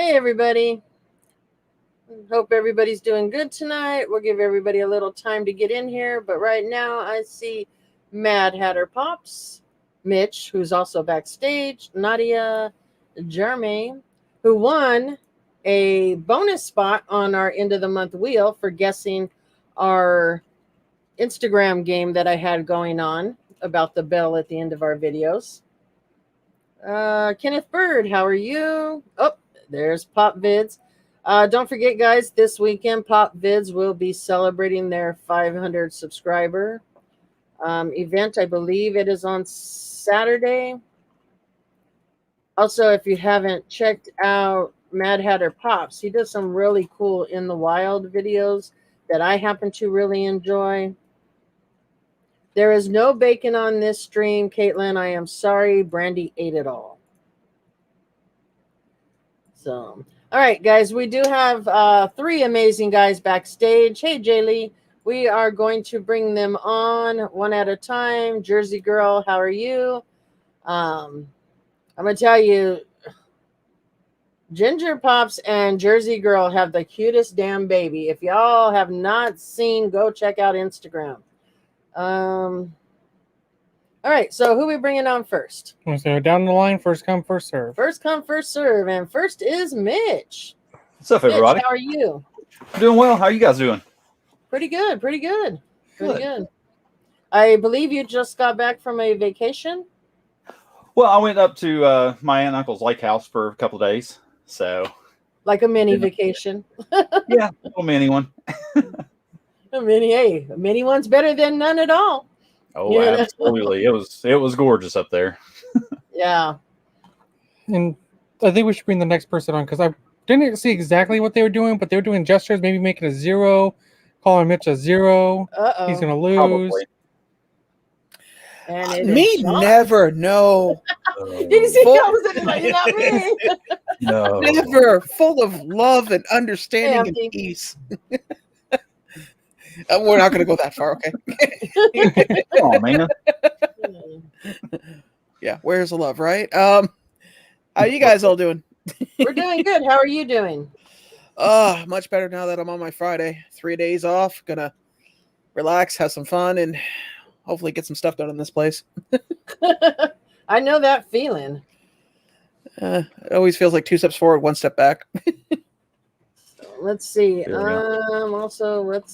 Hey, everybody. Hope everybody's doing good tonight. We'll give everybody a little time to get in here. But right now, I see Mad Hatter Pops, Mitch, who's also backstage, Nadia, Jeremy, who won a bonus spot on our end of the month wheel for guessing our Instagram game that I had going on about the bell at the end of our videos. Kenneth Bird, how are you? Oh, there's Pop Vids. Don't forget, guys, this weekend Pop Vids will be celebrating their 500 subscriber event. I believe it is on Saturday. Also, if you haven't checked out Mad Hatter Pops, he does some really cool in the wild videos that I happen to really enjoy. There is no bacon on this stream, Caitlin. I am sorry. Brandy ate it all. So, all right, guys, we do have three amazing guys backstage. Hey, Jaylee, we are going to bring them on one at a time. Jersey Girl, how are you? I'm going to tell you, Ginger Pops and Jersey Girl have the cutest damn baby. If y'all have not seen, go check out Instagram. All right, so who are we bringing on first? So down the line, first come, first serve. First come, first serve, and first is Mitch. What's up, everybody? Mitch, how are you? Doing well. How are you guys doing? Pretty good. I believe you just got back from a vacation. Well, I went up to my aunt and uncle's lake house for a couple of days. So, like a mini vacation. Yeah, a little mini one. A mini one's better than none at all. Oh, yeah, absolutely. It was gorgeous up there. Yeah. And I think we should bring the next person on because I didn't see exactly what they were doing, but they were doing gestures, maybe making a zero, calling Mitch a zero. Uh-oh. He's going to lose. Probably. And me never, no. Did you see how was it like, not me? No. Never. Full of love and understanding and peace. We're not going to go that far, okay? Come on, man. Yeah, where's the love, right? How you guys all doing? We're doing good. How are you doing? Much better now that I'm on my Friday. 3 days off. Gonna relax, have some fun, and hopefully get some stuff done in this place. I know that feeling. It always feels like 2 steps forward, 1 step back. Let's see. Also, what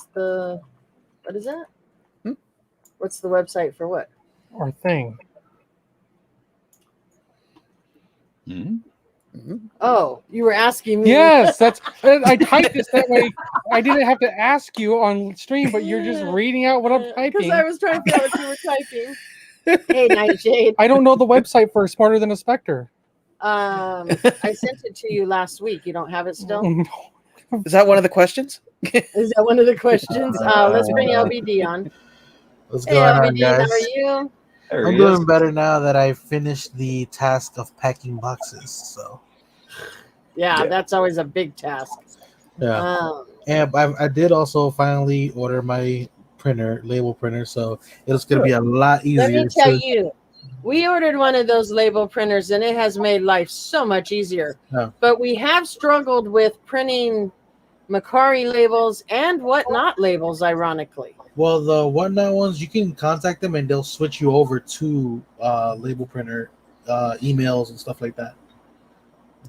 is that? What's the website for what? Our thing. Mm-hmm. Oh, you were asking me. Yes, I typed this that way. I didn't have to ask you on stream, but you're just reading out what I'm typing. Because I was trying to figure out what you were typing. Hey, Nightshade. I don't know the website for Smarter Than a Spectre. I sent it to you last week. You don't have it still? Is that one of the questions? Is that one of the questions? Let's bring LBD on. What's going on, LBD, guys? how are you? I'm doing better now that I finished the task of packing boxes. So, yeah, that's always a big task. Yeah, and I did also finally order my label printer, so it's going to be a lot easier. Let me tell you, we ordered one of those label printers, and it has made life so much easier. Yeah. But we have struggled with printing Macari labels and Whatnot labels, ironically. Well, the Whatnot ones, you can contact them, and they'll switch you over to label printer emails and stuff like that.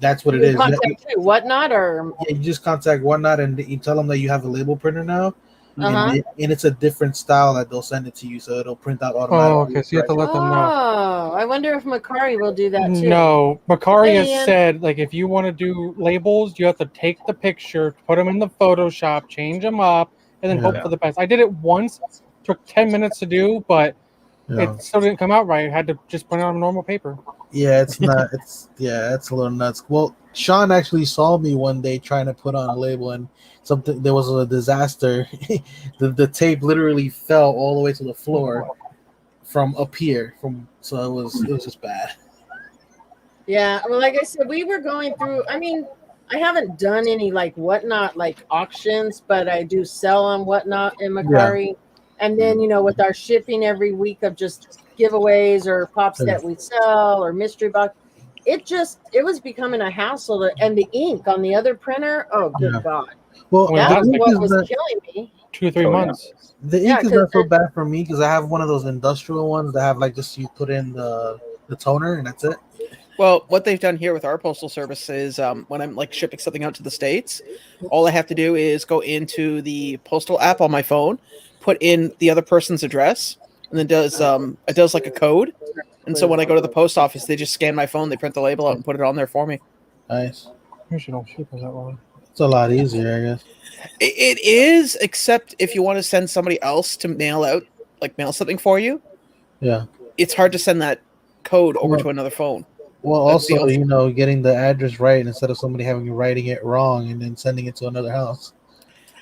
That's what it is. Contact Whatnot, or yeah, you just contact Whatnot, and you tell them that you have a label printer now. And it's a different style that they'll send it to you, so it'll print out automatically. Oh, okay, so you have to let them know. Oh, I wonder if Macari will do that too. No, Macari has said, like, if you want to do labels, you have to take the picture, put them in the Photoshop, change them up, and then hope for the best. I did it once, took 10 minutes to do, but it still didn't come out right. I had to just print it on normal paper. Yeah, it's not. It's a little nuts. Well, Sean actually saw me one day trying to put on a label, and there was a disaster. the tape literally fell all the way to the floor from up here. So it was just bad. Yeah, well, like I said, we were going through. I mean, I haven't done any like Whatnot like auctions, but I do sell on Whatnot in Macari. Yeah. And then, with our shipping every week of just giveaways or pops that we sell or mystery box, it was becoming a hassle. And the ink on the other printer, oh, good Yeah. God. Well, Well, That was the ink what is was not, killing me. 2-3 Oh, yeah. months. the Yeah, ink is 'cause not so bad for me because I have one of those industrial ones that have like just you put in the toner and that's it. Well, what they've done here with our postal service is when I'm like shipping something out to the States, all I have to do is go into the postal app on my phone, put in the other person's address, and then it does like a code. And so when I go to the post office, they just scan my phone, they print the label out and put it on there for me. Nice. Usually don't ship us that long. It's a lot easier, I guess. It is, except if you want to send somebody else to mail something for you, Yeah. it's hard to send that code over Well, to another phone. Well, That's the also, only- getting the address right instead of somebody having you writing it wrong and then sending it to another house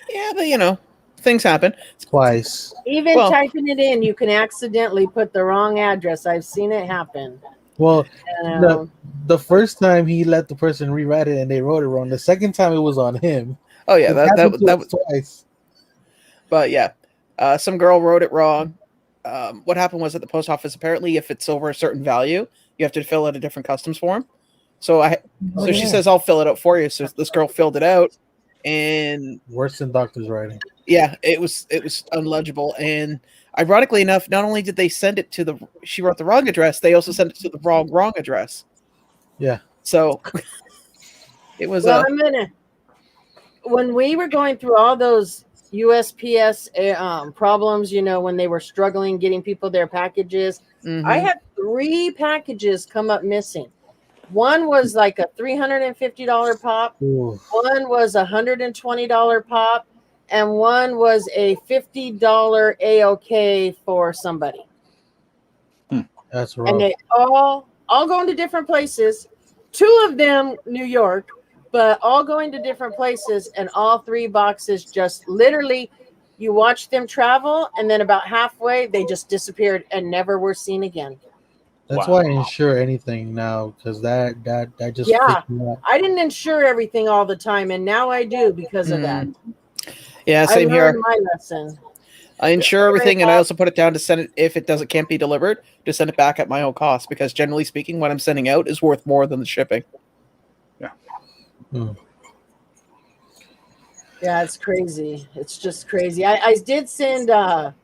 Yeah, but things happen. twice. Even Well- typing it in, you can accidentally put the wrong address. I've seen it happen. Well, You know? the first time he let the person rewrite it and they wrote it wrong. The second time it was on him. Oh yeah, It that happened to us was twice. But yeah, some girl wrote it wrong. What happened was at the post office, apparently, if it's over a certain value, you have to fill out a different customs form. So she yeah. says, "I'll fill it out for you." So this girl filled it out, and Worse than doctor's writing. yeah, it was unlegible. And ironically enough, not only did they send it to she wrote the wrong address, they also sent it to the wrong address. Yeah. So it was Well, when we were going through all those USPS problems, when they were struggling getting people their packages, I had 3 packages come up missing. One was like a $350 pop, Ooh. one was a $120 pop, and one was a $50 AOK for somebody. That's rough. And they all going to different places. 2 of them New York, but all going to different places, and all 3 boxes just literally, you watch them travel, and then about halfway they just disappeared and never were seen again. That's Wow. why I insure anything now because that just Yeah. freaked me out. I didn't insure everything all the time, and now I do because of that. Yeah, same I here. learned my lesson. I insure everything, and I also put it down to send it if it can't be delivered, to send it back at my own cost. Because generally speaking, what I'm sending out is worth more than the shipping. Yeah. Yeah, it's crazy. It's just crazy. I did send a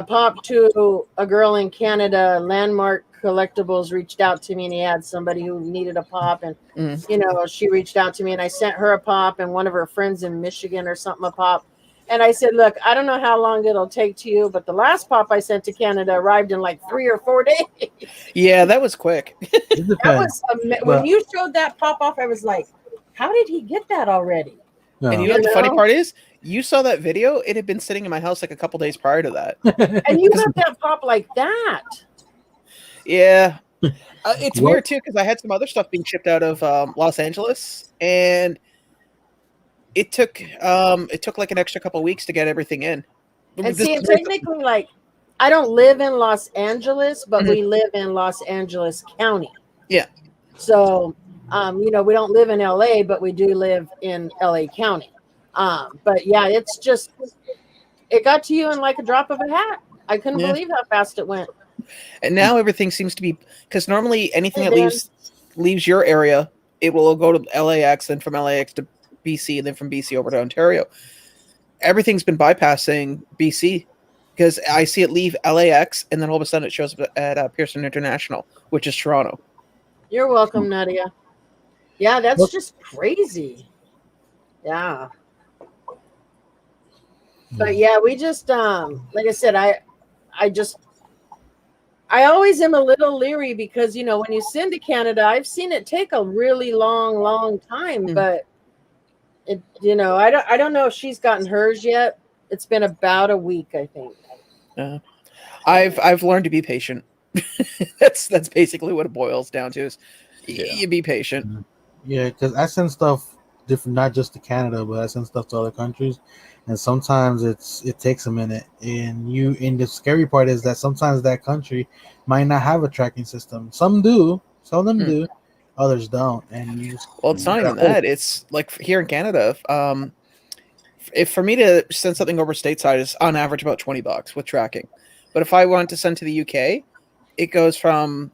pop to a girl in Canada. Landmark Collectibles reached out to me, and he had somebody who needed a pop, and she reached out to me, and I sent her a pop, and one of her friends in Michigan or something a pop. And I said, look, I don't know how long it'll take to you, but the last pop I sent to Canada arrived in like 3 or 4 days. Yeah, that was quick. It depends. When you showed that pop off, I was like, how did he get that already? No. And you know what the funny part is? You saw that video. It had been sitting in my house like a couple days prior to that. And you got that pop like that. Yeah. It's What? weird, too, because I had some other stuff being shipped out of Los Angeles, and it took like an extra couple weeks to get everything in. And see, and technically, like, I don't live in Los Angeles, but we live in Los Angeles County. Yeah. So, we don't live in LA, but we do live in LA County. But yeah, it's just, it got to you in like a drop of a hat. I couldn't believe how fast it went. And now everything seems to be, because normally anything that leaves your area, it will go to LAX, then from LAX to BC, and then from BC over to Ontario. Everything's been bypassing BC because I see it leave LAX, and then all of a sudden it shows up at Pearson International, which is Toronto. You're welcome, Nadia. Yeah, that's just crazy. Yeah. But yeah, we just like I said, I always am a little leery because when you send to Canada, I've seen it take a really long time, but it I don't know if she's gotten hers yet. It's been about a week, I think. I've learned to be patient. That's basically what it boils down to is you be patient. Yeah, because I send stuff different, not just to Canada, but I send stuff to other countries, and sometimes it takes a minute. And the scary part is that sometimes that country might not have a tracking system. Some do, some of them do, others don't. And It's not even that. It's like here in Canada. If for me to send something over stateside is on average about $20 with tracking, but if I want to send to the UK, it goes from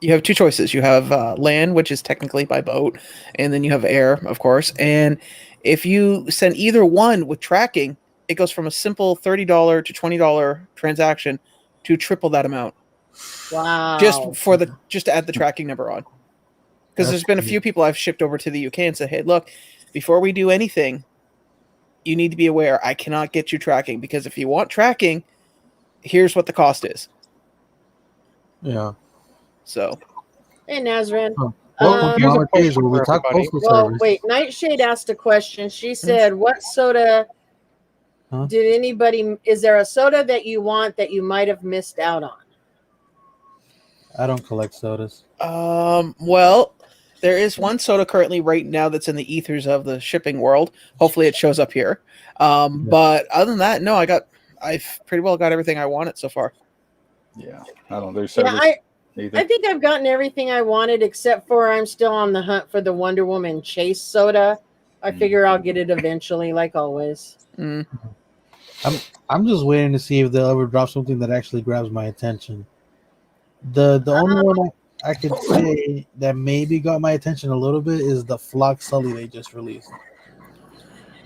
you have two choices. You have land, which is technically by boat, and then you have air, of course. And if you send either one with tracking, it goes from a simple $30 to $20 transaction to triple that amount. Wow. Just to add the tracking number on. Because there's been a few people I've shipped over to the UK and said, hey, look, before we do anything, you need to be aware I cannot get you tracking, because if you want tracking, here's what the cost is. Yeah. So. Hey, Nazrin. Well, here's a nowadays question when we for talk everybody. postal Well, service. wait. Nightshade asked a question. She said, "What soda Huh? did anybody? Is there a soda that you want that you might have missed out on?" I don't collect sodas. Well, there is one soda currently right now that's in the ethers of the shipping world. Hopefully, it shows up here. But other than that, no, I've pretty well got everything I wanted so far. Yeah, I don't do sodas either. I think I've gotten everything I wanted, except for I'm still on the hunt for the Wonder Woman Chase soda. I figure I'll get it eventually, like always. Mm. I'm just waiting to see if they'll ever drop something that actually grabs my attention. The only one I could say that maybe got my attention a little bit is the Flock Sully they just released.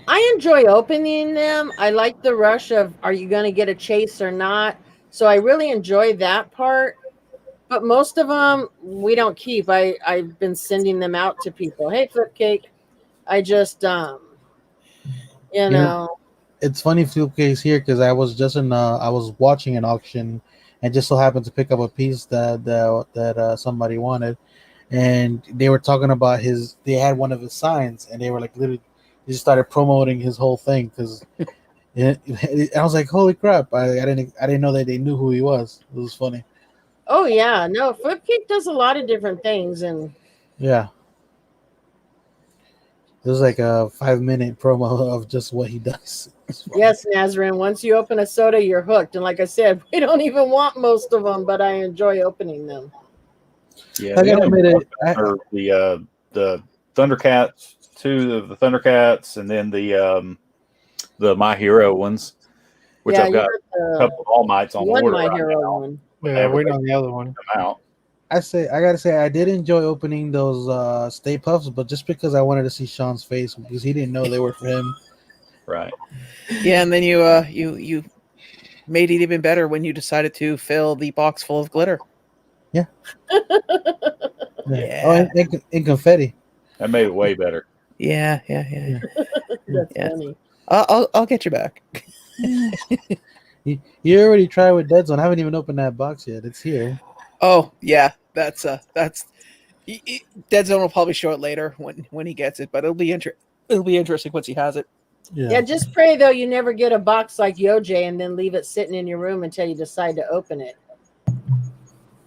I enjoy opening them. I like the rush of, are you going to get a chase or not? So I really enjoy that part. But most of them we don't keep. I've been sending them out to people. Hey, Flipcake. I just, you know. It's funny Flipcake's here because I was just I was watching an auction and just so happened to pick up a piece that somebody wanted, and they were talking about they had one of his signs and they were like literally they just started promoting his whole thing because I was like, holy crap! I didn't know that they knew who he was. It was funny. Oh yeah, no, Flipcake does a lot of different things, and Yeah, it was like a 5-minute promo of just what he does. yes, Nazrin. Once you open a soda, you're hooked. And like I said, we don't even want most of them, but I enjoy opening them. Yeah, I gotta admit it. are the Thundercats, two of the Thundercats, and then the My Hero ones, which I've got a couple of All Mights on one order My right Hero now. one. Yeah, waiting on the other one. Come out. I gotta say I did enjoy opening those Stay Puffs, but just because I wanted to see Sean's face because he didn't know they were for him. Right. Yeah, and then you made it even better when you decided to fill the box full of glitter. Yeah. Yeah. Oh, and confetti. That made it way better. Yeah. That's funny. I'll get you back. You already tried with Dead Zone. I haven't even opened that box yet. It's here. Oh yeah, that's Dead Zone will probably show it later when he gets it, but it'll be interesting once he has it. Yeah, just pray though you never get a box like Yoj and then leave it sitting in your room until you decide to open it.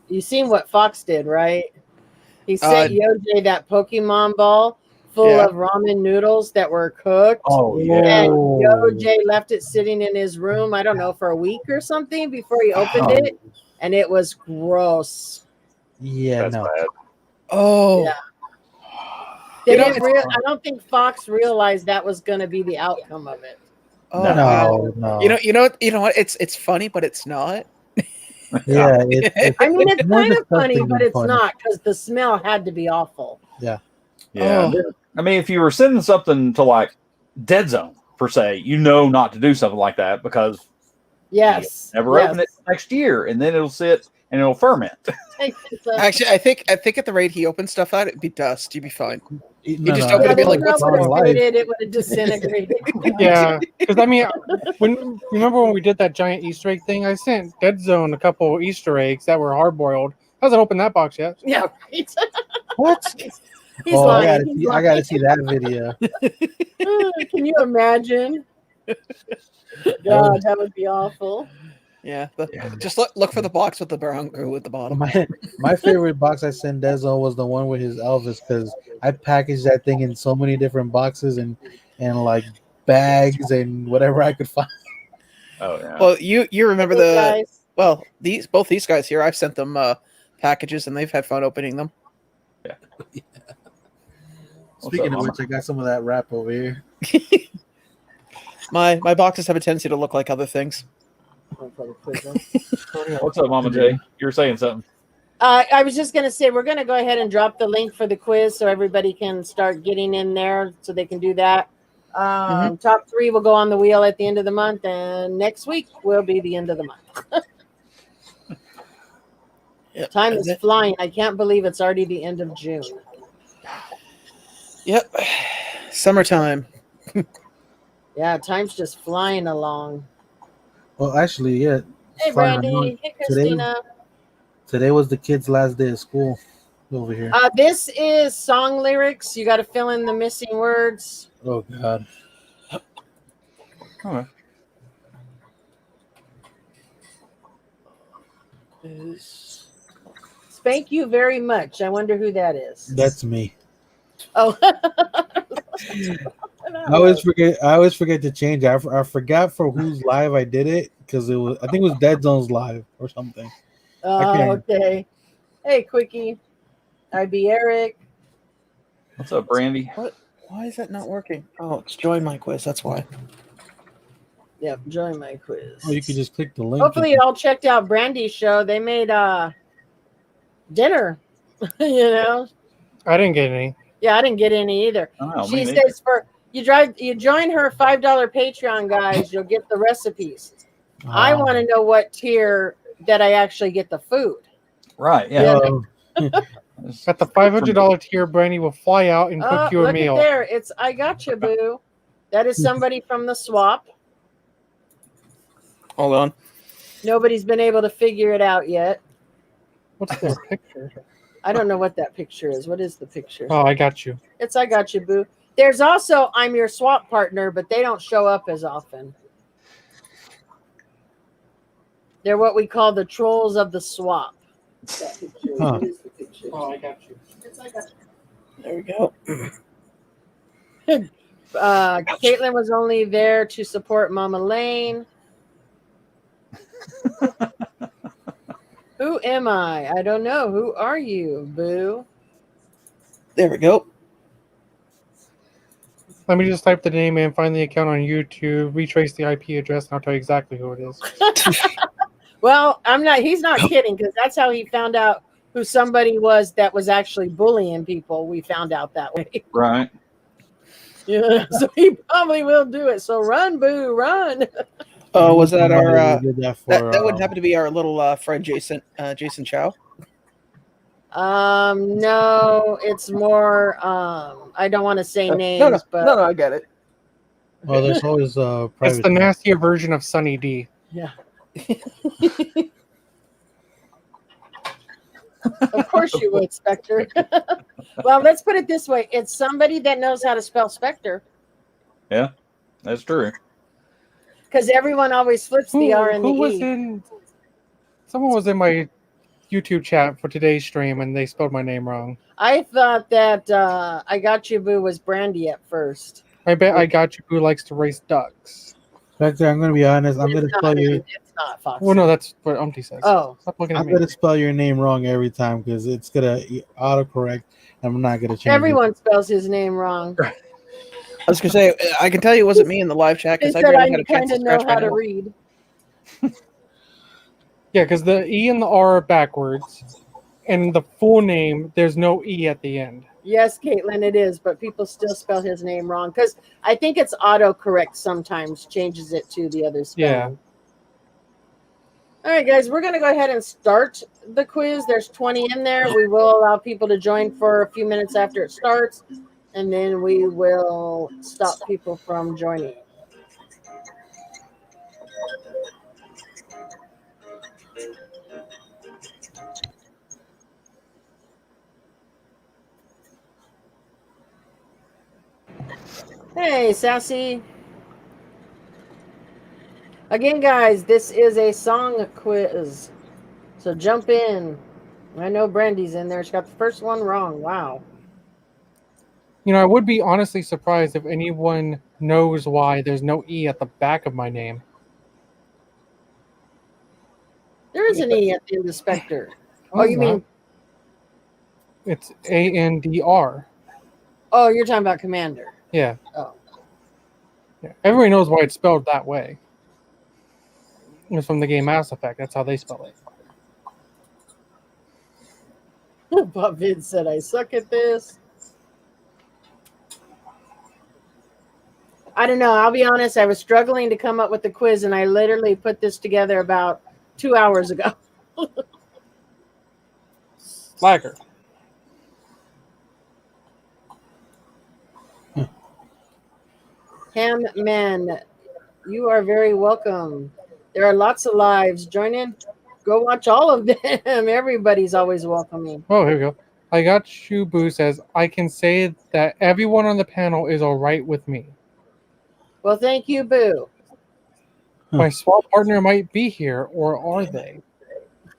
You seen what Fox did, right? He sent Yoj that Pokemon ball full of ramen noodles that were cooked. Oh yeah. And Yoj left it sitting in his room, I don't know, for a week or something before he opened it. And it was gross. Yeah, That's bad. Oh. Yeah. I don't think Fox realized that was going to be the outcome of it. Oh no. You know what? It's funny, but it's not. Yeah. I mean, it's more kind of funny, disgusting but than it's funny. not because the smell had to be awful. Yeah. Yeah. Oh. I mean, if you were sending something to like Dead Zone per se, not to do something like that because Yes. never open it next year, and then it'll sit and it'll ferment. Actually, I think at the rate he opens stuff out, it'd be dust. You'd be fine. It would have it would have disintegrated. Yeah, because I mean, remember when we did that giant Easter egg thing? I sent Dead Zone a couple Easter eggs that were hard boiled. Hasn't opened that box yet. Yeah, right. What? He's lying. I gotta see that video. Can you imagine? God, that would be awful. Yeah, just look for the box with the brown goo at the bottom. My favorite box I sent Dezo was the one with his Elvis because I packaged that thing in so many different boxes and like bags and whatever I could find. Oh yeah. Well, you remember both these guys here. I've sent them packages and they've had fun opening them. Yeah. Speaking of which, I got some of that wrap over here. My boxes have a tendency to look like other things. What's up, Mama J? You were saying something. I was just going to say we're going to go ahead and drop the link for the quiz so everybody can start getting in there so they can do that. Top 3 will go on the wheel at the end of the month, and next week will be the end of the month. Yep. Time is flying. I can't believe it's already the end of June. Yep. Summertime. Yeah, time's just flying along. Well, actually, yeah. Hey, fine. Brandy. Hey, Christina. Today was the kids' last day of school over here. This is song lyrics. You got to fill in the missing words. Oh, God. Okay. Spank you very much. I wonder who that is. That's me. Oh. I always forget to change it. I forgot for whose live I did it because I think it was Dead Zone's live or something. Oh, okay. Hey, Quickie. IB Eric. What's up, Brandy? What? Why is that not working? Oh, it's join my quiz. That's why. Yep, join my quiz. Oh, you can just click the link. Hopefully you all checked out Brandy's show. They made dinner. You know? I didn't get any. Yeah, I didn't get any either. She says you join her $5 Patreon, guys, you'll get the recipes. I want to know what tier that I actually get the food. Right, yeah. At the $500 tier, Brandy will fly out and cook you a meal. Look at there. It's I got you, boo. That is somebody from the swap. Hold on. Nobody's been able to figure it out yet. What's this picture? I don't know what that picture is. What is the picture? Oh, I got you. It's I got you, boo. There's also I'm your swap partner, but they don't show up as often. They're what we call the trolls of the swap. That picture. Huh. What is the picture? Oh, I got you. It's I got you. There we go. Caitlin was only there to support Mama Lane. Who am I? I don't know. Who are you, boo? There we go. Let me just type the name in, find the account on YouTube, retrace the IP address, and I'll tell you exactly who it is. Well, he's not kidding, because that's how he found out who somebody was that was actually bullying people. We found out that way. Right. Yeah, so he probably will do it. So run, boo, run. Oh, was that our that would happen to be our little friend Jason Chow? No, it's more I don't want to say names, but no, I get it. Well, there's always private. It's the nastier version of Sunny D. Yeah. Of course you would, Spectre. Well, let's put it this way. It's somebody that knows how to spell Spectre. Yeah, that's true. Because everyone always flips the R and the E. Someone was in my YouTube chat for today's stream and they spelled my name wrong. I thought that I Got You Boo was Brandy at first. I bet I Got You Boo likes to race ducks. Spectre, I'm going to be honest. I'm going to spell your. It's not Fox. Well, no, that's what Umpty says. Oh. Stop looking at I'm me. going to spell your name wrong every time because it's going to autocorrect. I'm not going to change Everyone spells his name wrong. I was going to say, I can tell you it wasn't me in the live chat because I barely had a chance to scratch my how to nose. read. Yeah, because the E and the R are backwards. And the full name, there's no E at the end. Yes, Caitlin, it is, but people still spell his name wrong because I think it's autocorrect sometimes changes it to the other spelling. Yeah. All right, guys, we're going to go ahead and start the quiz. There's 20 in there. We will allow people to join for a few minutes after it starts, and then we will stop people from joining. Hey, Sassy. Again, guys, this is a song quiz. So jump in. I know Brandy's in there. She got the first one wrong. Wow. You know, I would be honestly surprised if anyone knows why there's no E at the back of my name. There is an E at the end of Spectre. Oh, It's you not. mean... It's ANDR. Oh, you're talking about Commander. Yeah. Oh. Yeah. Everybody knows why it's spelled that way. It's from the game Mass Effect. That's how they spell it. Bob Vid said, I suck at this. I don't know. I'll be honest. I was struggling to come up with the quiz, and I literally put this together about 2 hours ago. Slacker. Ham Man, you are very welcome. There are lots of lives. Join in. Go watch all of them. Everybody's always welcoming. Oh, here we go. I got you, Boo says, I can say that everyone on the panel is all right with me. Well, thank you, Boo. My swap partner might be here, or are they?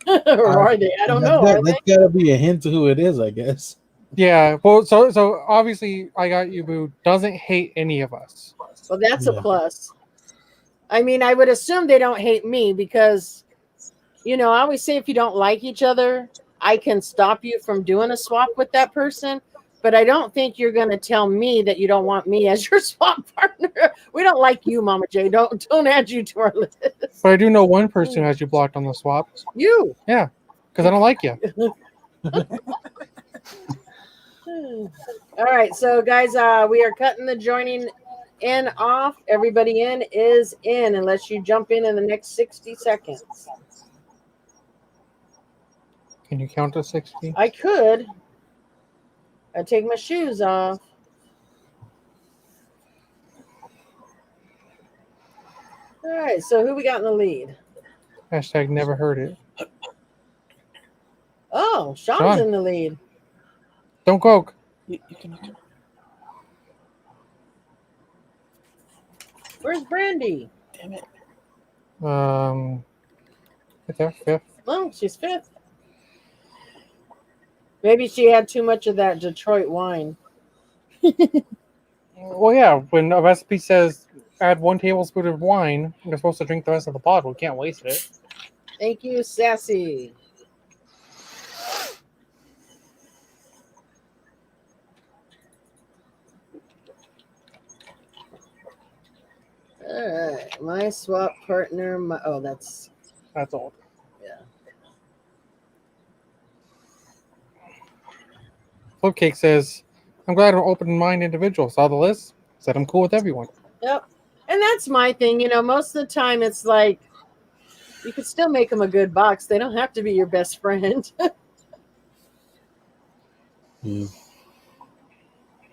Or are they? I don't know. That's got to be a hint to who it is, I guess. Yeah, well, so obviously, I got you, Boo doesn't hate any of us. Well, that's a plus. I mean, I would assume they don't hate me because, I always say if you don't like each other, I can stop you from doing a swap with that person. But I don't think you're going to tell me that you don't want me as your swap partner. We don't like you, Mama J. Don't add you to our list. But I do know one person who has you blocked on the swap. You. Yeah, because I don't like you. All right, so guys, we are cutting the joining in off. Everybody in is in, unless you jump in the next 60 seconds. Can you count to 60? I could. I take my shoes off. All right, so who we got in the lead? Hashtag never heard it. Oh, Sean's in the lead. Don't coke. You can. Where's Brandy? Damn it. Right there, fifth. Oh, she's fifth. Maybe she had too much of that Detroit wine. Well, yeah, when a recipe says add 1 tablespoon of wine, you're supposed to drink the rest of the bottle. We can't waste it. Thank you, Sassy. All right, my swap partner. That's old. Yeah. Flipcake says, I'm glad I'm an open-minded individual. Saw the list, said I'm cool with everyone. Yep. And that's my thing. Most of the time it's like you could still make them a good box. They don't have to be your best friend.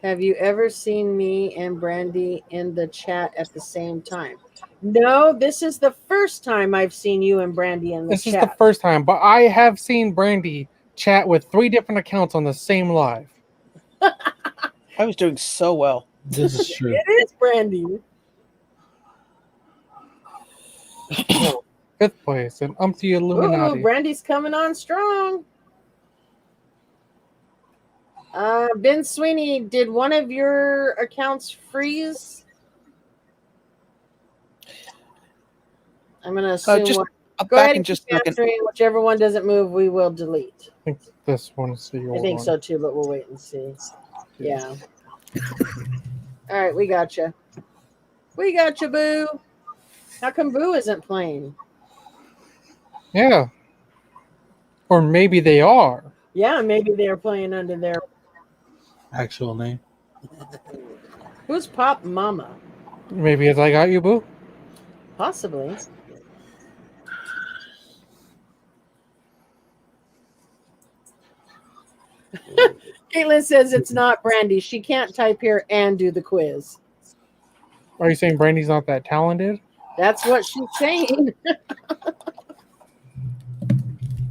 Have you ever seen me and Brandy in the chat at the same time? No, this is the first time I've seen you and Brandy in the chat. This is the first time, but I have seen Brandy chat with 3 different accounts on the same live. I was doing so well. This is true. It is Brandy. 5th place, and Umpty Illuminati. Ooh, Brandy's coming on strong. Ben Sweeney, did one of your accounts freeze? I'm going to assume. Go ahead and just answering. Whichever one doesn't move, we will delete. I think this one's the old I think one. so too, but we'll wait and see. Yeah. All right, we got you. We got you, Boo. How come Boo isn't playing? Yeah. Or maybe they are. Yeah, maybe they're playing under their actual name. Who's Pop Mama? Maybe it's I Got You, Boo. Possibly. Caitlin says it's not Brandy. She can't type here and do the quiz. Are you saying Brandy's not that talented? That's what she's saying.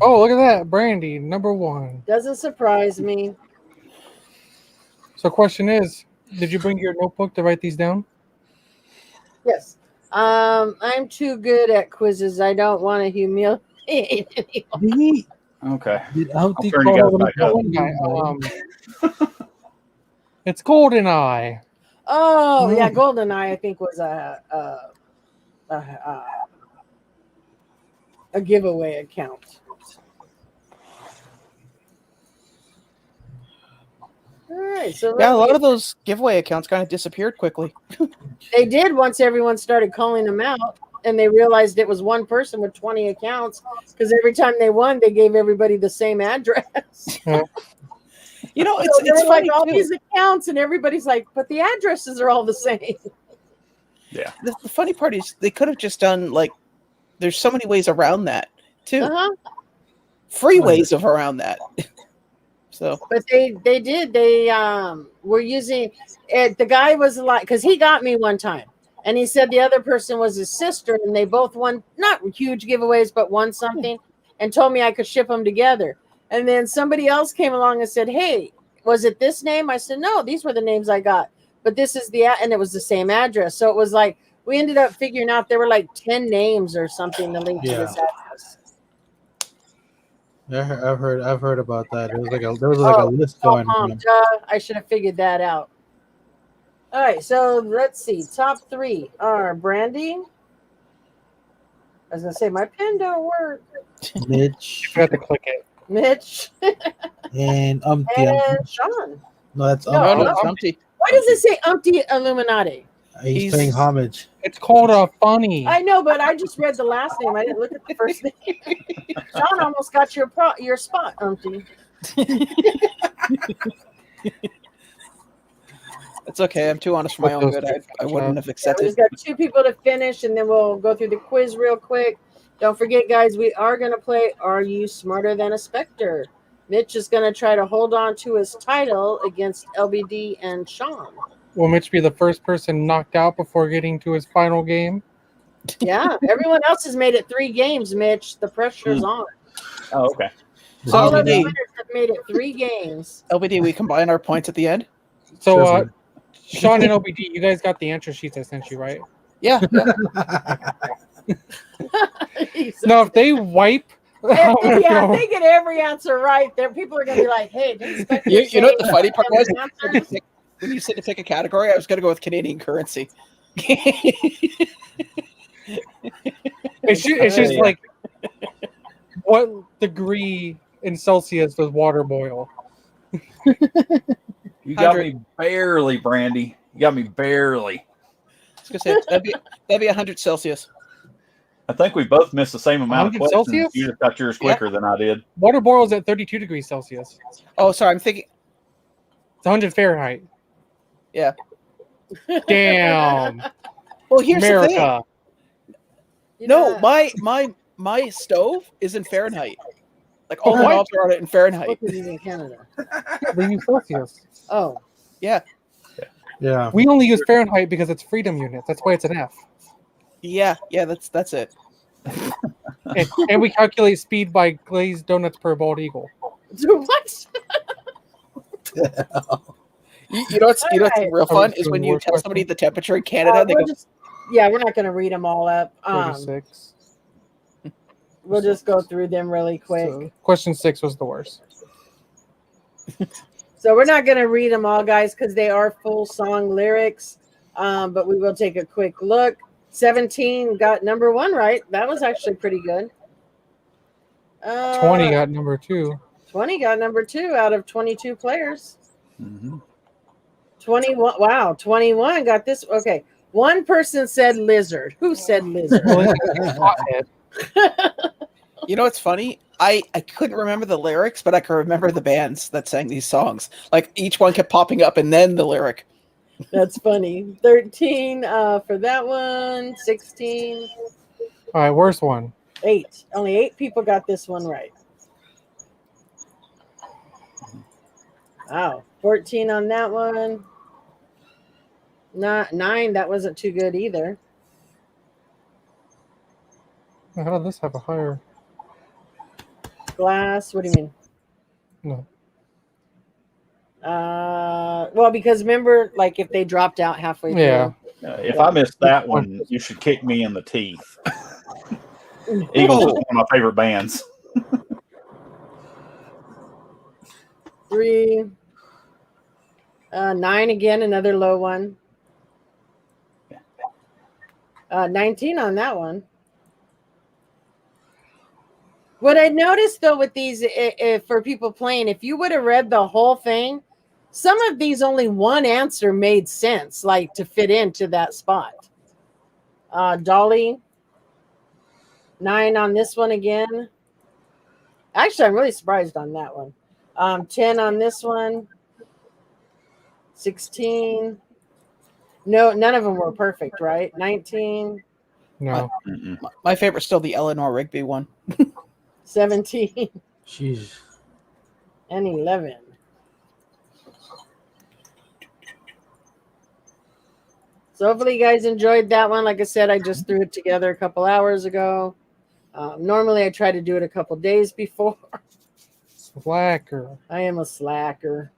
Oh, look at that. Brandy, number 1. Doesn't surprise me. So question is, did you bring your notebook to write these down? Yes. I'm too good at quizzes. I don't want to humiliate anyone. Okay. I'll turn you guys back up. It's GoldenEye. Oh, yeah, GoldenEye, I think, was a giveaway account. All right, so yeah, a lot of those giveaway accounts kind of disappeared quickly. They did once everyone started calling them out, and they realized it was one person with 20 accounts because every time they won, they gave everybody the same address. You know, So it's like funny all too. these accounts, and everybody's like, but the addresses are all the same. Yeah. The funny part is they could have just done like. There's so many ways around that too. Free ways of around that. So, but they did. They were using it. The guy was like, because he got me one time, and he said the other person was his sister, and they both won not huge giveaways, but won something, and told me I could ship them together. And then somebody else came along and said, "Hey, was it this name?" I said, "No, these were the names I got, but this is and it was the same address." So it was like we ended up figuring out there were like 10 names or something to link to this address. Yeah, I've heard about that. There was like a list going on. I should have figured that out. All right, so let's see. Top 3 are Brandy. I was gonna say my pen don't work. Mitch. You have to click it. Mitch And and Sean. No, that's No, it's Humpty. Why does it say Umpty Illuminati? He's paying homage. It's called a funny. I know, but I just read the last name. I didn't look at the first name. Sean almost got your spot, Umpty. It's okay. I'm too honest for my own good. I wouldn't have We accepted. just got 2 people to finish, and then we'll go through the quiz real quick. Don't forget, guys, we are going to play Are You Smarter Than a Spectre? Mitch is going to try to hold on to his title against LBD and Sean. Will Mitch be the first person knocked out before getting to his final game? Yeah, everyone else has made it 3 games, Mitch. The pressure's on. Oh, okay. So All of the LBD, winners have made it 3 games. LBD, we combine our points at the end. So, Sean and LBD, you guys got the answer sheets I sent you, right? Yeah. No, if they wipe, Yeah, if they get every answer right, there people are gonna be like, "Hey, didn't Spectre You know what the say funny part was? every answer?" When you said to pick a category, I was going to go with Canadian currency. it's just like, what degree in Celsius does water boil? You got me barely, Brandy. You got me barely. I was going to say that'd be 100 Celsius. I think we both missed the same amount of 100 questions. Celsius? You just got yours quicker than I did. Water boils at 32 degrees Celsius. Oh, sorry. I'm thinking. It's 100 Fahrenheit. Yeah. Damn. Well, here's the thing. America. No, my stove is in Fahrenheit. Like all the knobs are on it in Fahrenheit. Because he's in Canada. We use Celsius. Oh, Yeah. Yeah. We only use Fahrenheit because it's freedom units. That's why it's an F. Yeah. That's it. And we calculate speed by glazed donuts per bald eagle. what? You know what's real fun is when you tell somebody the temperature in Canada. They go, we're not going to read them all up. 36. We'll just go through them really quick. So, question 6 was the worst. So we're not going to read them all, guys, because they are full song lyrics. But we will take a quick look. 17 got number 1 right. That was actually pretty good. 20 got number 2. 20 got number 2 out of 22 players. Mm-hmm. 21. Wow, 21 got this. Okay, one person said lizard. Who said lizard? You know what's funny? I couldn't remember the lyrics, but I can remember the bands that sang these songs. Like each one kept popping up and then the lyric. That's funny. 13 for that one. 16. All right, worst one. 8. Only 8 people got this one right. Wow. 14 on that one. 9. That wasn't too good either. How did this have a higher? Glass. What do you mean? No. Well, because remember, like if they dropped out halfway through. Yeah. If I missed that one, you should kick me in the teeth. Eagles is one of my favorite bands. 3. 9 again, another low one. 19 on that one. What I noticed though with these, for people playing, if you would have read the whole thing, some of these only one answer made sense, like to fit into that spot. Dolly, 9 on this one again. Actually, I'm really surprised on that one. 10 on this one. 16. No, none of them were perfect, right? 19. No. My favorite's still the Eleanor Rigby one. 17. Jeez. And 11. So hopefully you guys enjoyed that one. Like I said, I just threw it together a couple hours ago. Normally I try to do it a couple days before. Slacker. I am a slacker.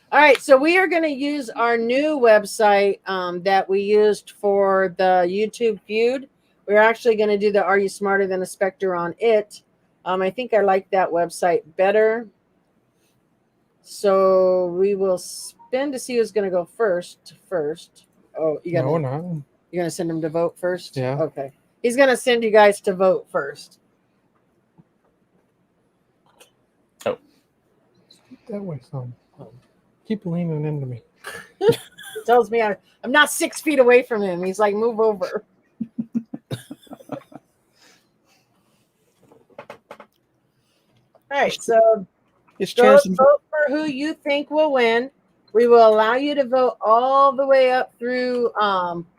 All right, so we are going to use our new website that we used for the YouTube feud. We're actually going to do the Are You Smarter Than a Spectre on it. I think I like that website better. So we will spin to see who's going to go first. Oh, you got No, not. You're going to send him to vote first? Yeah. Okay. He's going to send you guys to vote first. Oh. That way, son. Keep leaning into me. He tells me I'm not 6 feet away from him. He's like, move over. All right, so vote for who you think will win. We will allow you to vote all the way up through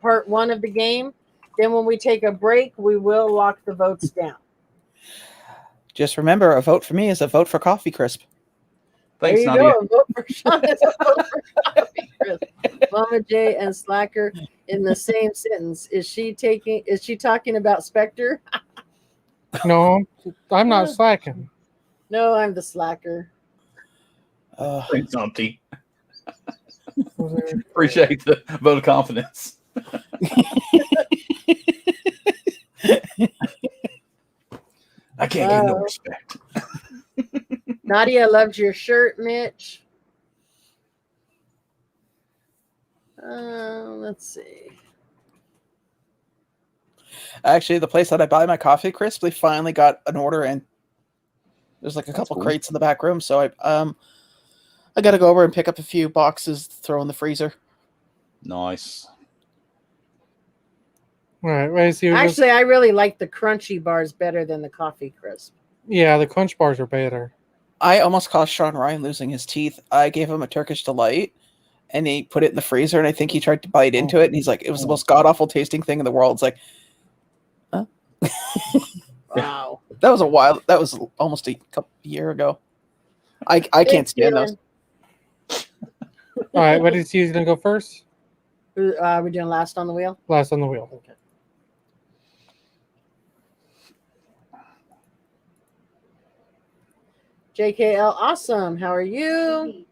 part 1 of the game. Then when we take a break, we will lock the votes down. Just remember, a vote for me is a vote for Coffee Crisp. Thanks, there you Nadia. go. A vote for Sean is a vote for Coffee Crisp. Mama J and Slacker in the same sentence. Is she talking about Spectre? No, I'm not slacking. No, I'm the slacker. Thanks, Humpty. Appreciate the vote of confidence. I can't get no respect. Nadia loved your shirt, Mitch. Let's see. Actually, the place that I buy my Coffee Crisp, they finally got an order in. There's like a couple crates in the back room, so I got to go over and pick up a few boxes, throw in the freezer. Nice. All right, wait, see. Actually, I really like the crunchy bars better than the Coffee Crisp. Yeah, the crunch bars are better. I almost caused Sean Ryan losing his teeth. I gave him a Turkish Delight, and he put it in the freezer, and I think he tried to bite into it, and he's like, it was the most god-awful tasting thing in the world. It's like, huh? Wow. That was almost a year ago. I can't stand those. All right, what did you going to go first? We're doing last on the wheel? Last on the wheel. Okay. JKL, awesome. How are you?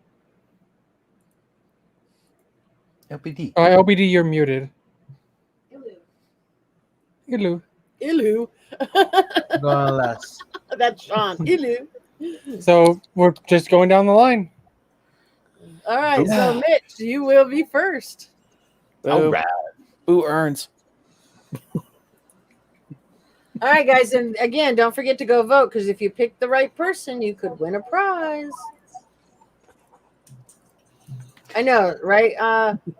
LPD. LBD, you're muted. Hello. Ilu. Going last. That's Sean. Ilu. So we're just going down the line. All right, so Mitch, you will be first. All right. Who earns? All right, guys, and again, don't forget to go vote, because if you pick the right person, you could win a prize. I know, right?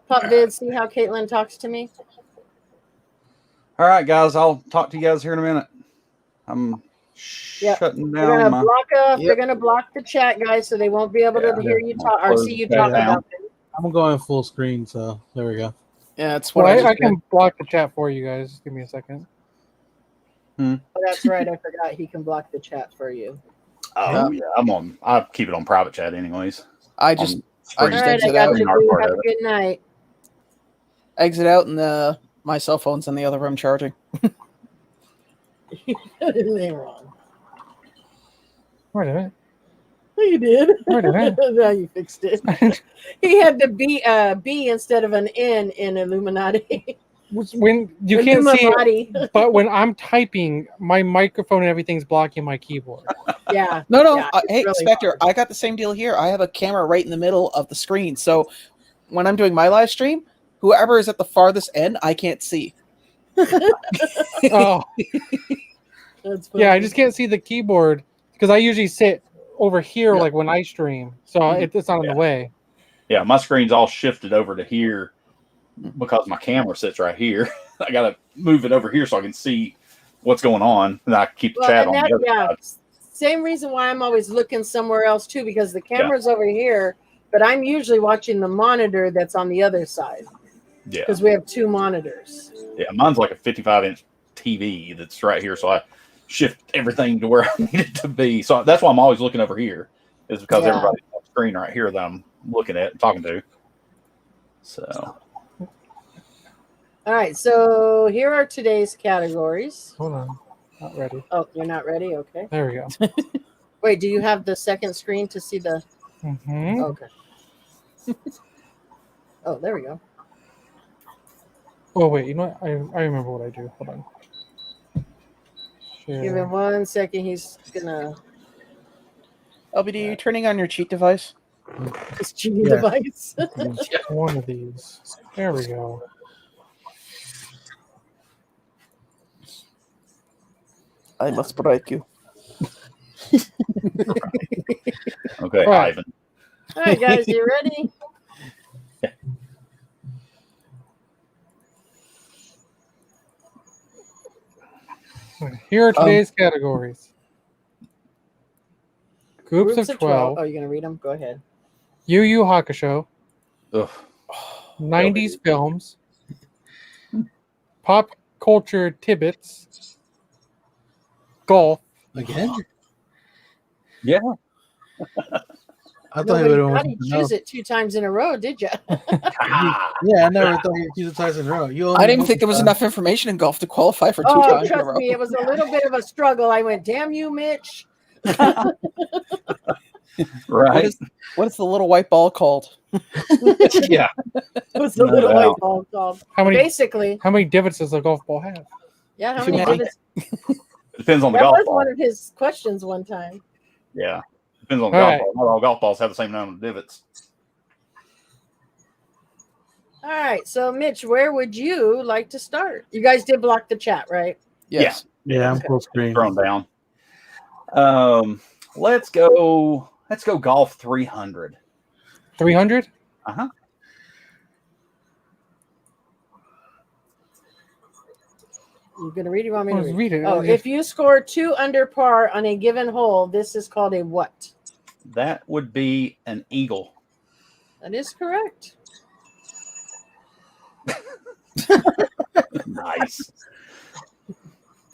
Pop Vid, see how Caitlin talks to me? All right, guys. I'll talk to you guys here in a minute. I'm shutting down my... They're gonna block the chat, guys, so they won't be able to hear you talk or see you talk about them. I'm going full screen, so there we go. Yeah, that's what I can block the chat for you guys. Give me a second. Oh, that's right. I forgot he can block the chat for you. Oh, yeah. I keep it on private chat anyways. I just All right, I exit got out. you. Have a good night. Exit out, and my cell phone's in the other room charging. Anything wrong? Wait a minute. You did. Wait a minute. Now you fixed it. He had to be B instead of an N in Illuminati. When you can't see it, but when I'm typing, my microphone and everything's blocking my keyboard. Yeah. No. Yeah, Hey, really Spectre, hard. I got the same deal here. I have a camera right in the middle of the screen, so when I'm doing my live stream, whoever is at the farthest end, I can't see. Oh, That's funny. yeah. I just can't see the keyboard because I usually sit over here, like when I stream, so it's not in the way. Yeah, my screen's all shifted over to here because my camera sits right here. I gotta move it over here so I can see what's going on, and I keep the chat on the other side. Same reason why I'm always looking somewhere else too, because the camera's over here, but I'm usually watching the monitor that's on the other side. Yeah, because we have 2 monitors. Yeah, mine's like a 55-inch TV that's right here, so I shift everything to where I need it to be. So that's why I'm always looking over here, is because everybody's on the screen right here that I'm looking at and talking to. So, all right. So here are today's categories. Hold on, not ready. Oh, you're not ready? Okay. There we go. Wait, do you have the second screen to see the? Mm-hmm. Okay. Oh, there we go. Oh wait, you know what? I remember what I do. Hold on. Share. Give him 1 second. He's gonna. LBD, are you turning on your cheat device? His cheating device. One of these. There we go. I must break you. okay, Right. Ivan. All right, guys, you ready? Here are today's categories. Groups of 12. Oh, you're gonna read them? Go ahead. Yu Yu Hakusho. Ugh. 90s films. Pop culture tidbits. Golf. Again? Yeah. I thought Nobody everyone thought wanted he'd to know. choose it 2 times in a row, did you? Yeah, I never thought you'd choose it twice in a row. You I only didn't know think there was the- enough information in golf to qualify for 2 Oh, times in a trust row. me, it was a little bit of a struggle. I went, damn you, Mitch. Right. What is the little white ball called? Yeah. It was a No little doubt. white ball called. How many Basically, how many divots does a golf ball have? yeah. How Too many many. divots? It depends on the That golf was ball. one of his questions one time. Yeah. Depends on the All golf right. ball. Not all golf balls have the same number of divots. All right, so Mitch, where would you like to start? You guys did block the chat, right? Yes. Yeah, I'm Okay. full screen. Thrown down. Let's go golf 300. 300? Uh-huh. You gonna read it? You want me to Let's read? read it. Oh, if you score 2 under par on a given hole, this is called a what? That would be an eagle. That is correct. Nice.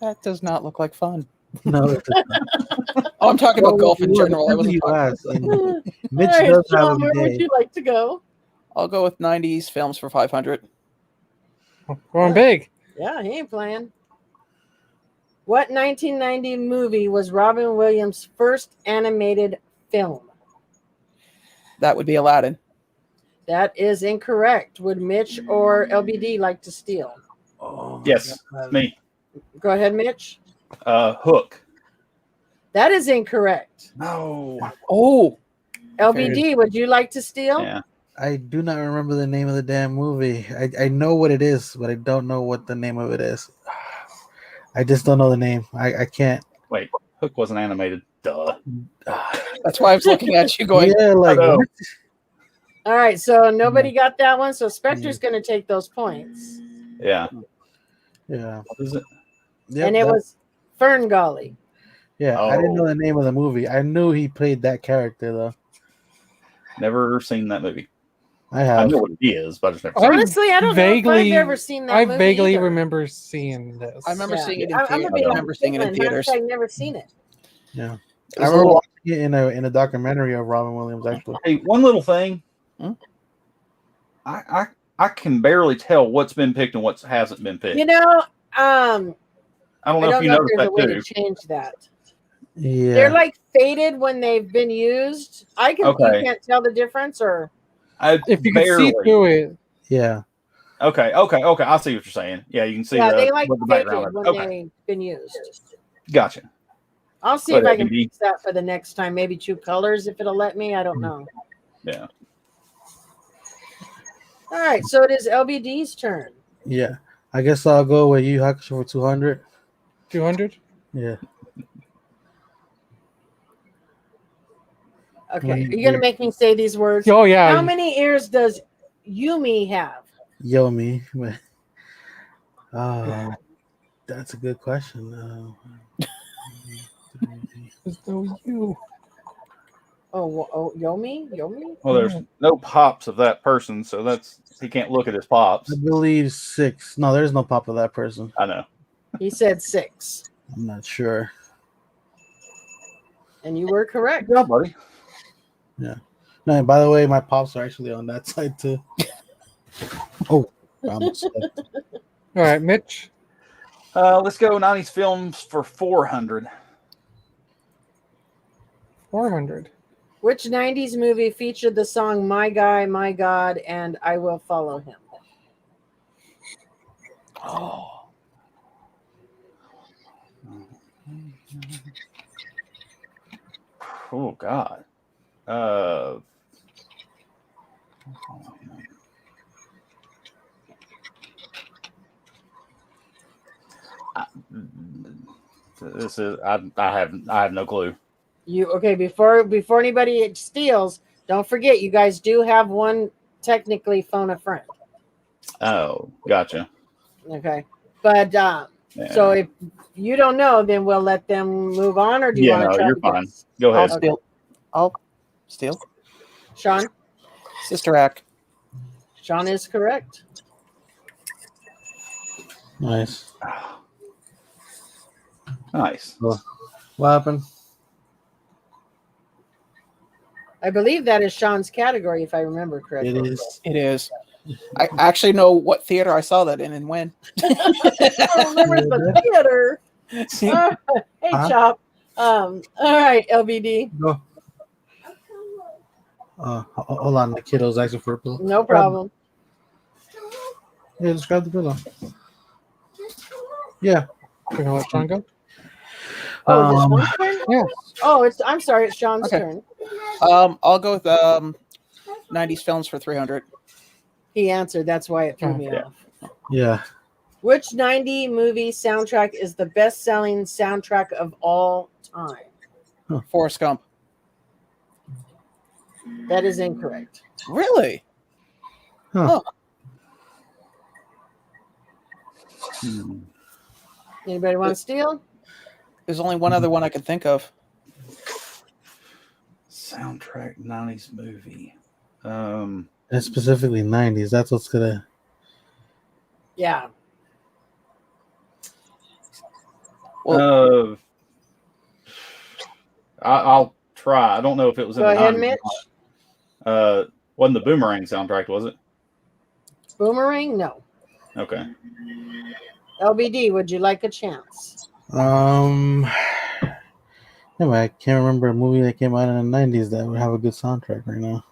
That does not look like fun. No, it doesn't. Oh, I'm talking about golf in Well, general. I wasn't you talking asked, about- and Mitch All right, does have Sean, a where would day. you like to go? I'll go with 90s films for 500. Going big. Yeah, he ain't playing. What 1990 movie was Robin Williams' first animated film? That would be Aladdin. That is incorrect. Would Mitch or LBD like to steal? Oh, my Yes, God. me. Go ahead, Mitch. Hook. That is incorrect. No. Oh, LBD, would you like to steal? Yeah. I do not remember the name of the damn movie. I know what it is, but I don't know what the name of it is. I just don't know the name. I can't. Wait, Hook wasn't animated. Duh. that's why I was looking at you going, Yeah, like I know. what? All right, so nobody got that one. So Spectre's going to take those points. Yeah. Yeah, What is it? Yep, And it was Fern Gully. Yeah, I didn't know Oh. the name of the movie. I knew he played that character though. Never seen that movie. I I have. know what it is, but I just never I seen it. Honestly, I don't know if I've ever seen that I movie vaguely either. remember seeing this. I remember seeing it in I'm theaters. gonna be I like remember seeing it in Caitlin, theaters. I've never seen it. Yeah, It I was a remember little- watching it in a documentary of Robin Williams. Actually, Hey, one little thing. Hmm? I can barely tell what's been picked and what hasn't been picked. You know, I don't I know if don't you know if noticed there's a that way too. to change that. yeah. They're like faded when they've been used. You Okay. can't tell the difference, or If you can see through it, Yeah. Okay. I see what you're saying. Yeah, you can see they like what the faded background when is. Okay, they've been used. gotcha. I'll see But if I can LBD. fix that for the next time. Maybe 2 colors if it'll let me. I don't know. Yeah. All right, so it is LBD's turn. Yeah. I guess I'll go with Yu Yu Hakusho for 200. 200. Yeah. Okay, are you gonna make me say these words? Oh yeah. How many ears does Yumi have? Yomi. That's a good question. There's no you. Oh, Yomi? Well, there's no pops of that person, so he can't look at his pops. I believe 6. No, there's no pop of that person. I know. He said 6. I'm not sure. And you were correct. Good job, buddy. Yeah. No, and by the way, my pops are actually on that side too. Oh, I almost slipped. All right, Mitch. Let's go 90s films for 400. 400. Which 90s movie featured the song My Guy, My God, and I Will Follow Him? Oh, God. This is I have no clue. Okay, before anybody steals, don't forget you guys do have one technically phone a friend. Oh, gotcha. Okay. But Yeah. so if you don't know, then we'll let them move on, or do you want to try you're to fine. guess? Go ahead. I'll steal. Sean? Sister Act. Sean is correct. Nice. Nice. What happened? I believe that is Sean's category, if I remember correctly. It is. It is. I actually know what theater I saw that in and when. I remember the theater. Hey, Chop. All right, LBD. Go. Hold on. The kiddo's asking for a pillow. No problem. Yeah, just grab the pillow. Yeah. We're gonna let Sean go. Oh, is it Sean's turn? Yeah. Oh, I'm sorry, it's Sean's turn. I'll go with 90s films for 300. He answered. That's why it threw me off. Yeah. Which 90 movie soundtrack is the best-selling soundtrack of all time? Forrest Gump. That is incorrect. Really? Huh. Anybody want to steal? There's only one other one I can think of. Soundtrack 90s movie. And specifically 90s. That's what's gonna. Yeah. Well, I'll try. I don't know if it was in Go the ahead, 90s. Mitch. Wasn't the Boomerang soundtrack, was it? Boomerang? No. Okay. LBD, would you like a chance? No, I can't remember a movie that came out in the 90s that would have a good soundtrack right now.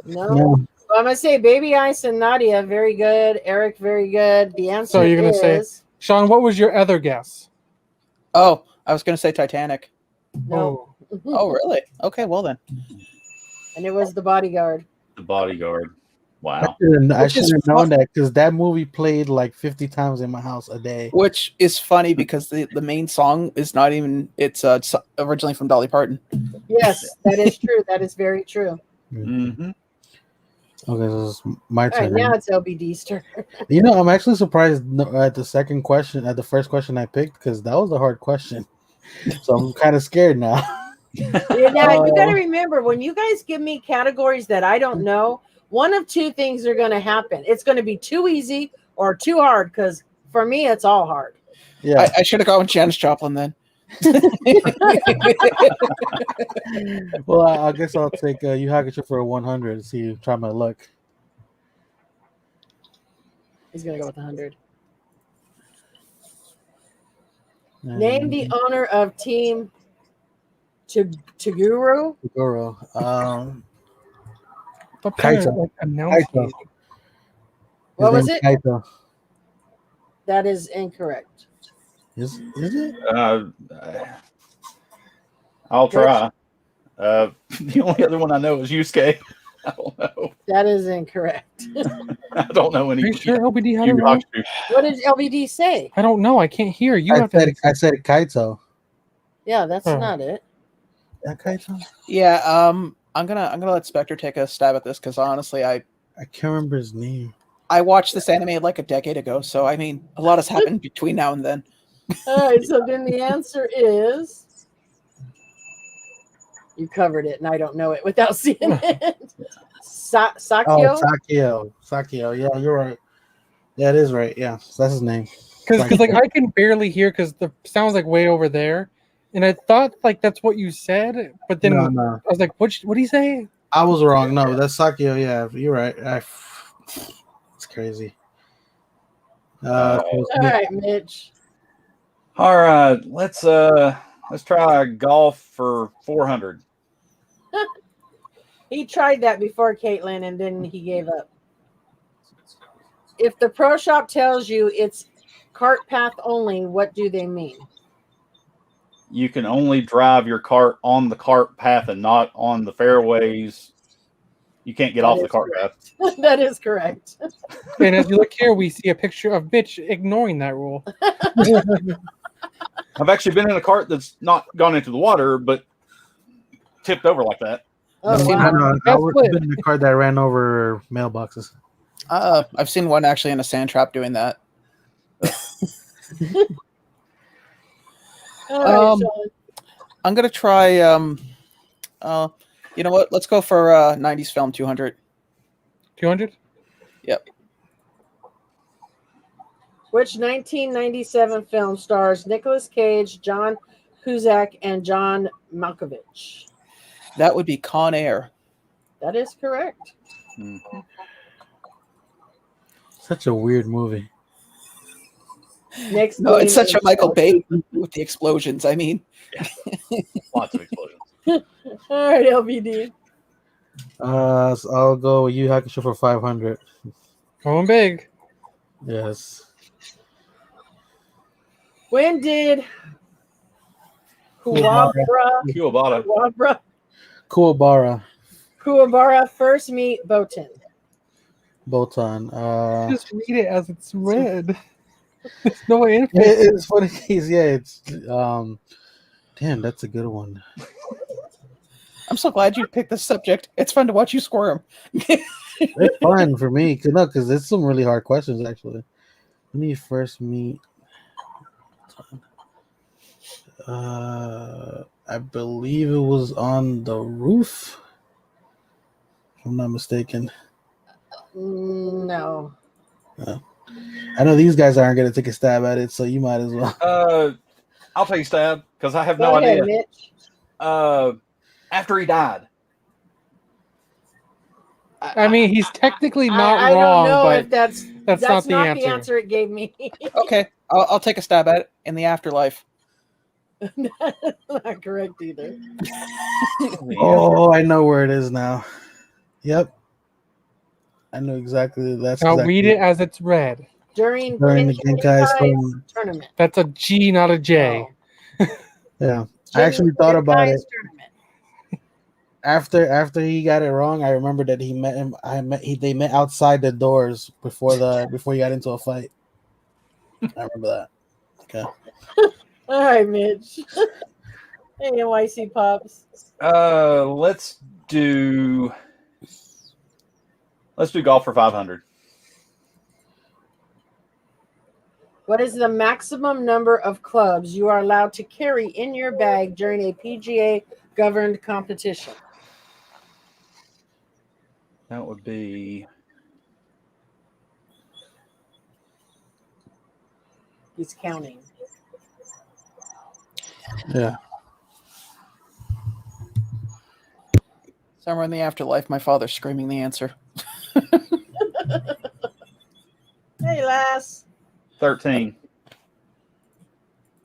No. Well, I'm gonna say Baby Ice and Nadia, very good. Eric, very good. The answer So you're gonna say, Sean, what was your other guess? Oh, I was going to say Titanic. no. Oh, really? Okay, well then. And it was The Bodyguard. The Bodyguard. Wow. I should have known that because that movie played like 50 times in my house a day. Which is funny because the main song is not even, it's originally from Dolly Parton. Yes, that is true. That is very true. Mm-hmm. Okay, so it's my All right, turn. now it's LBD's turn. You know, I'm actually surprised at the first question I picked because that was a hard question. So I'm kind of scared now. Now, you got to remember, when you guys give me categories that I don't know, one of two things are going to happen. It's going to be too easy or too hard, because for me, it's all hard. Yeah. I should have gone with Janis Joplin then. Well, I guess I'll take you Hakuchi for a 100 and see, try my luck. He's going to go with 100. Name the owner of Team Toguro. Toguro. Kaito. Like announcing. What was it? Kaito. That is incorrect. Is it? I'll try. The only other one I know is Yusuke. I don't know. That is incorrect. I don't know any. Are you sure LBD had Yu it wrong? Hakusho. What did LBD say? I don't know. I can't hear. You I have said, to. I said Kaito. Yeah, that's Oh. not it. Yeah, Kaito. Yeah, I'm gonna let Spectre take a stab at this because honestly, I I can't remember his name. I watched this anime like a decade ago, so I mean, a lot has happened between now and then. All right, so then the answer is you covered it, and I don't know it without seeing it. Sakyo. Oh, Sakio. Yeah, you're right. Yeah, it is right. Yeah, so that's his name. Because like I can barely hear because the sound's like way over there, and I thought like that's what you said, but then No. I was like, what did he say? I was wrong. No, that's Sakio. Yeah, you're right. It's crazy. All right, Mitch. All right, let's try golf for 400. He tried that before, Caitlin, and then he gave up. If the pro shop tells you it's cart path only, what do they mean? You can only drive your cart on the cart path and not on the fairways. You can't get off the cart path. That is correct. And as you look here, we see a picture of Mitch ignoring that rule. I've actually been in a cart that's not gone into the water, but tipped over like that. Oh, I wow. would have been in the car that ran over mailboxes. I've seen one actually in a sand trap doing that. All right, Sean. I'm gonna try. You know what? Let's go for 90s film 200. 200? Yep. Which 1997 film stars Nicolas Cage, John Cusack, and John Malkovich? That would be Con Air. That is correct. Mm-hmm. Such a weird movie. Next, No, it's game such a is- Michael Bay with the explosions. I mean, Lots of explosions. All right, LBD. So I'll go with Yu Hakusho for 500. Going big. Yes. When did Kuwabara. Kuwabara first meet Botan? Botan. Just read it as it's read. There's no way in. It's funny. It's damn, that's a good one. I'm so glad you picked this subject. It's fun to watch you squirm. It's fun for me because it's some really hard questions actually. When you first meet, I believe it was on the roof, if I'm not mistaken. No. I know these guys aren't going to take a stab at it, so you might as well. I'll take a stab because I have Go no ahead, idea. Mitch. After he died. I mean, he's technically not I wrong, don't know but if that's not the not answer. the answer it gave me. Okay, I'll take a stab at it in the afterlife. Not correct either. Oh, I know where it is now. Yep. I know exactly. That's Now exactly read it as it's read. During the Genkai's tournament. That's a G, not a J. Yeah, I actually thought about it. Tournament. After he got it wrong, I remember that he met him. They met outside the doors before he got into a fight. I remember that. Okay. All right, Mitch. Hey, NYC Pops. Let's do golf for 500. What is the maximum number of clubs you are allowed to carry in your bag during a PGA governed competition? That would be He's counting. Yeah. Somewhere in the afterlife, my father's screaming the answer. Hey, lass. 13.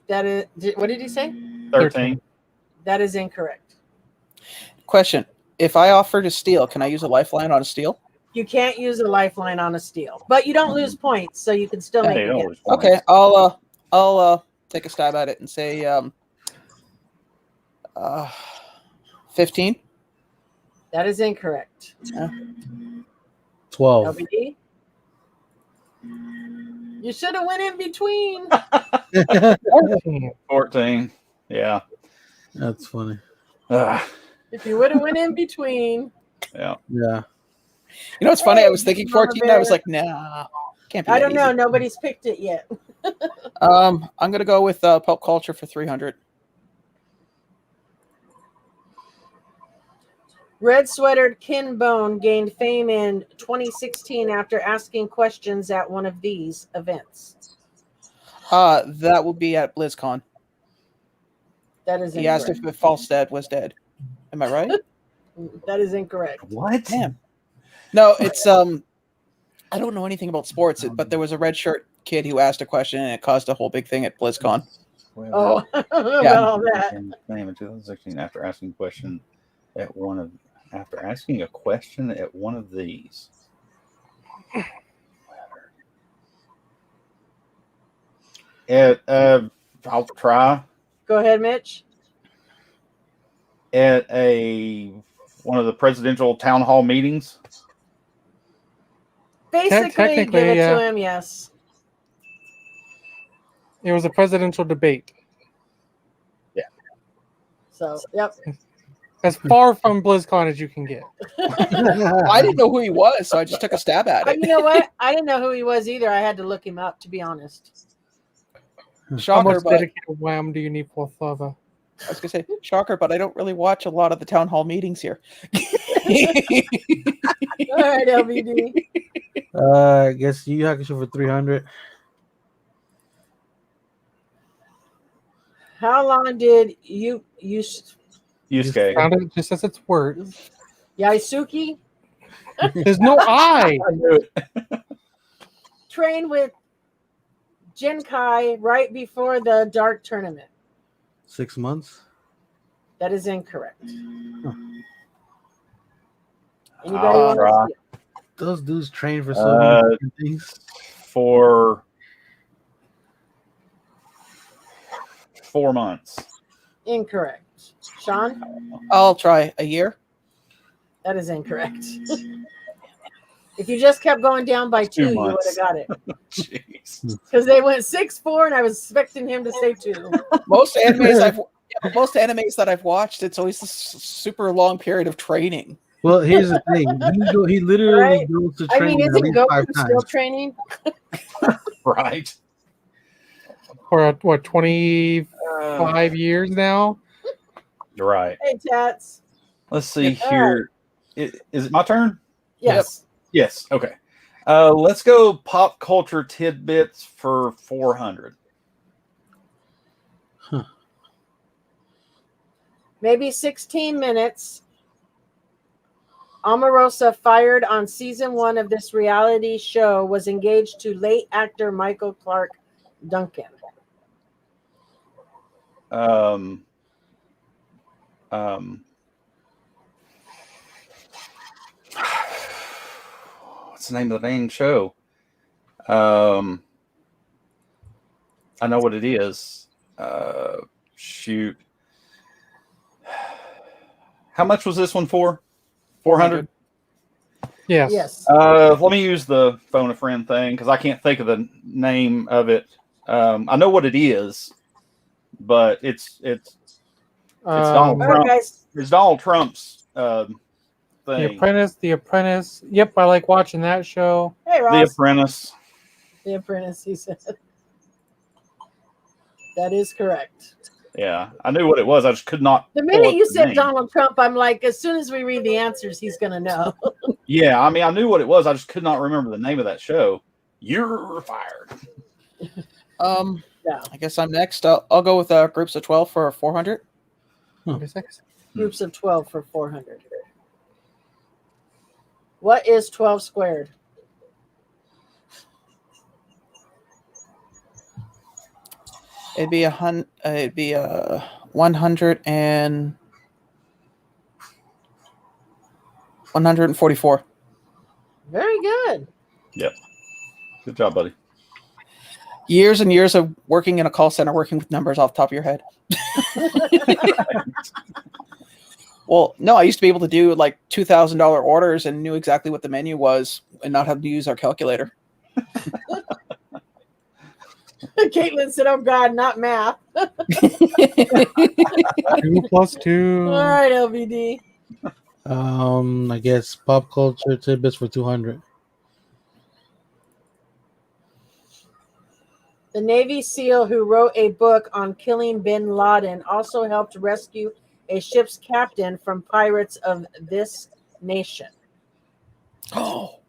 That is. What did he say? 13. That is incorrect. Question: if I offer to steal, can I use a lifeline on a steal? You can't use a lifeline on a steal, but you don't lose points, so you can still make it. Again. Okay, I'll take a stab at it and say 15. That is incorrect. 12. LBD? You should have went in between. 14. Yeah. That's funny. If you would have went in between. Yeah. Yeah. You know, it's funny. I was Hey, thinking Mama 14. I was Bear. like, nah, can't be. I that don't know. easy. Nobody's picked it yet. I'm gonna go with pop culture for 300. Red sweatered Ken Bone gained fame in 2016 after asking questions at one of these events. That would be at BlizzCon. That is He asked incorrect. if Falstad was dead. Am I right? That is incorrect. What? Damn. No, it's I don't know anything about sports, but there was a red shirt kid who asked a question and it caused a whole big thing at BlizzCon. Oh, about Yeah. all that. Name in 2016 after asking a question at one of these. I'll try Go ahead, Mitch. at one of the presidential town hall meetings. Basically, Technically, give it yeah. to him. Yes. It was a presidential debate. So, yep. As far from BlizzCon as you can get. I didn't know who he was, so I just took a stab at it. You know what? I didn't know who he was either. I had to look him up, to be honest. How Shocker, much but dedicated wham do you need for lava? I was gonna say shocker, but I don't really watch a lot of the town hall meetings here. All right, LBD. I guess you have to shoot for 300. How long did you Yusuke. Sounded just as its word. Yaisuke There's no I. I knew it. train with Jinkai right before the Dark Tournament? 6 months. That is incorrect. Huh. Anybody I'll want try. to? Those dudes train for so many different things. For 4 months. Incorrect. Sean, I'll try a year. that is incorrect. If you just kept going down by 2, 2 you would months. have got it. Jeez. Because they went 6-4, and I was expecting him to say 2. Most animes that I've watched, it's always this super long period of training. Well, here's the thing. He literally Right? goes to I training mean, at isn't least 5 Goku still times. training? Right. For what, 25 years now? You're right. Hey, Tats. Let's see All here. Is it my turn? Yes. Yes. Okay. Let's go pop culture tidbits for 400. Maybe 16 minutes. Omarosa, fired on season 1 of this reality show, was engaged to late actor Michael Clark Duncan. What's the name of the dang show? I know what it is. Shoot. How much was this one for? 400? Yes. Yes. Let me use the phone a friend thing because I can't think of the name of it. I know what it is, but it's Donald All right, Trump. guys. It's Donald Trump's The thing. Apprentice. The Apprentice. Yep, I like watching that show. Hey, The Ross. Apprentice. The Apprentice, he said. That is correct. Yeah, I knew what it was. I just could not. The pull minute up you the said name. Donald Trump, I'm like, as soon as we read the answers, he's going to know. Yeah, I mean, I knew what it was. I just could not remember the name of that show. You're fired. Yeah. I guess I'm next. I'll go with groups of 12 for 400. Wait a second. Groups of 12 for 400. What is 12 squared? It'd be 100 and 144. Very good. Good job, buddy. Years and years of working in a call center, working with numbers off the top of your head. Well, no, I used to be able to do like $2,000 orders and knew exactly what the menu was and not have to use our calculator. Caitlin said, oh, God, not math. 2 plus 2. All right, LVD. I guess pop culture tidbits for 200. The Navy SEAL who wrote a book on killing bin Laden also helped rescue a ship's captain from pirates of this nation. Oh.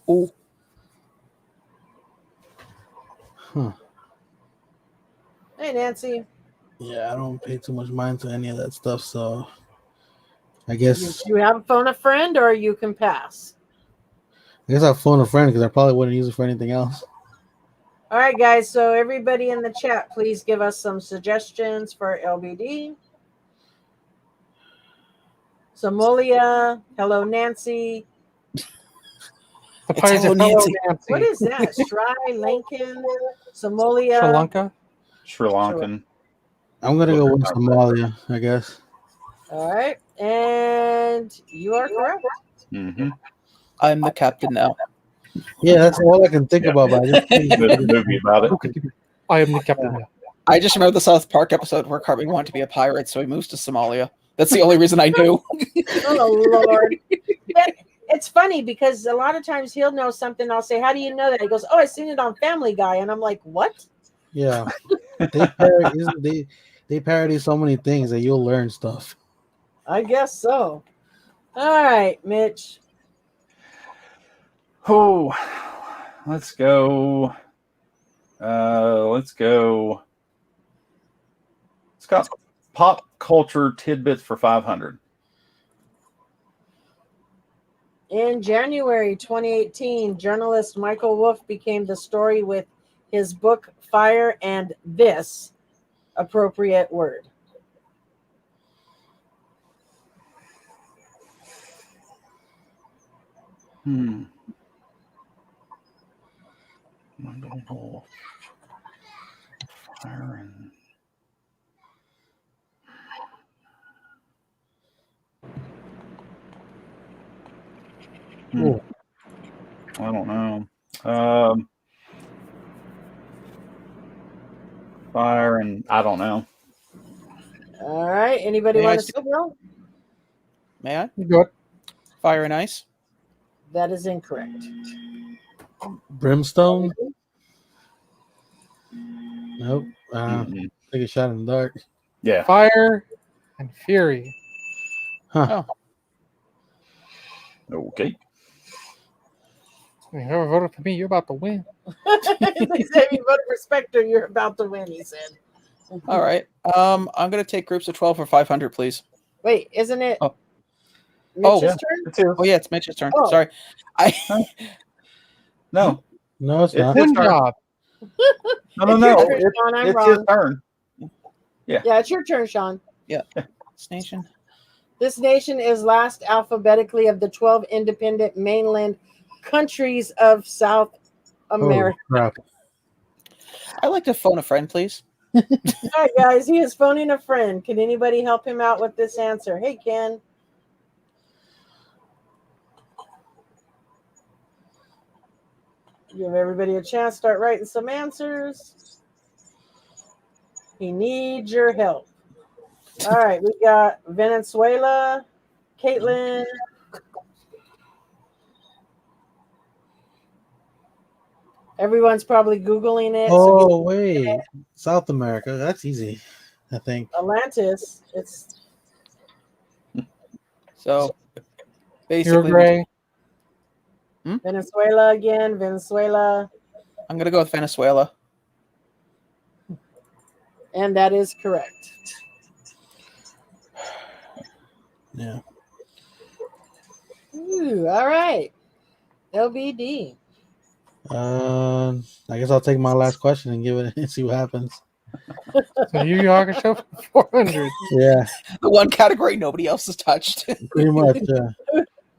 Oh. Huh. Hey, Nancy. Yeah, I don't pay too much mind to any of that stuff, so I You, guess you have phone a friend or you can pass. I'll phone a friend because I probably wouldn't use it for anything else. All right, guys. So everybody in the chat, please give us some suggestions for LBD. Somalia. Hello, Nancy. The It's pirates Hello of Hello Nancy. Nancy. What is that? Sri Lankan, Sri Somalia. Lanka? Sri Lankan. I'm gonna go with Somalia, I guess. All right, and you are correct. Mm-hmm. I'm the captain now. Yeah, that's all I can think Yeah. about. But I just There's a movie about it. I am the captain now. I just remember the South Park episode where Cartman wanted to be a pirate, so he moves to Somalia. That's the only reason I knew. Oh Lord. It's funny because a lot of times he'll know something. I'll say, "How do you know that?" He goes, "Oh, I seen it on Family Guy," and I'm like, "What?" yeah. They parody so many things that you'll learn stuff. I guess so. All right, Mitch. Oh, let's go. Let's go. It's got pop culture tidbits for 500. In January 2018, journalist Michael Wolff became the story with his book Fire and This appropriate word. Fire and Ooh. I don't know. Fire and I don't know. All right. Anybody May I want to steal? steal? May I? Good. Fire and ice? That is incorrect. Brimstone? Nope. Mm-mm. Take a shot in the dark. Yeah. Fire and Fury. Huh. Oh. Okay. If you ever voted for me, you're about to win. They said if you voted for Spectre, you're about to win, he said. All right. I'm gonna take groups of 12 for 500, please. Wait, isn't it Oh. Mitch's Oh. turn? It's his. Oh yeah, it's Mitch's turn. Oh. Sorry. No. No, it's not. his Good turn. job. No. It's your turn, Sean. I'm It's wrong. his turn. Yeah, it's your turn, Sean. This nation. This nation is last alphabetically of the 12 independent mainland countries of South Holy America. crap. I'd like to phone a friend, please. All right, guys, he is phoning a friend. Can anybody help him out with this answer? Hey, Ken. Give everybody a chance. Start writing some answers. He needs your help. All right, we got Venezuela, Caitlin. Everyone's probably Googling it. Oh, wait. South America. That's easy, I think. Atlantis. It's So basically, Uruguay. Venezuela again. Venezuela. I'm gonna go with Venezuela. And that is correct. Yeah. Ooh, all right. LBD. I guess I'll take my last question and give it and see what happens. So Yu Yu Hakusho for 400. Yeah, The one category nobody else has touched. pretty much. Yeah.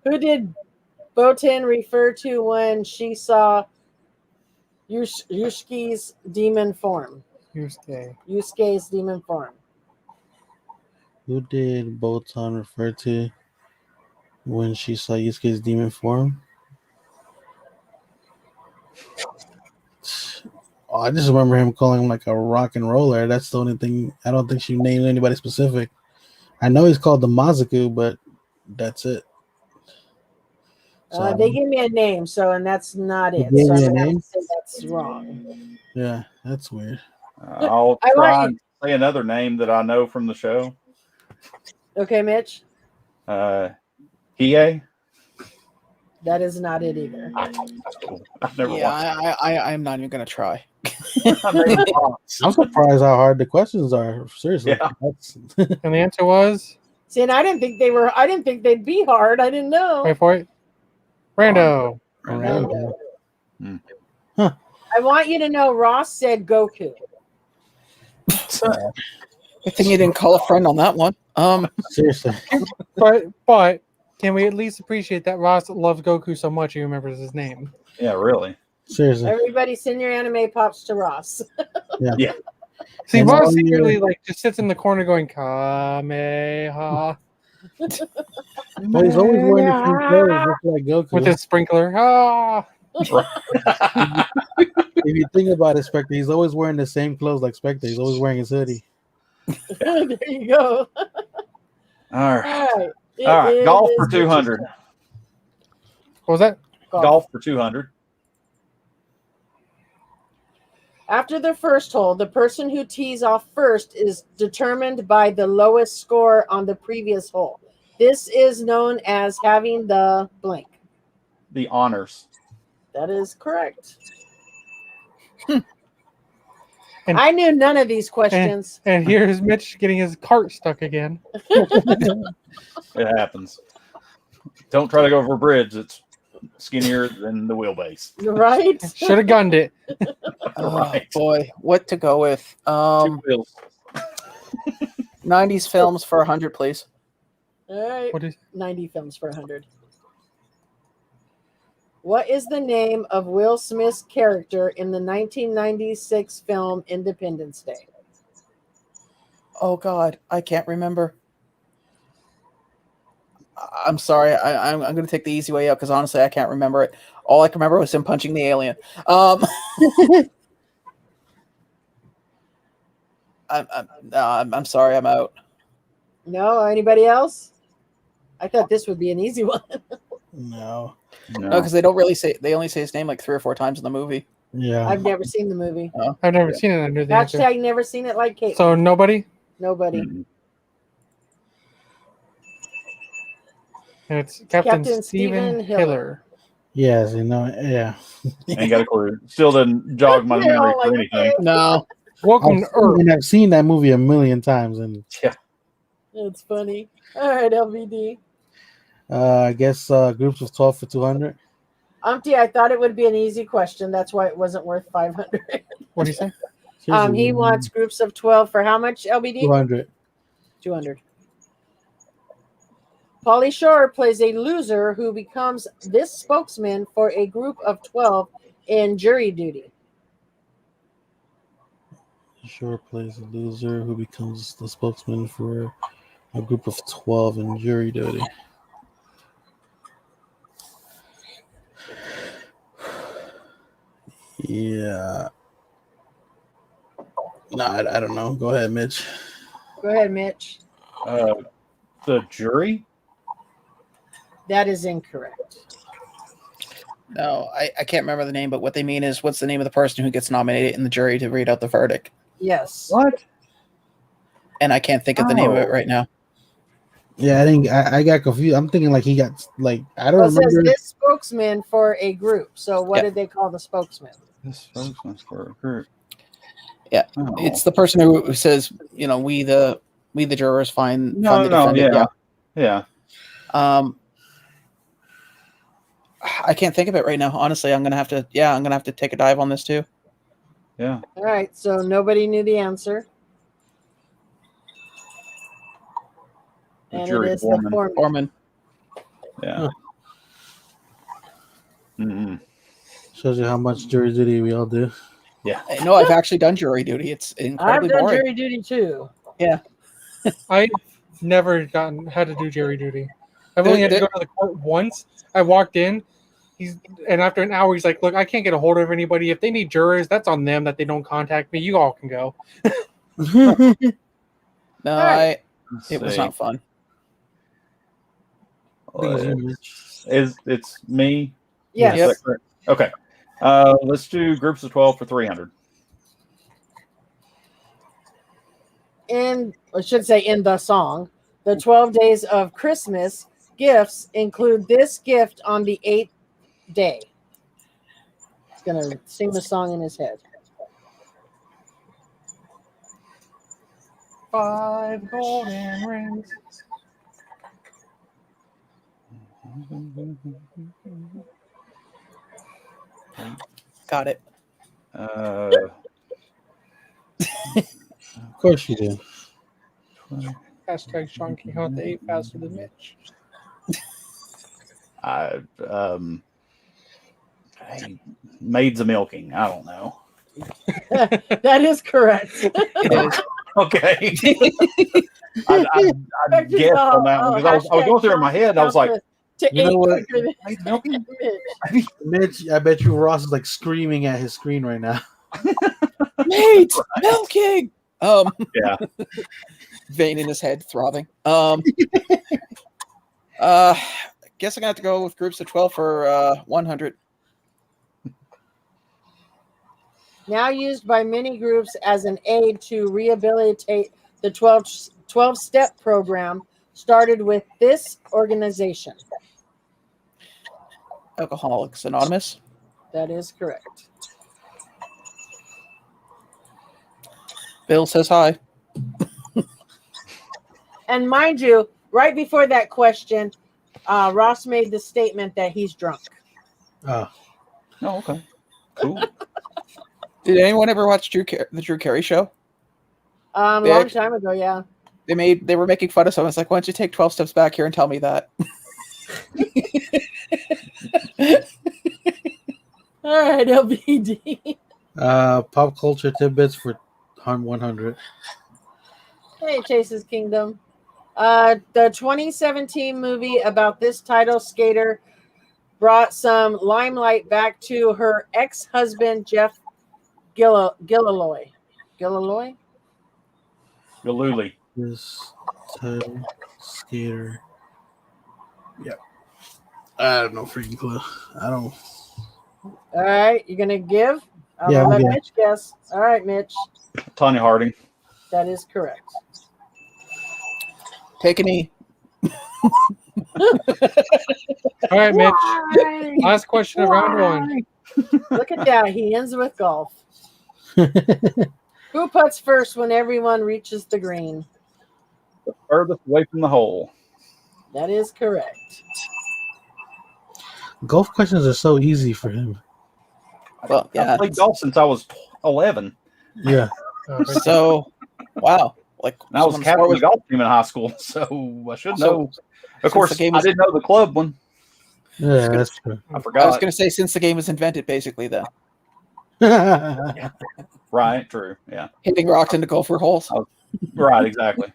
Who did Botan refer to when she saw Yusuke's demon form? Yusuke. Yusuke's demon form. Who did Botan refer to when she saw Yusuke's demon form? Oh, I just remember him calling him like a rock and roller. That's the only thing. I don't think she named anybody specific. I know he's called the Mazaku, but that's it. So They gave me a name, and that's not They it. gave So me I'm a gonna have name? to say that's wrong. yeah, that's weird. I'll I try want and say another name that I know from the show. Okay, Mitch. Hiei. That is not it either. That's cool. I've never Yeah, watched. I'm not even gonna try. I'm surprised how hard the questions are. Seriously. Yeah. That's And the answer was, See, and I didn't think they were. I didn't think they'd be hard. I didn't know. wait for it, Rando. Rando. Hmm. Huh. I want you to know. Ross said Goku. Good thing you didn't call a friend on that one. seriously. But can we at least appreciate that Ross loves Goku so much he remembers his name? Yeah, really. Seriously. Everybody, send your anime pops to Ross. Yeah. See, And Ross all your- secretly just sits in the corner going Kameha Well, he's always wearing the same clothes, just like Goku. with his sprinkler. Ah, If you think about it, Spectre, he's always wearing the same clothes like Spectre. He's always wearing his hoodie. There you go. All right. All right. It All right. is Golf for Mitch's 200. turn. what was that? Golf for 200. After the first hole, the person who tees off first is determined by the lowest score on the previous hole. This is known as having the blank. The honors. That is correct. And- I knew none of these questions. And here's Mitch getting his cart stuck again. It happens. Don't try to go over a bridge. It's skinnier than the wheelbase. Right? Should have gunned it. Right. Oh, boy, what to go with? 2 wheels. 90s films for 100, please. All right. What is 90 films for 100. What is the name of Will Smith's character in the 1996 film Independence Day? Oh God, I can't remember. I'm sorry. I'm going to take the easy way out because honestly, I can't remember it. All I can remember was him punching the alien. I'm sorry. I'm out. No? Anybody else? I thought this would be an easy one. No. No, because they don't really say. They only say his name like 3 or 4 times in the movie. Yeah. I've never seen the movie. I've never seen it. I knew the answer. Hashtag never seen it like Kate. So nobody. Nobody. Mm-mm. And it's Captain Stephen Stephen Hiller. Hiller. Yes, yeah. Ain't got a clue. Still doesn't jog my Yeah, memory like, for anything. No. Welcome to Earth. I've seen that movie a million times, and It's funny. All right, LVD. I guess groups of 12 for 200. Umpty, I thought it would be an easy question. That's why it wasn't worth 500. What do you say? He wants groups of 12 for how much, LBD? 200. 200. Pauly Shore plays a loser who becomes this spokesman for a group of 12 in jury duty. Sure plays a loser who becomes the spokesman for a group of 12 in jury duty. Yeah. No, I don't know. Go ahead, Mitch. Go ahead, Mitch. The jury? That is incorrect. No, I can't remember the name, but what they mean is what's the name of the person who gets nominated in the jury to read out the verdict? Yes. What? And I can't think of the name of it right now. Yeah, I think I got confused. I'm thinking like he got like I don't Well, it says remember. this spokesman for a group. So what Yeah. did they call the spokesman? This spokesman's for a group. Yeah. Oh. It's the person who says, you know, we the jurors find No, the no, defendant. yeah. I can't think of it right now. Honestly, I'm gonna have to take a dive on this too. Yeah. All right. So nobody knew the answer. The And jury it is foreman. the foreman. Foreman. Yeah. Mm-mm. Shows you how much jury duty we all do. No, I've actually done jury duty. It's I've incredibly done boring. jury duty too. I've never had to do jury duty. I've only had to go to the court once. I walked in. And after an hour, he's like, "Look, I can't get a hold of anybody. If they need jurors, that's on them that they don't contact me. You all can go." No, All right. it was see. not fun. think it's you, Mitch. It's me? Yes. Is that correct? Okay. Let's do groups of 12 for 300. I should say in the song, the 12 days of Christmas gifts include this gift on the 8th day. He's going to sing the song in his head. 5 golden rings. Got it. Of course you do. Hashtag Sean can count the 8 faster than Mitch. Hey, maids of milking. I don't know. That is correct. It is. Okay. I guessed on that one because I was going through it in my head. And I was like, You know what? maids of milking? Mitch, I bet you Ross is like screaming at his screen right now. Mate, milking. Yeah. Vein in his head throbbing. Guess I'm gonna have to go with groups of 12 for 100. Now used by many groups as an aid to rehabilitate the 12-step program started with this organization. Alcoholics Anonymous. That is correct. Bill says hi. And mind you, right before that question, Ross made the statement that he's drunk. Oh, okay. Cool. Did anyone ever watch the Drew Carey show? Long time ago, yeah. They were making fun of someone. It's like, why don't you take 12 steps back here and tell me that? All right, LBD. Pop culture tidbits for 100. Hey, Chase's Kingdom. The 2017 movie about this title skater brought some limelight back to her ex-husband, Jeff Gilliloy. Galooly. This title skater. Yep. I have no freaking clue. I don't. All right, you're gonna give? Yeah, Let yeah. Mitch guess. All right, Mitch. Tanya Harding. That is correct. Take a knee. All right, Mitch. Why? Last question of round one. Look at that. He ends with golf. Who puts first when everyone reaches the green? The furthest away from the hole. That is correct. Golf questions are so easy for him. Well, yeah. I played golf since I was 11. Yeah. So, wow. Like, And I was someone's captain of always- the golf team in high school, so I should So, know. Of course, the game I is- didn't know the club one. Yeah, that's true. I I was forgot. going to say, since the game was invented, basically, then Right, true. Yeah. hitting rocks into golfer holes. Right, exactly.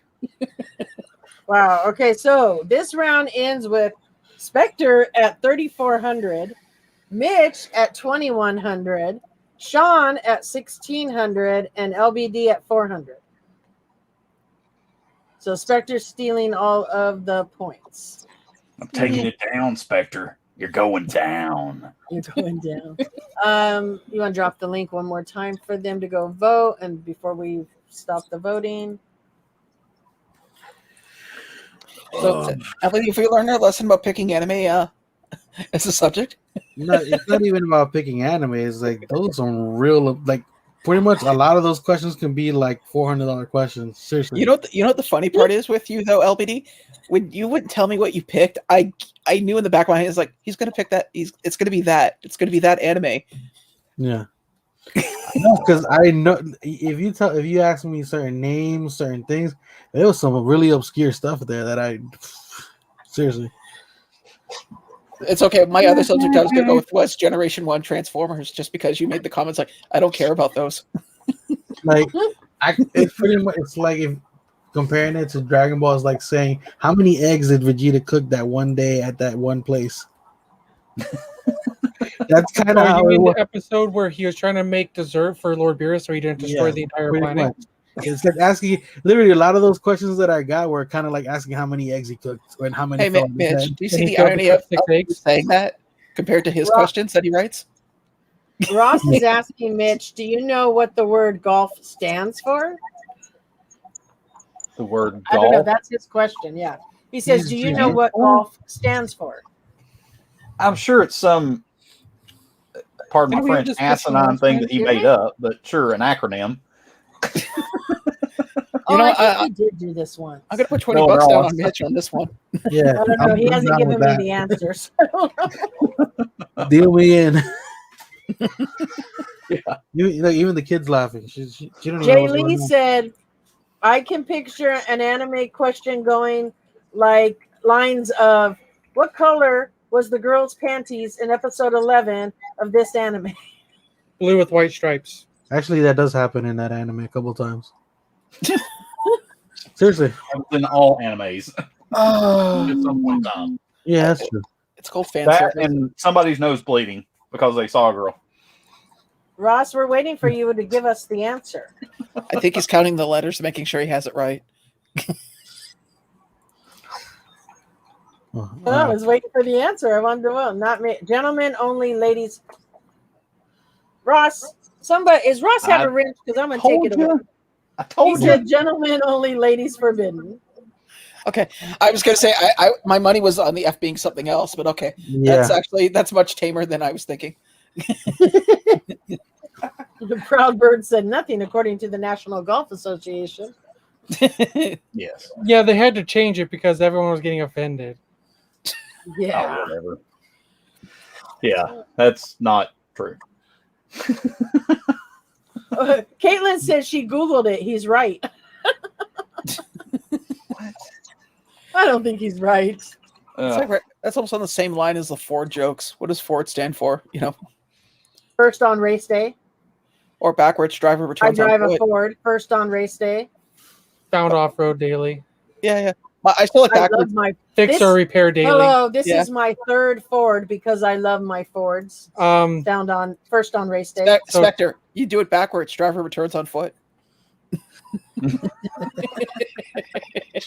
Wow. Okay, so this round ends with Spectre at 3,400, Mitch at 2,100, Sean at 1,600, and LBD at 400. So Spectre's stealing all of the points. I'm taking it down, Spectre. You're going down. You're going down. You want to drop the link one more time for them to go vote, and before we stop the voting. So, I think if we learned our lesson about picking anime as a subject, It's not even about picking anime. It's like those are real. Like pretty much a lot of those questions can be like $400 questions. Seriously. you know what the funny part is with you though, LBD, when you wouldn't tell me what you picked, I knew in the back of my head, it's like he's gonna pick that. It's gonna be that anime. Yeah. No, because I know if you ask me certain names, certain things, there was some really obscure stuff there that I seriously. It's okay. My other subject I was gonna go with was Generation 1 Transformers, just because you made the comments like I don't care about those. Like it's pretty much it's like if comparing it to Dragon Ball is like saying how many eggs did Vegeta cook that one day at that one place? That's kind of Oh, how you it mean was. the episode where he was trying to make dessert for Lord Beerus so he didn't destroy Yeah, the entire pretty planet? much. It's like asking literally a lot of those questions that I got were kind of like asking how many eggs he cooked and how many. Hey, fell in his Mitch, head. do you And see he the failed to irony cook of 6 eggs. saying that compared to his Ross- questions that he writes? Ross is asking Mitch, do you know what the word golf stands for? The word I don't know. golf. That's his question. Yeah. He says, He's- do you he's- know what golf stands for? I'm sure it's some, pardon my Didn't we have French, this question asinine last thing time? that he Did made we? up, but sure, an acronym. You know, I think we did do this once. I'm gonna put 20 No, bucks they're down all- on Mitch on this one. Yeah, I don't know. He I'm hasn't down given with me that. the answers. I don't know. Deal me in. Yeah. Even the kids laughing. She don't even know Jay what's Lee going on. said, I can picture an anime question going like lines of, what color was the girl's panties in episode 11 of this anime? Blue with white stripes. Actually, that does happen in that anime a couple times. Seriously. In all animes at Oh, some point in time. Yeah, that's true. it's called fan That service. and somebody's nose bleeding because they saw a girl. Ross, we're waiting for you to give us the answer. I think he's counting the letters, making sure he has it right. Oh, I was waiting for the answer. I wonder, well, not me. Gentlemen only, ladies. Ross, is Ross have a wrench? Because I'm going to take it away. I He told you. said, gentlemen only, ladies forbidden. Okay, I was gonna say my money was on the F being something else, but okay, yeah. that's much tamer than I was thinking. The proud bird said nothing, according to the National Golf Association. Yes. Yeah, they had to change it because everyone was getting offended. Yeah. Oh, whatever. Yeah, that's not true. Caitlin says she Googled it. He's right. I don't think he's right. It's like, that's almost on the same line as the Ford jokes. What does Ford stand for? You know, First on race day. or backwards driver I returns drive on a foot. Ford. First on race day. Found off road daily. Yeah. I still like I love backwards. my. Fix This- or repair daily. Hello, this Yeah. is my third Ford because I love my Fords. Found on first on race day. So- Spectre, you do it backwards. Driver returns on foot.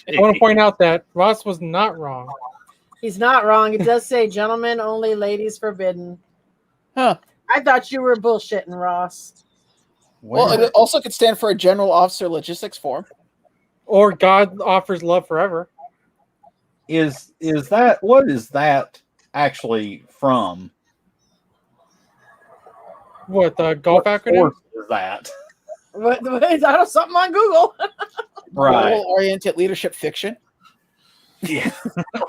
I want to point out that Ross was not wrong. He's not wrong. It does say gentlemen only, ladies forbidden. Huh. I thought you were bullshitting, Ross. Well, it also could stand for a general officer logistics form. Or God offers love forever. is that what is that actually from? What, the golf What acronym? source is that? What is that? Something on Google? Right. Goal-oriented leadership fiction. Yeah.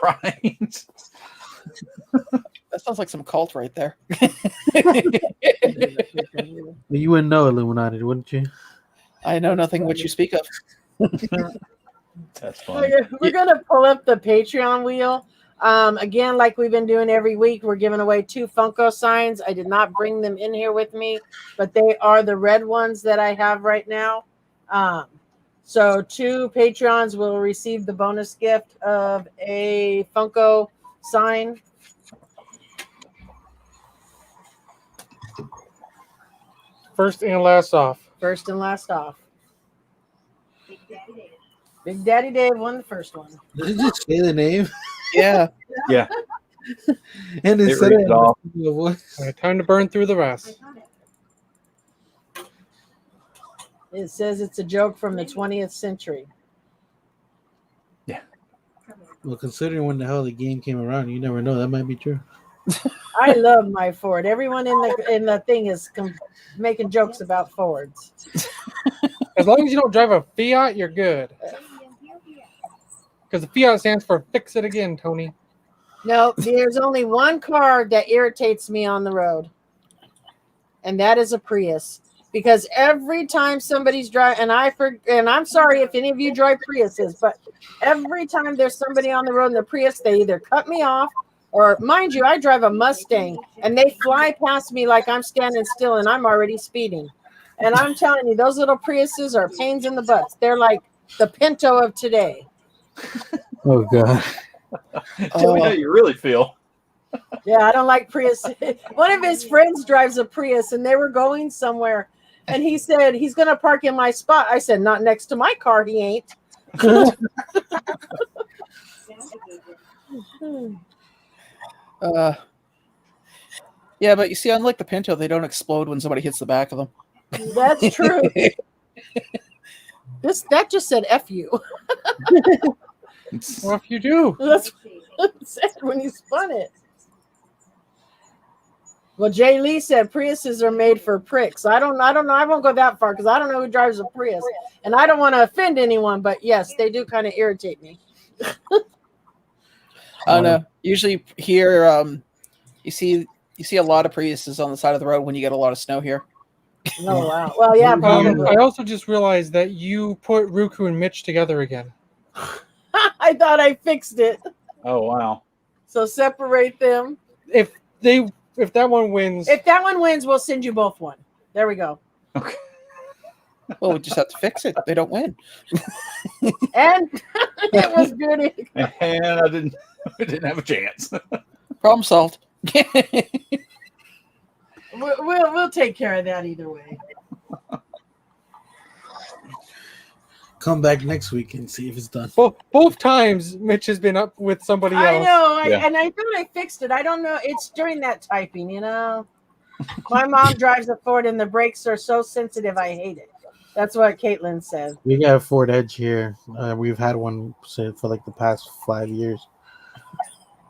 Right. That sounds like some cult right there. You wouldn't know Illuminati, wouldn't you? I know nothing which you speak of. That's funny. We're gonna pull up the Patreon wheel. Again, like we've been doing every week, we're giving away 2 Funko signs. I did not bring them in here with me, but they are the red ones that I have right now. So 2 Patreons will receive the bonus gift of a Funko sign. First and last off. First and last off. Big Daddy Dave won the first one. Did you just say the name? Yeah. Yeah. And It instead reads of off. the voice. All right, time to burn through the rest. It says it's a joke from the 20th century. Well, considering when the hell the game came around, you never know. That might be true. I love my Ford. Everyone in the thing is making jokes about Fords. As long as you don't drive a Fiat, you're good. Because the Fiat stands for fix it again, Tony. No, there's only one car that irritates me on the road, and that is a Prius. Because every time somebody's driving, and I'm sorry if any of you drive Priuses, but every time there's somebody on the road in the Prius, they either cut me off, or mind you, I drive a Mustang, and they fly past me like I'm standing still, and I'm already speeding. And I'm telling you, those little Priuses are pains in the butts. They're like the Pinto of today. Oh god. Tell me how you really feel. Yeah, I don't like Prius. One of his friends drives a Prius, and they were going somewhere, And he said, he's going to park in my spot. I said, not next to my car, he ain't. Yeah, but you see, unlike the Pinto, they don't explode when somebody hits the back of them. That's true. That just said F you. Well, if you do. That's what it said when he spun it. Well, Jay Lee said Priuses are made for pricks. I don't know. I won't go that far because I don't know who drives a Prius, and I don't want to offend anyone. But yes, they do kind of irritate me. I don't know. Usually here, you see a lot of Priuses on the side of the road when you get a lot of snow here. Oh wow. Well, yeah. Probably. I also just realized that you put Ruku and Mitch together again. I thought I fixed it. Oh wow. So separate them. If that one wins, If that one wins, we'll send you both one. There we go. Okay. Well, we just have to fix it. They don't win. And it was good. And I didn't have a chance. Problem solved. We'll take care of that either way. Come back next week and see if it's done. both times Mitch has been up with somebody else. I know, Yeah. and I thought I fixed it. I don't know. It's during that typing, you know. My mom drives a Ford, and the brakes are so sensitive. I hate it. That's what Caitlin said. We got a Ford Edge here. We've had one for like the past 5 years,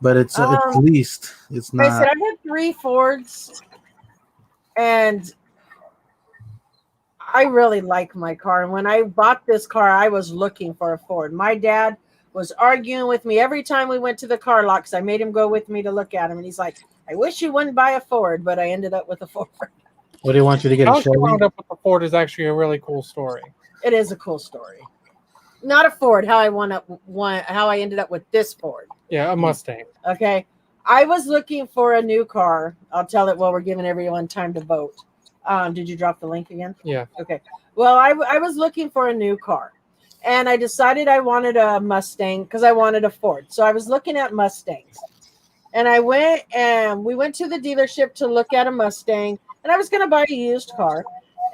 but it's leased. It's I not. said I've had 3 Fords, and I really like my car. And when I bought this car, I was looking for a Ford. My dad was arguing with me every time we went to the car lot because I made him go with me to look at him. And he's like, I wish you wouldn't buy a Ford, but I ended up with a Ford. What do you want you to get? How A you Chevy? wound up with the Ford is actually a really cool story. It is a cool story. Not a Ford, how I ended up with this Ford. Yeah, a Mustang. Okay. I was looking for a new car. I'll tell it while we're giving everyone time to vote. Did you drop the link again? Yeah. Okay. Well, I was looking for a new car, and I decided I wanted a Mustang because I wanted a Ford. So I was looking at Mustangs, and we went to the dealership to look at a Mustang, and I was going to buy a used car,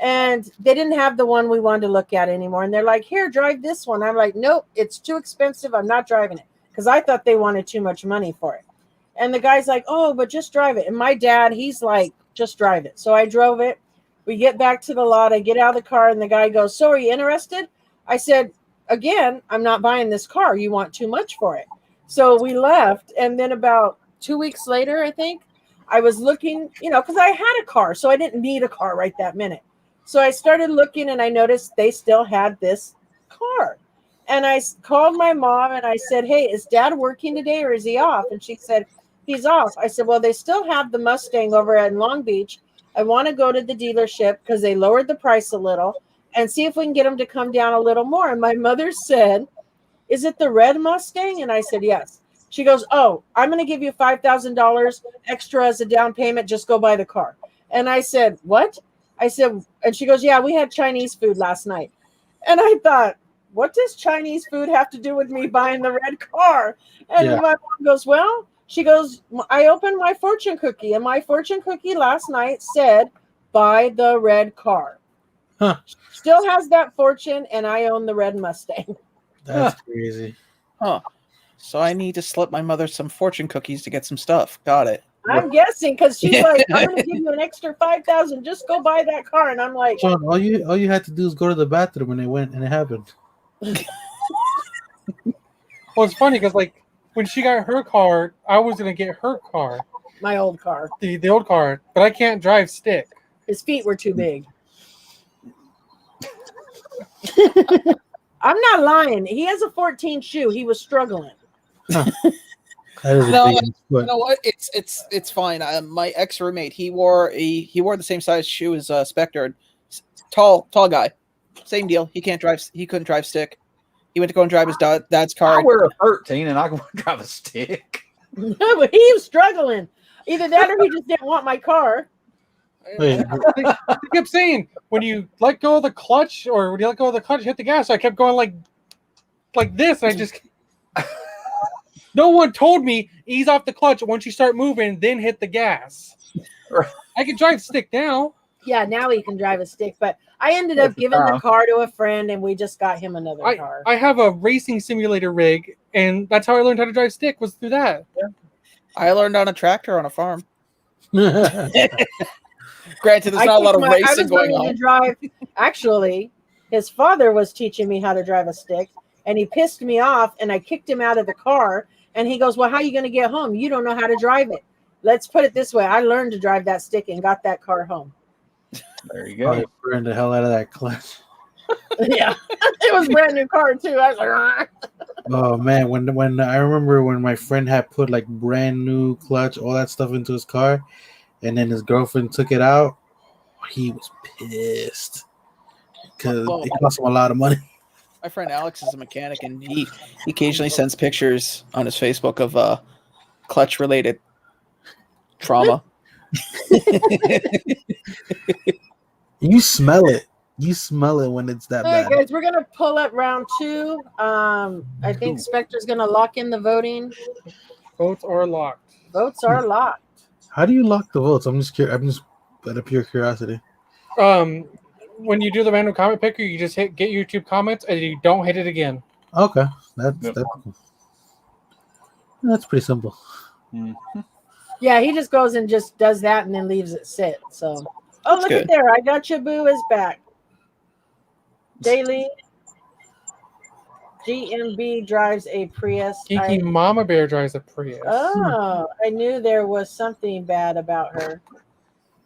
and they didn't have the one we wanted to look at anymore. And they're like, here, drive this one. I'm like, nope, it's too expensive. I'm not driving it because I thought they wanted too much money for it. And the guy's like, oh, but just drive it. And my dad, he's like, just drive it. So I drove it. We get back to the lot. I get out of the car, and the guy goes, so are you interested? I said, again, I'm not buying this car. You want too much for it. So we left. And then about 2 weeks later, I think, I was looking, because I had a car. So I didn't need a car right that minute. So I started looking, and I noticed they still had this car. And I called my mom, and I said, hey, is Dad working today or is he off? And she said, he's off. I said, well, they still have the Mustang over at Long Beach. I want to go to the dealership because they lowered the price a little and see if we can get them to come down a little more. And my mother said, is it the red Mustang? And I said, yes. She goes, oh, I'm going to give you $5,000 extra as a down payment. Just go buy the car. And I said, what? I said, and she goes, yeah, we had Chinese food last night. And I thought, what does Chinese food have to do with me buying the red car? And my mom goes, well, she goes, I opened my fortune cookie, and my fortune cookie last night said, buy the red car. Huh. Still has that fortune, and I own the red Mustang. That's crazy. Huh. So I need to slip my mother some fortune cookies to get some stuff. Got it. I'm guessing because she's like, I'm going to give you an extra $5,000. Just go buy that car. And I'm like, Sean, all you had to do is go to the bathroom, and it happened. Well, it's funny because when she got her car, I was gonna get her car, my old car. the old car, but I can't drive stick. His feet were too big. I'm not lying. He has a 14 shoe. He was struggling. That is No, a big you know what? It's fine. My ex roommate, he wore the same size shoe as Spectre. Tall guy. Same deal. He couldn't drive stick. He went to go and drive his dad's car. I wear a 13 and I can drive a stick. No, but he was struggling. Either that or he just didn't want my car. Wait, I kept saying when you let go of the clutch or when you let go of the clutch, hit the gas. So I kept going like this, and I just. No one told me ease off the clutch once you start moving, then hit the gas. I can drive stick now. Yeah, now he can drive a stick. But I ended up giving the car to a friend, and we just got him another car. I have a racing simulator rig, and that's how I learned how to drive stick, was through that. Yeah. I learned on a tractor on a farm. Granted, there's not a lot of racing going on. To drive. Actually, his father was teaching me how to drive a stick, and he pissed me off, and I kicked him out of the car. And he goes, "Well, how are you going to get home? You don't know how to drive it." Let's put it this way: I learned to drive that stick and got that car home. There you go. I burned the hell out of that clutch. Yeah, it was a brand new car too. I was like, "Rah." Oh man, when I remember when my friend had put like brand new clutch, all that stuff into his car, and then his girlfriend took it out, he was pissed because it cost him a lot of money. My friend Alex is a mechanic, and he occasionally sends pictures on his Facebook of clutch related trauma. You smell it. You smell it when it's that All bad. right, guys, we're gonna pull up round 2. I think Spectre's gonna lock in the voting. Votes are locked. Votes are locked. How do you lock the votes? I'm just curious. I'm just out of pure curiosity. When you do the random comment picker, you just hit get YouTube comments, and you don't hit it again. Okay, that's pretty simple. Mm-hmm. Yeah, he just goes and just does that and then leaves it sit. So, That's look good. at there. I got you. Boo is back. Daily GMB drives a Prius. Geeky Mama Bear drives a Prius. Oh, I knew there was something bad about her.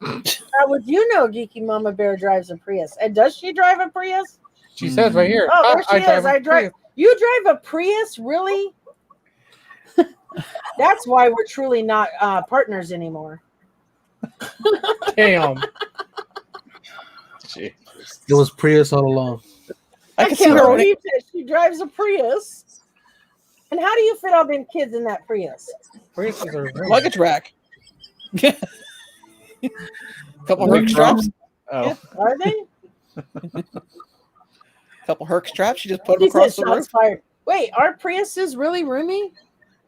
How would you know Geeky Mama Bear drives a Prius? And does she drive a Prius? She says right here. Oh, there she is. I drive. You drive a Prius? Really? That's why we're truly not partners anymore. Damn. It was Prius all along. I can't believe that she drives a Prius. And how do you fit all them kids in that Prius? Priuses are luggage rack. Couple Herc straps. Oh, Are they? Couple Herc straps. You just put them across the roof. Fired. Wait, are Priuses really roomy?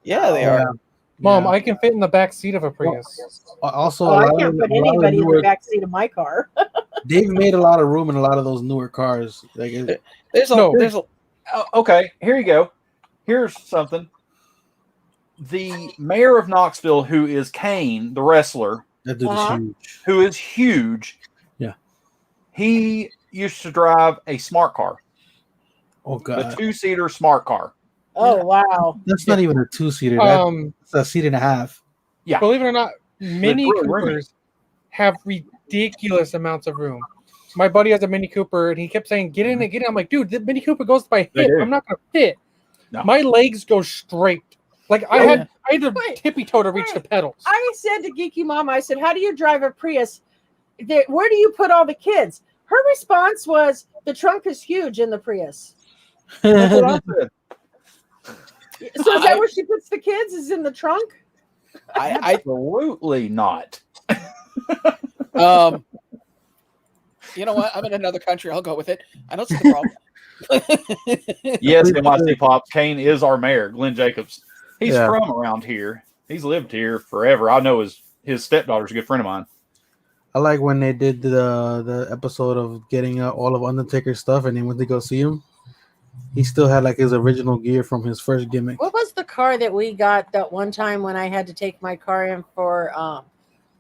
Yeah, they are. Mom, I can fit in the back seat of a Prius. Also, I can't put anybody in the back seat of my car. They've made a lot of room in a lot of those newer cars. Like there's a okay, here you go. Here's something. The mayor of Knoxville, who is Kane, the wrestler, that dude is huge. Who is huge. Yeah. He used to drive a smart car. Oh god. A 2-seater smart car. Oh wow. That's not even a 2-seater. That's a seat and a half. Yeah. Believe it or not, Mini Coopers have ridiculous amounts of room. My buddy has a Mini Cooper, and he kept saying, "Get in it, get in." I'm like, dude, the Mini Cooper goes to my hip. I'm not gonna fit. No. My legs go straight. Like I had to tippy toe to reach the pedals. I said to Geeky Mama, I said, "How do you drive a Prius? Where do you put all the kids?" Her response was, "The trunk is huge in the Prius." That's what I said. So is that where she puts the kids? Is in the trunk? Absolutely not. You know what? I'm in another country. I'll go with it. I don't see the problem. Yes, NYC Pops. Kane is our mayor, Glenn Jacobs. He's from around here. He's lived here forever. I know his stepdaughter's a good friend of mine. I like when they did the episode of getting all of Undertaker's stuff, and they went to go see him. He still had like his original gear from his first gimmick. What was the car that we got that one time when I had to take my car in for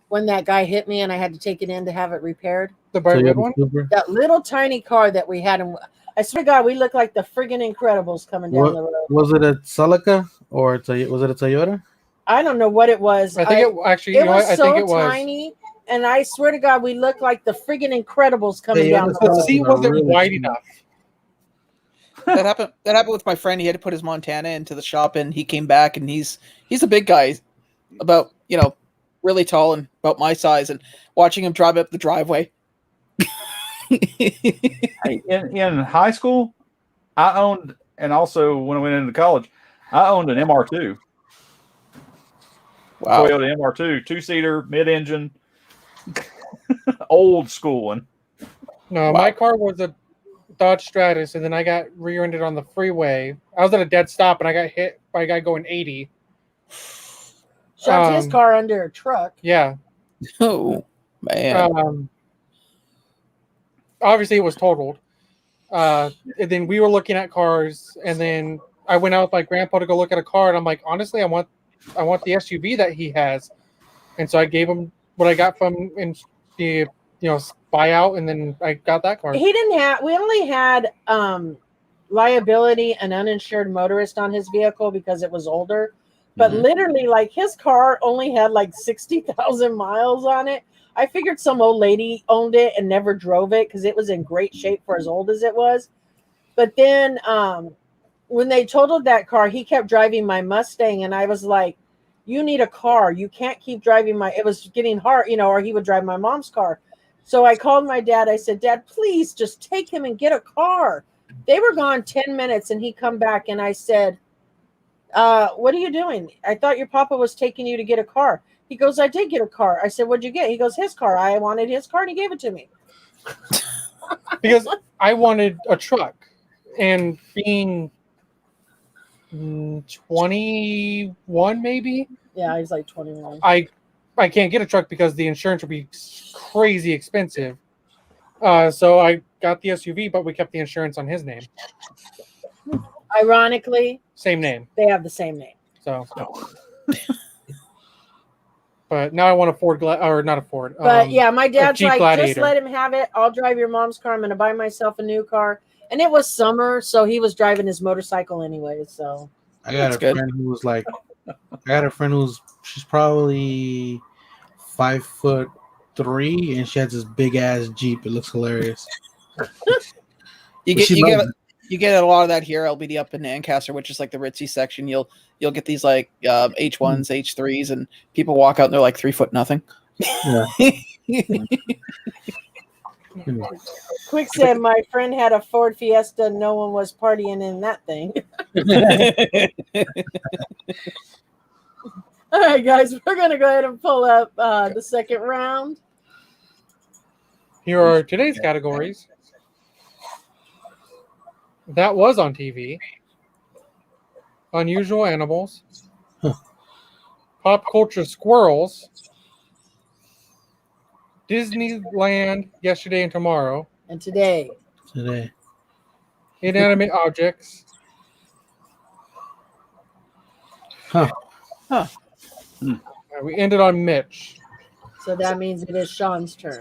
when that guy hit me and I had to take it in to have it repaired? The bright red one? That little tiny car that we had. And I swear to God, we looked like the friggin' Incredibles coming down the road. Was it a Celica or was it a Toyota? I don't know what it was. I think it was so tiny. And I swear to God, we looked like the friggin' Incredibles coming down the road. The seat wasn't wide enough. That happened with my friend. He had to put his Montana into the shop, and he came back, and he's a big guy, about really tall and about my size. And watching him drive up the driveway. In high school, I owned, and also when I went into college, I owned an MR2. Wow. Toyota MR2, 2-seater, mid-engine, old school one. No, my car was a Dodge Stratus, and then I got rear-ended on the freeway. I was at a dead stop, and I got hit by a guy going 80. Shoved his car under a truck. Yeah. Oh man. obviously it was totaled. And then we were looking at cars, and then I went out with my grandpa to go look at a car, and I'm like, honestly, I want the SUV that he has, and so I gave him what I got from in the buyout, and then I got that car. He didn't have. We only had liability and uninsured motorist on his vehicle because it was older. But literally, like his car only had like 60,000 miles on it. I figured some old lady owned it and never drove it because it was in great shape for as old as it was. But then when they totaled that car, he kept driving my Mustang, and I was like, you need a car. You can't keep driving my, it was getting hard, or he would drive my mom's car. So I called my dad. I said, Dad, please just take him and get a car. They were gone 10 minutes, and he come back, and I said, what are you doing? I thought your papa was taking you to get a car. He goes, I did get a car. I said, what'd you get? He goes, his car. I wanted his car, and he gave it to me. Because I wanted a truck, and being 21 maybe, Yeah, he's like 21. I can't get a truck because the insurance would be crazy expensive. So I got the SUV, but we kept the insurance on his name. Ironically, Same name. they have the same name. So, but now I want a Ford, or not a Ford. But yeah, my dad's Jeep like, Gladiator. just let him have it. I'll drive your mom's car. I'm going to buy myself a new car. And it was summer, so he was driving his motorcycle anyway. So I got friend who was like, she's probably 5'3", and she has this big ass Jeep. It looks hilarious. You get a lot of that here, LBD up in Ancaster, which is like the ritzy section. You'll get these like H1s, H3s, and people walk out and they're like 3 foot nothing. Yeah. Quick said my friend had a Ford Fiesta. No one was partying in that thing. All right, guys, we're going to go ahead and pull up the second round. Here are today's categories. That was on TV. Unusual animals. Pop culture squirrels. Disneyland yesterday and tomorrow. And today. Inanimate objects. We ended on Mitch. So that means it is Sean's turn.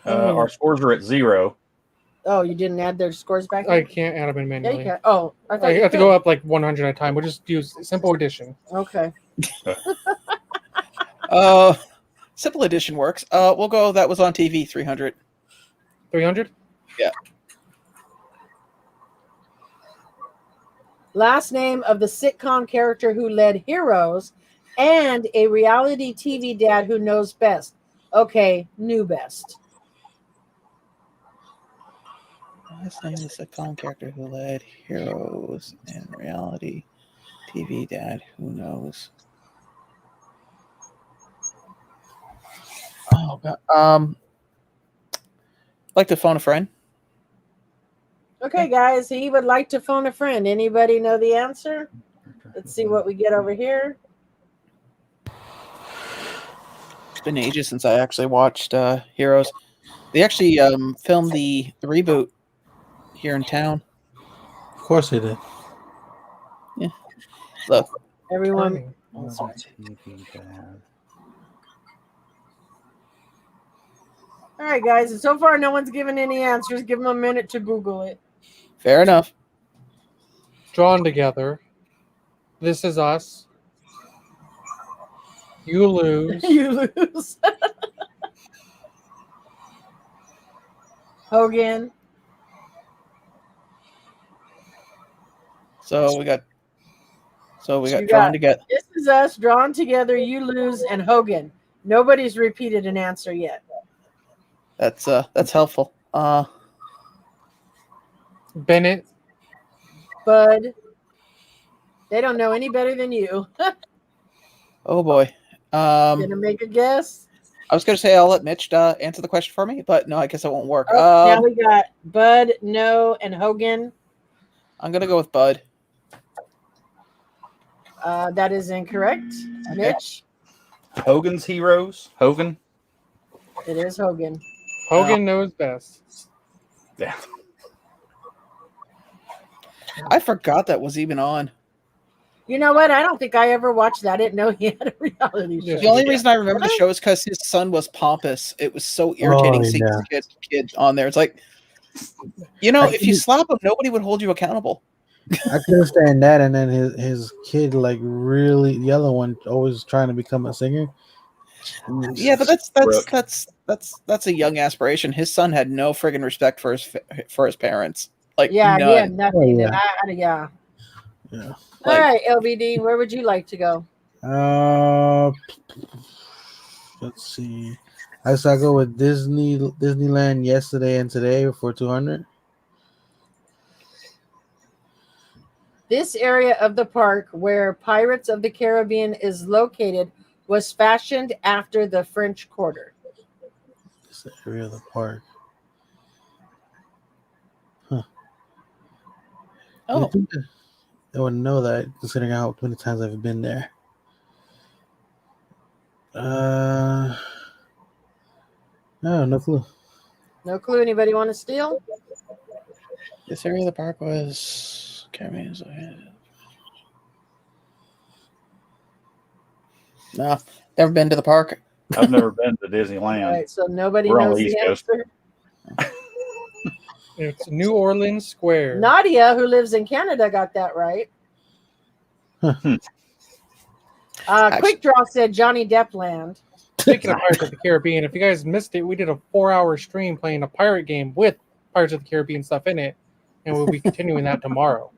Our scores are at 0. Oh, you didn't add their scores back? I can't add them in manually. Yeah, you can. Oh, I thought I have to go up like 100 at a time. We'll just use simple addition. Okay. Simple addition works. We'll go. That was on TV. 300. 300? Yeah. Last name of the sitcom character who led Heroes and a reality TV dad who knows best. Okay, knew best. Last name of the sitcom character who led Heroes and reality TV dad who knows. Oh God. Like to phone a friend. Okay, guys, he would like to phone a friend. Anybody know the answer? Let's see what we get over here. It's been ages since I actually watched Heroes. They actually filmed the reboot here in town. Of course they did. Yeah. Look. Everyone. All right, guys. And so far, no one's given any answers. Give them a minute to Google it. Fair enough. Drawn Together. This Is Us. You Lose. You lose. Hogan. So we got Drawn Together. This Is Us, Drawn Together, You Lose, and Hogan. Nobody's repeated an answer yet. That's helpful. Bennett. Bud. They don't know any better than you. Oh boy. Gonna make a guess? I was gonna say I'll let Mitch answer the question for me, but no, I guess it won't work. Now we got Bud, No, and Hogan. I'm gonna go with Bud. That is incorrect. Okay. Mitch? Hogan's Heroes. Hogan. It is Hogan. Hogan knows best. Yeah. I forgot that was even on. You know what? I don't think I ever watched that. I didn't know he had a reality show. Yeah. The only reason I remember the show is because his son was pompous. It was so irritating seeing this kid on there. It's like, if you slap him, nobody would hold you accountable. I can understand that, and then his kid, like really, the other one, always trying to become a singer. Yeah, but that's a young aspiration. His son had no friggin' respect for his parents. Like, Yeah, none. he had nothing. Oh, yeah. Yeah. Yeah. All right, LBD, where would you like to go? Let's see. I go with Disneyland yesterday and today for 200. This area of the park where Pirates of the Caribbean is located was fashioned after the French Quarter. This area of the park. Huh. Oh, I wouldn't know that, considering how many times I've been there. No clue. No clue. Anybody want to steal? this area of the park was Caribbean. No, never been to the park. I've never been to Disneyland. All right, so nobody We're on knows the the East Coast. answer. It's New Orleans Square. Nadia, who lives in Canada, got that right. Quick Draw said Johnny Depp Land. Speaking of Pirates of the Caribbean, if you guys missed it, we did a 4-hour stream playing a pirate game with Pirates of the Caribbean stuff in it, and we'll be continuing that tomorrow.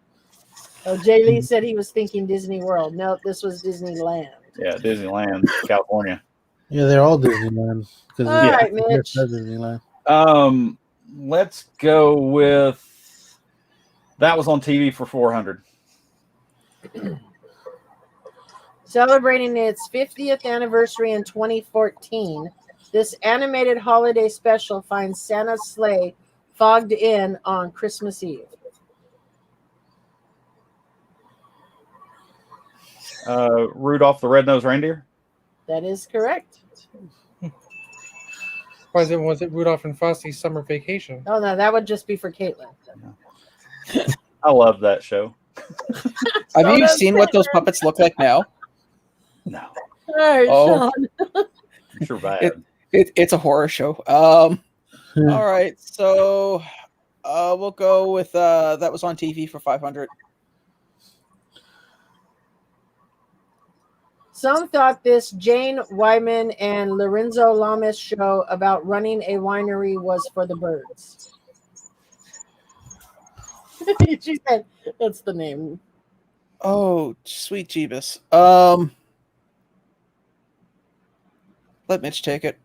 Oh, Jay Lee said he was thinking Disney World. No, this was Disneyland. Yeah, Disneyland, California. Yeah, they're all Disneyland. All right, Mitch. Disneyland. Let's go with that was on TV for 400. Celebrating its 50th anniversary in 2014, this animated holiday special finds Santa's sleigh fogged in on Christmas Eve. Rudolph the Red-Nosed Reindeer. That is correct. Was it Rudolph and Frosty's Summer Vacation? Oh, no, that would just be for Caitlin. I love that show. Have you seen what those puppets look like now? No, All right, Oh. Sean. I'm sure bad. It's a horror show. All right, so we'll go with that was on TV for 500. Some thought this Jane Wyman and Lorenzo Lamas show about running a winery was for the birds. She said that's the name. Oh, sweet Jeebus. Let Mitch take it.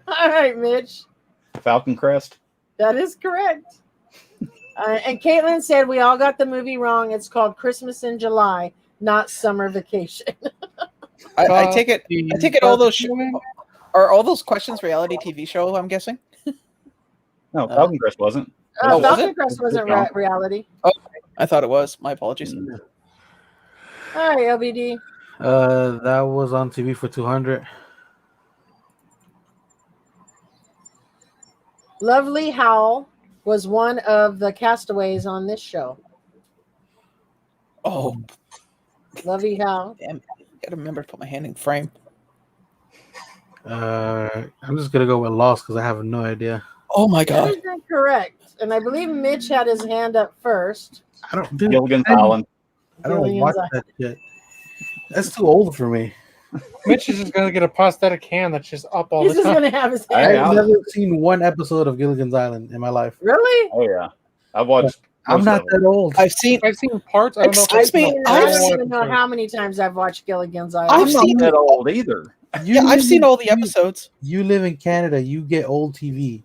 All right, Mitch. Falcon Crest. That is correct. And Caitlin said we all got the movie wrong. It's called Christmas in July, not Summer Vacation. I take it. I take it. All those are all those questions reality TV show. I'm guessing. No, Falcon Crest wasn't. was Falcon it? Crest wasn't reality. Oh, I thought it was. My apologies. All right, LBD. That was on TV for 200. Lovely Howell was one of the castaways on this show. Oh, Lovely Howell. damn! Gotta remember to put my hand in frame. I'm just gonna go with Lost because I have no idea. Oh my That god! is incorrect. And I believe Mitch had his hand up first. I don't do. Gilligan's Island. I don't Gilligan's watch Island. that shit. That's too old for me. Mitch is just gonna get a prosthetic hand that's just up all He's the just time. going to have his Hey, hand. I've never seen one episode of Gilligan's Island in my life. Really? Oh yeah, I've watched. I'm most not of it. that old. I've seen. I've seen parts. I don't know. if Excuse I've seen me, the I I've whole don't seen- even know episode. how many times I've watched Gilligan's I've Island. I'm seen- not that old either. You Yeah, I've live seen in- all the episodes. You live in Canada. You get old TV.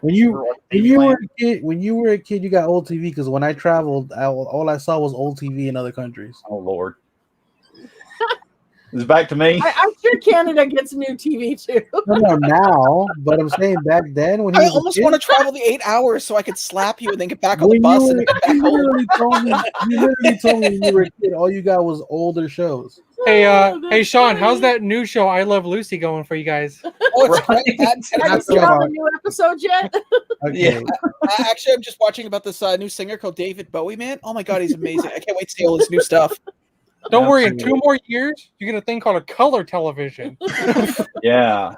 When you were a kid, you got old TV because when I traveled, all I saw was old TV in other countries. Oh Lord. Is it back to me? I'm sure Canada gets new TV too. No, now, but I'm saying back then when he I was a almost kid, want to travel the 8 hours so I could slap you and then get back on the when bus you and then get back you home. literally told me when you were a kid, all you got was older shows. Hey, Sean, how's that new show I Love Lucy going for you guys? Oh, it's great. Have you seen all the new episodes yet? Okay. Actually, I'm just watching about this new singer called David Bowie, man. Oh my god, he's amazing. I can't wait to see all his new stuff. Don't worry, in 2 more years, you get a thing called a color television. Yeah.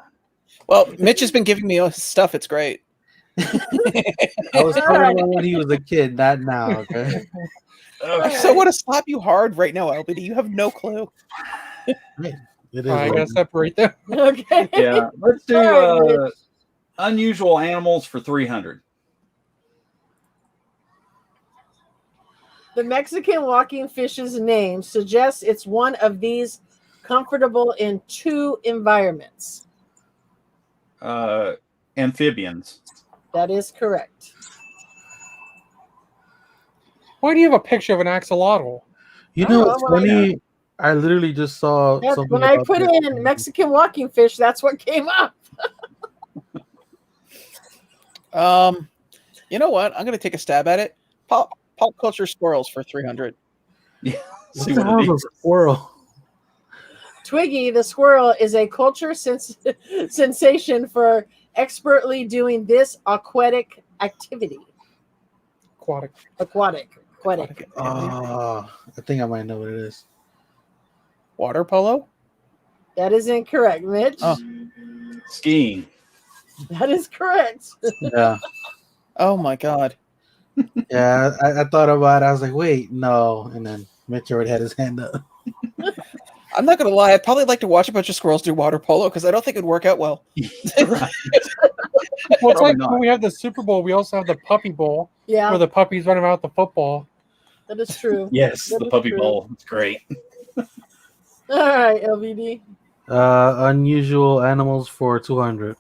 Well, Mitch has been giving me all his stuff. It's great. I was talking about when he was a kid, not now. Okay. So I want to slap you hard right now, LBD. You have no clue. It is. I gotta separate them. Okay. Yeah. Let's do All right, Mitch. unusual animals for 300. The Mexican walking fish's name suggests it's one of these comfortable in 2 environments. Amphibians. That is correct. Why do you have a picture of an axolotl? You I know, don't it's know what I funny. I literally just saw That's, something when I about put this. in Mexican walking fish, that's what came up. You know what? I'm gonna take a stab at it. Pop culture squirrels for 300. Yeah. What See the what hell it is a is. squirrel? Twiggy the squirrel is a culture sensation for expertly doing this aquatic activity. Aquatic. I think I might know what it is. Water polo? That is incorrect, Mitch. Oh. Skiing. That is correct. Yeah. Oh my god. Yeah, I thought about it. I was like, wait, no. And then Mitch already had his hand up. I'm not gonna lie. I'd probably like to watch a bunch of squirrels do water polo because I don't think it'd work out well. Right. Well, it's like not. when we have the Super Bowl, we also have the Puppy Bowl, Yeah, where the puppies run around the football. that is true. Yes, That the is puppy true. bowl. It's great. All right, LVD. Unusual animals for 200.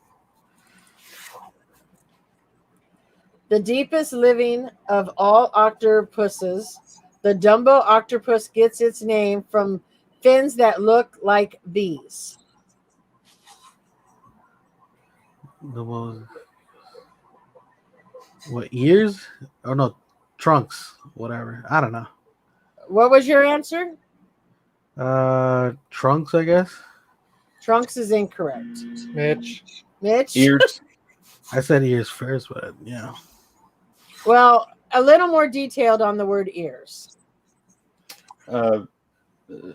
The deepest living of all octopuses, the Dumbo octopus gets its name from fins that look like these. What, ears? Oh no, trunks. Whatever. I don't know. What was your answer? Trunks, I guess. Trunks is incorrect. Mitch. Mitch? Ears. I said ears first, but yeah. Well, a little more detailed on the word ears.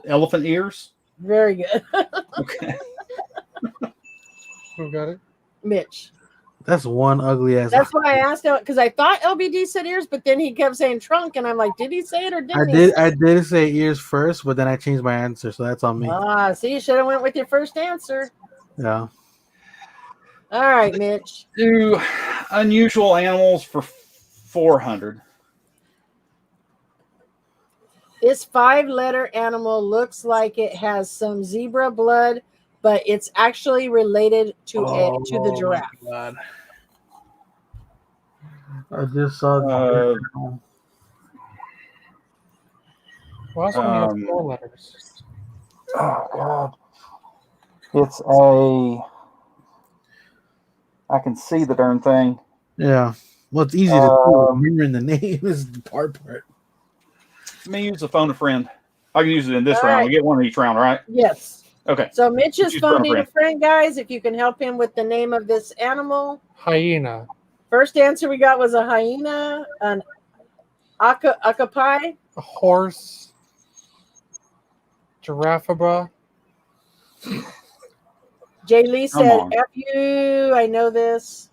Elephant ears. Very good. Okay. Who got it? Mitch. That's one ugly ass. That's why I asked out because I thought LBD said ears, but then he kept saying trunk, and I'm like, did he say it or didn't he? I did say ears first, but then I changed my answer, so that's on me. See, you should have went with your first answer. Yeah. All right, Mitch. Do unusual animals for 400. This 5-letter animal looks like it has some zebra blood, but it's actually related to the giraffe. God. I just saw Well, that's only has 4 letters. Oh God. It's a. I can see the darn thing. Yeah. Well, it's easy to do. Remembering the name is the part. Let me use the phone a friend. I can use it in this All round. right. We get one each round, right? Yes. Okay. So Mitch is Choose phoning phone a friend, guys. If you can help him with the name of this animal. Hyena. First answer we got was a hyena, an octopi. A horse. Giraffebra. Jay Lee Come said, on. F you, I know this.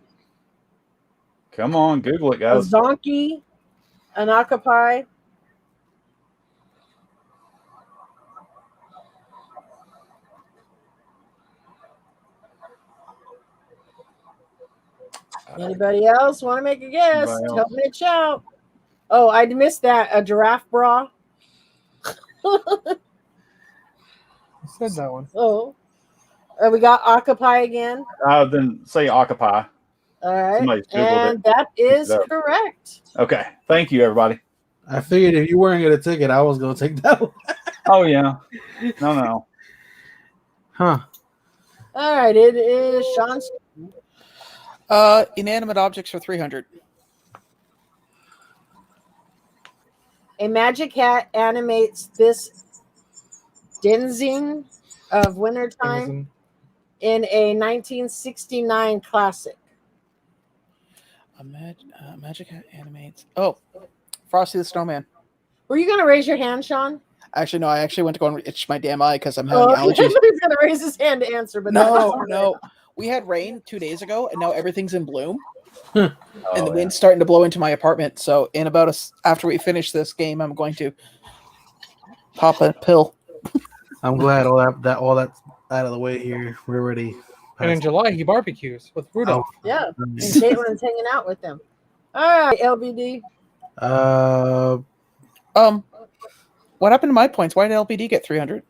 Come on, Google it, A guys. donkey, an octopi. Anybody else want to make a guess? Anybody Help else? Mitch out. Oh, I missed that. A giraffe bra. I said that one. Oh. We got octopi again. Then say occupy. All right. Somebody's Googled And that is Looked it correct. Okay. Thank you, everybody. I figured if you weren't gonna take it, I was gonna take that one. Oh yeah. No. Huh. All right. It is Sean's. Inanimate objects for 300. A magic hat animates this Denzing of Wintertime in a 1969 classic? Magic animates. Oh, Frosty the Snowman. Were you going to raise your hand, Sean? Actually, no. I actually went to go and itch my damn eye because I'm having Oh, allergies. he's going to raise his hand to answer, but No. We had rain 2 days ago, and now everything's in bloom. Oh, And the wind's starting to blow into my apartment. So, in about after we finish this game, I'm going to pop a pill. I'm glad all that's out of the way here. We're ready. And in July, he barbecues with Rudolph. Yeah, and Caitlin's hanging out with them. All right, LBD. What happened to my points? Why did LBD get 300?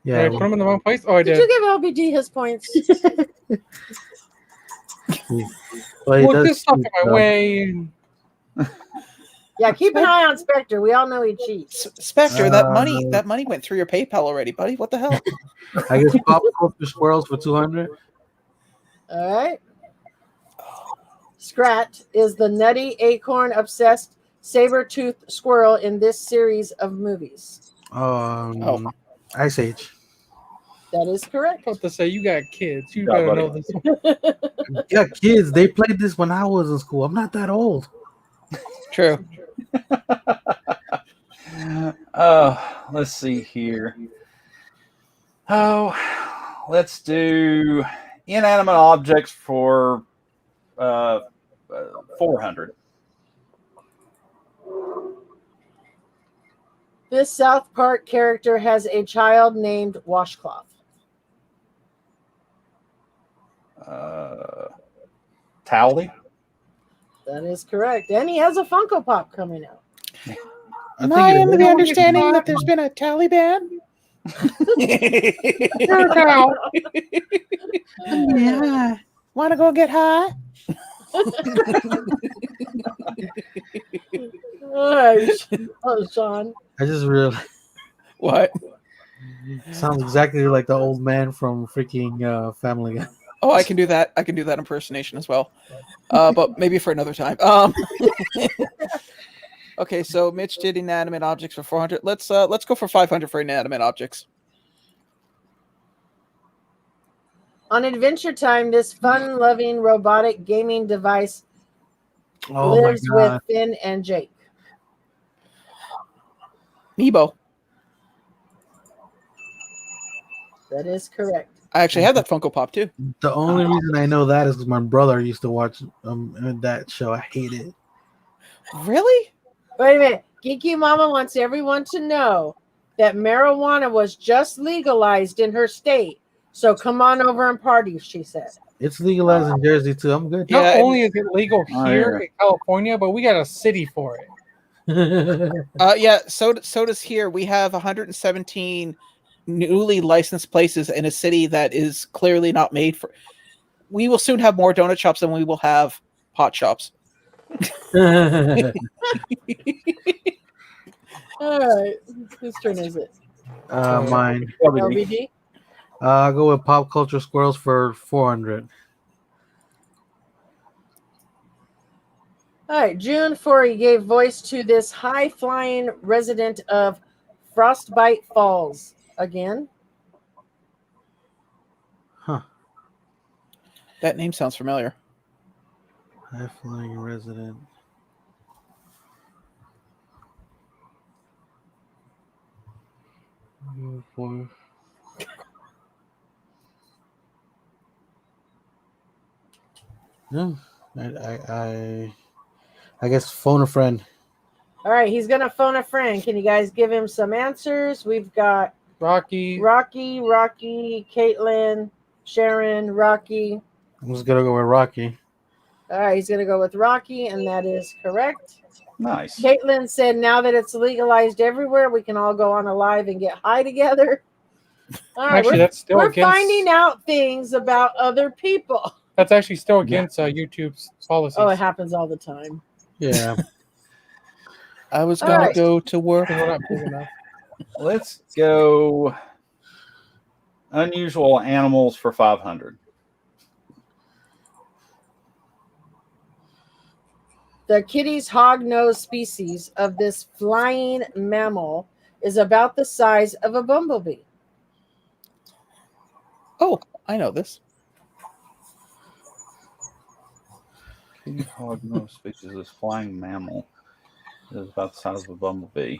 Yeah. Did I put him in the wrong place? Oh, I Did did. you give LBD his points? Well, this stuff in my way. Yeah, keep an eye on Spectre. We all know he cheats. Spectre, that money went through your PayPal already, buddy. What the hell? I guess pop culture squirrels for 200. All right. Scrat is the nutty acorn obsessed saber-toothed squirrel in this series of movies. Ice Age. That is correct. I was about to say, you got kids. You better know this. Yeah, kids. They played this when I was in school. I'm not that old. True. Let's see here. Oh, let's do inanimate objects for 400. This South Park character has a child named Washcloth. Towley. That is correct. And he has a Funko Pop coming out. Am I under the understanding that there's been a Taliban? Yeah. Want to go get high? All right. Oh, Sean. I just realized. What? Sounds exactly like the old man from freaking Family Guy. Oh, I can do that. I can do that impersonation as well. But maybe for another time. Okay, so Mitch did inanimate objects for 400. Let's go for 500 for inanimate objects. On Adventure Time, this fun-loving robotic gaming device lives with Finn and Jake. Nebo. That is correct. I actually had that Funko Pop too. The only reason I know that is because my brother used to watch that show. I hate it. Really? Wait a minute. Geeky Mama wants everyone to know that marijuana was just legalized in her state. So come on over and party, she said. It's legalized in Jersey too. I'm good. Not only is it legal here in California, but we got a city for it. Yeah, so does here. We have 117 newly licensed places in a city that is clearly not made for. We will soon have more donut shops than we will have pot shops. All right. Whose turn is it? Mine. LBD? I'll go with pop culture squirrels for 400. All right. June Forey gave voice to this high-flying resident of Frostbite Falls. Again? Huh. That name sounds familiar. High-flying resident. No, I guess phone a friend. All right, he's gonna phone a friend. Can you guys give him some answers? We've got Rocky, Caitlin, Sharon, Rocky. I'm just gonna go with Rocky. All right, he's gonna go with Rocky, and that is correct. Nice. Caitlin said, "Now that it's legalized everywhere, we can all go on a live and get high together." All right, actually, that's still we're against, finding out things about other people. That's actually still against YouTube's policies. Oh, it happens all the time. Yeah. I was gonna go to work. We're not big enough. Let's go unusual animals for 500. The Kitti's hognose species of this flying mammal is about the size of a bumblebee? Oh, I know this. King hognose species of this flying mammal. It is about the size of a bumblebee.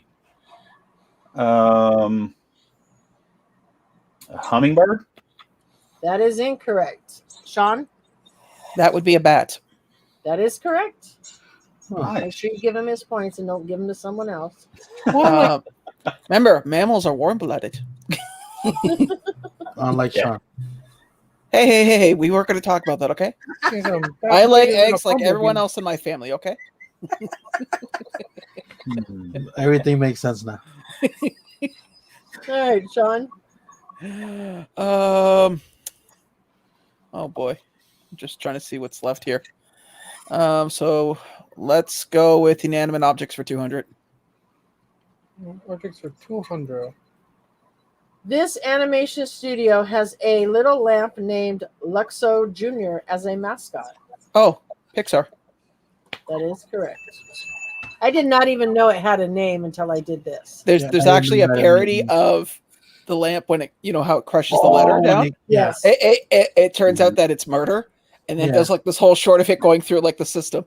A hummingbird? That is incorrect. Sean, That would be a bat. that is correct. Nice. Make sure you give him his points and don't give them to someone else. Remember, mammals are warm-blooded. Unlike Yeah. Sean. Hey, we weren't going to talk about that, okay? I lay eggs like everyone else in my family, okay? Everything makes sense now. All right, Sean. Oh boy. I'm just trying to see what's left here. So let's go with inanimate objects for 200. Objects for 200. This animation studio has a little lamp named Luxo Jr. as a mascot. Oh, Pixar. That is correct. I did not even know it had a name until I did this. There's Yeah, there's I actually a remember that parody name. of the lamp when it how it crushes the letter down. Yes. It turns out that it's murder, and then Yeah. there's like this whole short of it going through like the system.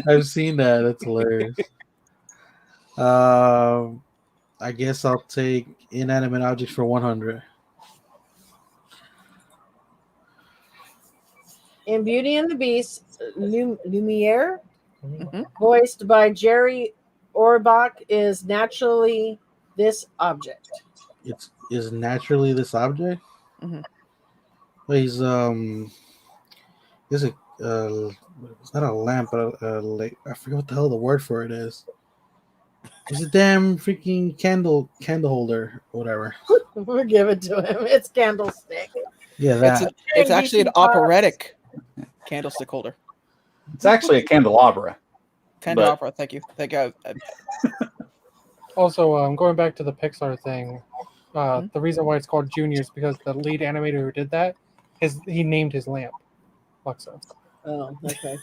I've seen that. That's hilarious. I guess I'll take inanimate objects for 100. In Beauty and the Beast, Lumiere, Mhm. voiced by Jerry Orbach, is naturally this object. It's is naturally this object. Mhm. Well, he's is it it's not a lamp, but I forget what the hell the word for it is. It's a damn freaking candle holder, whatever. We'll give it to him. It's Candlestick. Yeah, It's that. it's actually an DC Pops. operatic candlestick holder. It's actually a candelabra. Candelabra. Thank you. Also, going back to the Pixar thing, the reason why it's called Junior is because the lead animator who did that, he named his lamp Luxo. Oh, okay.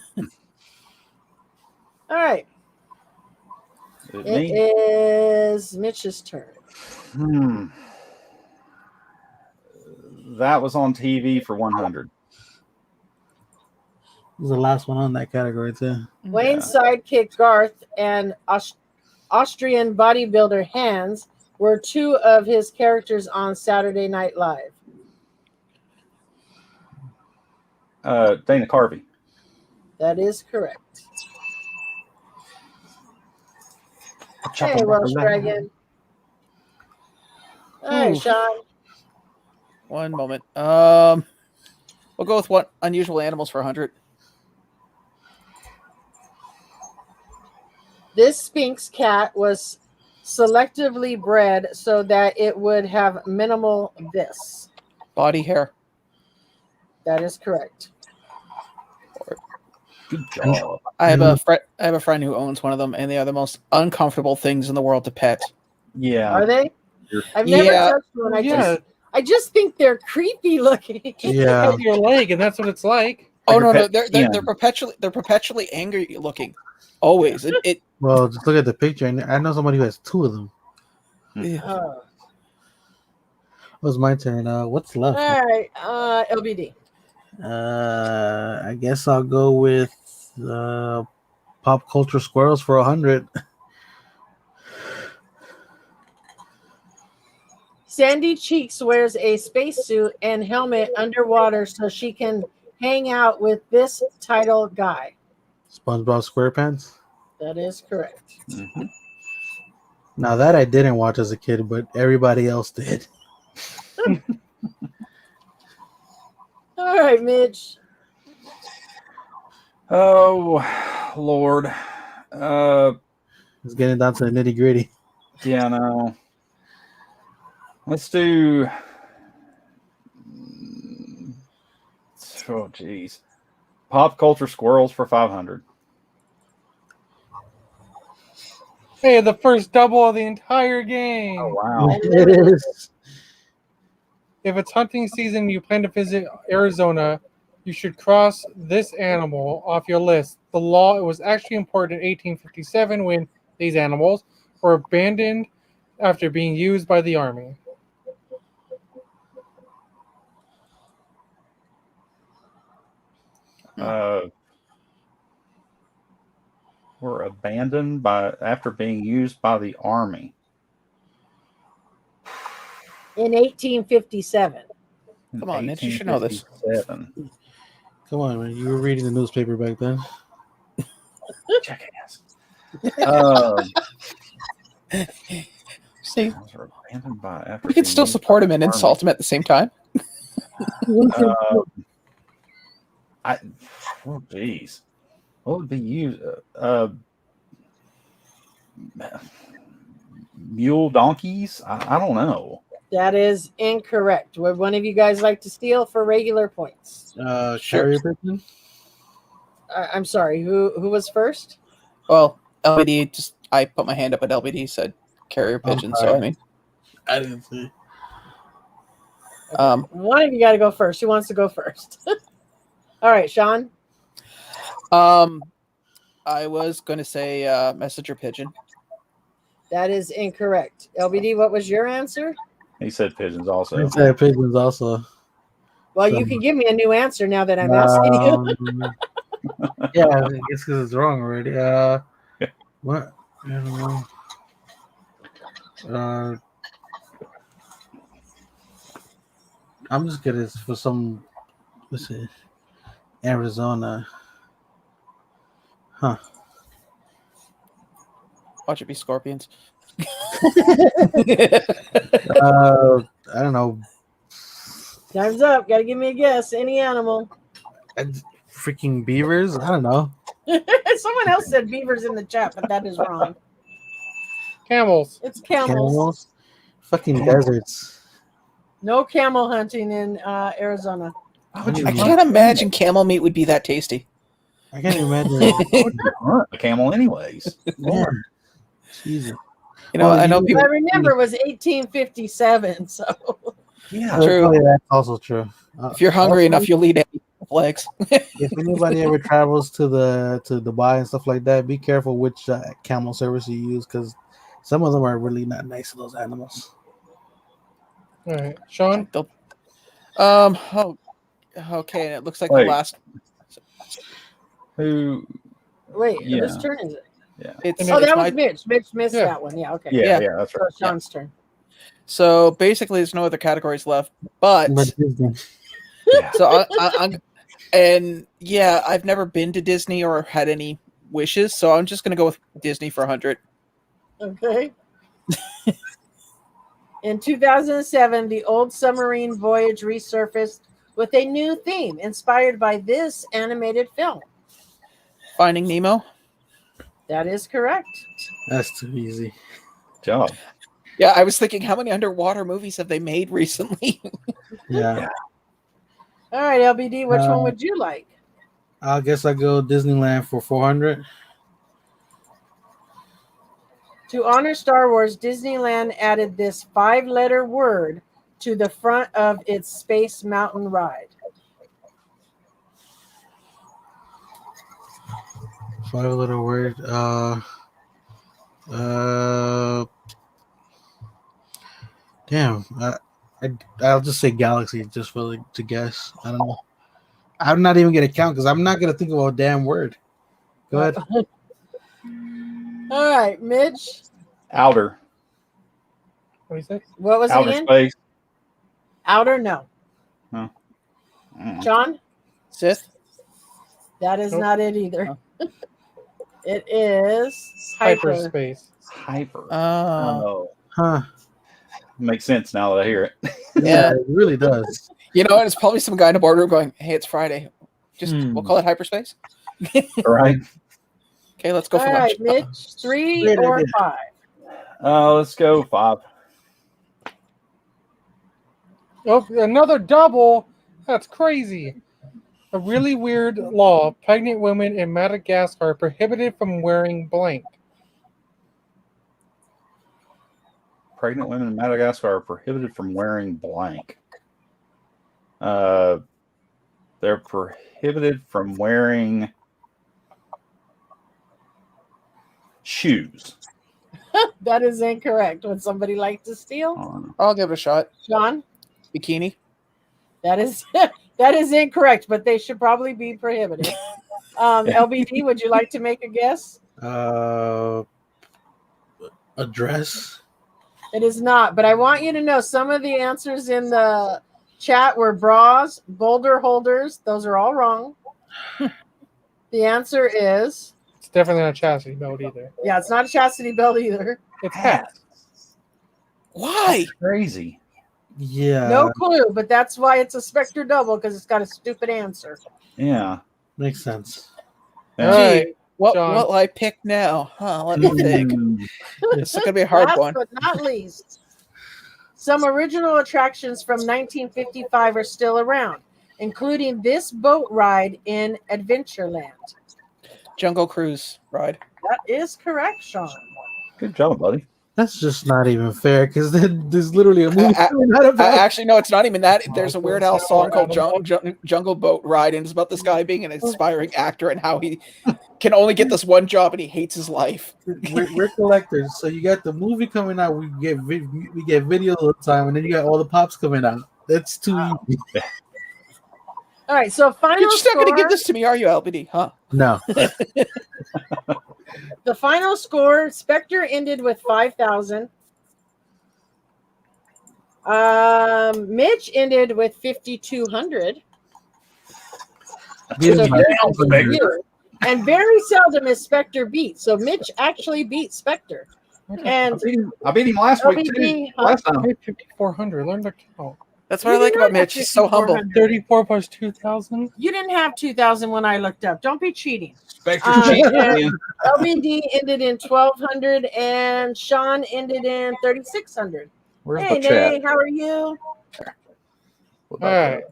All right. It It is Mitch's turn. That was on TV for 100. Was the last one on that category too. Wayne's sidekick Garth and Austrian bodybuilder Hans were two of his characters on Saturday Night Live. Dana Carvey. That is correct. Hey, Welsh Dragon. All right, Sean. One moment. We'll go with what unusual animals for 100. This Sphinx cat was selectively bred so that it would have minimal this. Body hair. That is correct. Good job. I have a friend who owns one of them, and they are the most uncomfortable things in the world to pet. Yeah. Are they? I've never Yeah. touched one. I just think they're creepy looking. Yeah. Cut your leg, and that's what it's like. Oh Like no, a pet they're peon. perpetually angry looking. Always. It Well, just look at the picture. I know somebody who has two of them. Oh. It was my turn. What's left? All right, LBD. I guess I'll go with pop culture squirrels for 100. Sandy Cheeks wears a spacesuit and helmet underwater so she can hang out with this title guy. SpongeBob SquarePants. That is correct. Mhm. Now that I didn't watch as a kid, but everybody else did. All right, Mitch. Oh, Lord. It's getting down to the nitty gritty. Yeah, no. Let's do. Oh, geez. Pop culture squirrels for 500. Hey, the first double of the entire game. Oh, wow. It is. If it's hunting season and you plan to visit Arizona, you should cross this animal off your list. The law was actually imported in 1857 when these animals or abandoned after being used by the Army? Were abandoned after being used by the Army. In 1857. Come on, Mitch, you should know this. 1857. Come on, man. You were reading the newspaper back then. Jackass. See, Were abandoned after we can being still used support by him and the insult him at the same time. Oh, geez. What would be used? Mule donkeys? I don't know. That is incorrect. Would one of you guys like to steal for regular points? Sure. Carrier pigeon? I'm sorry. Who was first? Well, LBD, I put my hand up, but LBD said carrier pigeon. So I mean, I didn't see. One of you got to go first. Who wants to go first? All right, Sean. I was going to say messenger pigeon. That is incorrect. LBD, what was your answer? He said pigeons also. I said pigeons also. Well, So, you can give me a new answer now that I'm asking you. Yeah, I guess because it's wrong already. What? I don't know. I'm just gonna for some. Let's see, Arizona. Huh. Watch it be scorpions. I don't know. Time's up. Got to give me a guess. Any animal. Freaking beavers. I don't know. Someone else said beavers in the chat, but that is wrong. Camels. It's camels. Fucking deserts. No camel hunting in Arizona. I can't imagine camel meat would be that tasty. I can't imagine. Hunt a camel, anyways. Yeah. Jesus. You know, I know I people. remember it was 1857, so Yeah. True. Yeah, that's also true. If you're hungry enough, you'll eat any legs. If anybody ever travels to Dubai and stuff like that, be careful which camel service you use because some of them are really not nice to those animals. All right, Sean. Oh, okay. And it looks like the Wait. last. Who? wait, Yeah. whose turn is it? Yeah. It's, Oh, it's that my- was Mitch. Mitch missed Yeah. that one. Yeah, okay. Yeah, Yeah. that's So right. Yeah. Sean's turn. So basically, there's no other categories left. But Disney. Yeah. so I'm, and yeah, I've never been to Disney or had any wishes, so I'm just gonna go with Disney for 100. Okay. In 2007, the old submarine voyage resurfaced with a new theme inspired by this animated film. Finding Nemo. That is correct. That's too easy. Job. Yeah, I was thinking, how many underwater movies have they made recently? Yeah. All right, LBD, which one would you like? I guess I go Disneyland for 400. To honor Star Wars, Disneyland added this 5-letter word to the front of its Space Mountain ride. 5-letter word. Damn. I'll just say Galaxy just for to guess. I don't know. I'm not even gonna count because I'm not gonna think of a damn word. Go ahead. All right, Mitch. Outer. What do you say? What was it Outer again? space. Outer? No. John? Sith. That is Nope. not it either. It is Hyperspace. Hyper. Oh, Huh. Makes sense now that I hear it. Yeah. It really does. you know, and it's probably some guy in a boardroom going, "Hey, it's Friday. Just we'll call it hyperspace." All right. Okay, let's go All for right, lunch. Mitch. 3 Great or idea. 5? Let's go 5. Oh, another double. That's crazy. A really weird law. Pregnant women in Madagascar are prohibited from wearing blank. Pregnant women in Madagascar are prohibited from wearing blank. They're prohibited from wearing shoes. That is incorrect. Would somebody like to steal? Oh, I'll give it a shot. Sean? Bikini. That is that is incorrect, but they should probably be prohibited. LBD, would you like to make a guess? A dress. It is not, but I want you to know some of the answers in the chat were bras, boulder holders. Those are all wrong. The answer is It's definitely not a chastity belt either. yeah, it's not a chastity belt either. It's hats. Why? crazy. Yeah. No clue, but that's why it's a Spectre double because it's got a stupid answer. Yeah. Makes sense. All Yeah. right. What John. will I pick now? Huh, let me think. Mm. This is gonna be a hard Last one. but not least, some original attractions from 1955 are still around, including this boat ride in Adventureland. Jungle Cruise ride. That is correct, Sean. Good job, buddy. That's just not even fair because then there's literally a movie I- coming out about Actually, no, it's not even that. There's a Weird Al song called Animal. Jungle Boat Ride, and it's about this guy being an aspiring actor and how he can only get this one job and he hates his life. we're collectors, so you got the movie coming out. We get video all the time, and then you got all the pops coming out. That's too easy. All right, so final You're just not score. going to give this to me, are you, LBD? Huh? No, The final score: Spectre ended with 5,000. Mitch ended with 5,200. Give So me very that. good for you. And very seldom is Spectre beat. So Mitch actually beat Spectre. And I beat him last week too. LBD, huh? Last I time. paid 5,400. Learn to count. That's what I like about Mitch. He's so humble. 34 plus 2,000. You didn't have 2,000 when I looked up. Don't be cheating. Spectre's Um, cheating yeah. again. LBD ended in 1,200 and Sean ended in 3,600. Where's Hey, the chat? Nay, how are you? What All about right.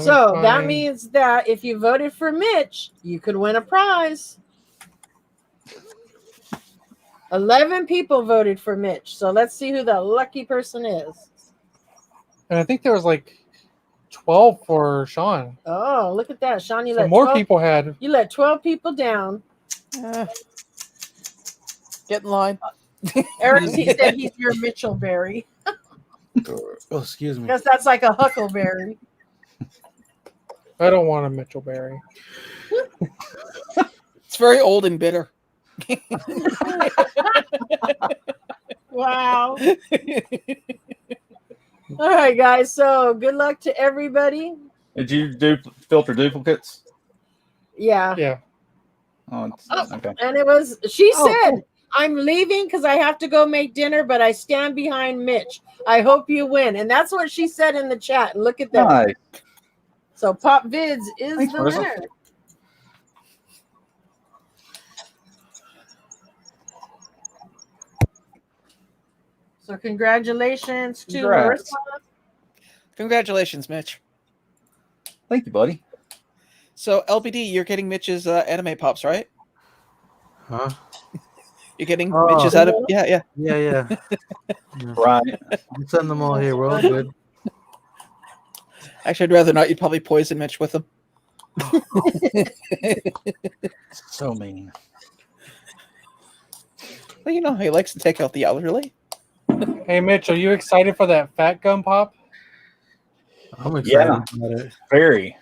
So that means that if you voted for Mitch, you could win a prize. 11 people voted for Mitch. So let's see who the lucky person is. And I think there was like 12 for Sean. Oh, look at that. Sean, you So let more 12, people had. you let 12 people down. Get in line. Eric said he's your Mitchellberry Oh, excuse me. because that's like a huckleberry. I don't want a Mitchellberry. It's very old and bitter. Wow. All right, guys. So good luck to everybody. Did you do filter duplicates? Yeah. Yeah. Oh, okay. And it was, she Oh, said, I'm leaving because I have to go make dinner, but I stand behind Mitch. I hope you win. And that's what she said in the chat. Look at that. Nice. So Pop Vids is Thanks, the Marissa. winner. So congratulations to Congrats. Marissa. Congratulations, Mitch. Thank you, buddy. So LBD, you're getting Mitch's anime pops, right? Huh? You're getting Oh. Mitch's out of yeah. Yeah. Right. You send them all here. We're all good. Actually, I'd rather not. You'd probably poison Mitch with them. So mean. Well, you know, he likes to take out the elderly. Hey, Mitch, are you excited for that fat gum pop? I'm excited Yeah. about it. Very.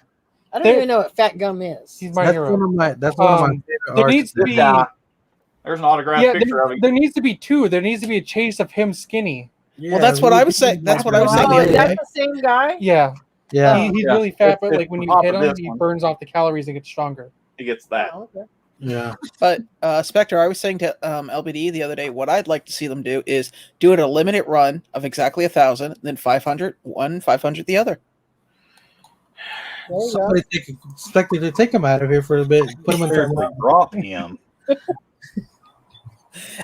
I don't There- even know what fat gum is. He's my That's hero. one of my. That's one of my favorite There artists. needs to be. There's an autographed Yeah, picture of him. there needs to be two. There needs to be a chase of him skinny. Yeah, Well, that's what I was saying. That's what I was saying the Oh, other is that day. the same guy? Yeah, Yeah. he's Yeah. really fat, It's- but like it's when the you top hit of him, this he one. burns off the calories and gets stronger. He gets that. Oh, okay. Yeah. But Spectre, I was saying to LBD the other day, what I'd like to see them do is do it a limited run of exactly 1,000, then 500 one, 500 the other. There you go. Somebody expected to take him out of here for a bit. Put him in Seriously, the. drop him.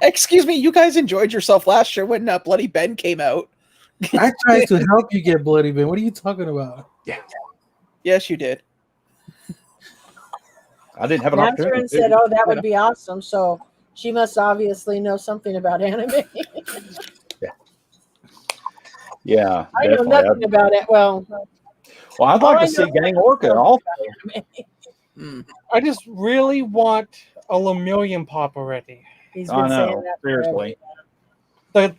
Excuse me, you guys enjoyed yourself last year when Bloody Ben came out. I tried to help you get Bloody Ben. What are you talking about? Yes, you did. I didn't have an Mathurin opportunity. said, "Oh, that would be awesome." So she must obviously know something about anime. Yeah. I know definitely. nothing about it. Well, Well, I'd all like I to see know- Gang Orca also. Mm. I just really want a Lemillion pop already. He's I been saying know, that forever. seriously.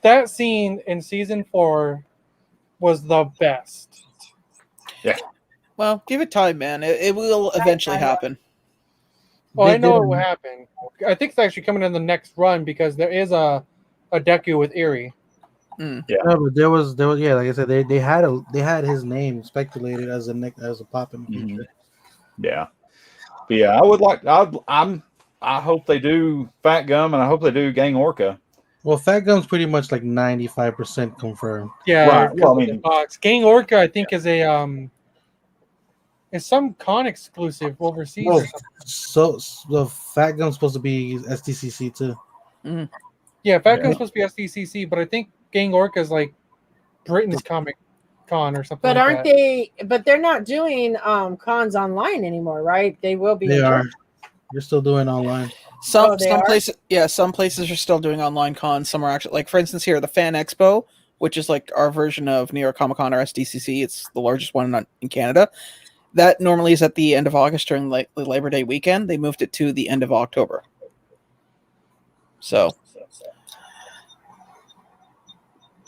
That scene in season 4 was the best. Well, give it time, man. It will eventually happen. Well, They I know did- it will happen. I think it's actually coming in the next run because there is a Deku with Eerie. No, but there was yeah, like I said, they had his name speculated as a pop in the Mhm. future. Yeah, but yeah, I hope they do Fat Gum, and I hope they do Gang Orca. Well, Fat Gum's pretty much like 95% confirmed. Yeah, Right, well, I because of the mean- box. Gang Orca, I think, is is some con exclusive overseas Well, or something. so the Fat Gum's supposed to be SDCC too. Yeah, Fat Yeah. Gun's supposed to be SDCC, but I think Gang Orca is like Britain's Comic Con or something. But like aren't that. they? But they're not doing cons online anymore, right? They will be. They in are. person. You're still doing online. Oh, they Some are? places, yeah, some places are still doing online cons. Some are actually, like for instance, here the Fan Expo, which is like our version of New York Comic Con or SDCC. It's the largest one in Canada. That normally is at the end of August during the Labor Day weekend. They moved it to the end of October. So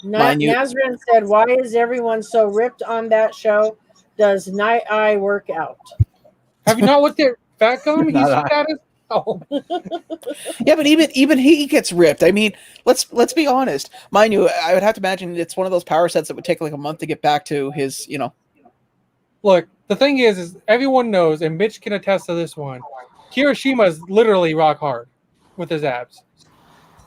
Mind you- Nazrin said, "Why is everyone so ripped on that show? Does Night Eye work out?" Have you not looked at Fat Gum? He's Not I. fat as oh. yeah, but even he gets ripped. I mean, let's be honest. Mind you, I would have to imagine it's one of those power sets that would take like a month to get back to his, Look, the thing is everyone knows, and Mitch can attest to this one. Kirishima is literally rock hard with his abs.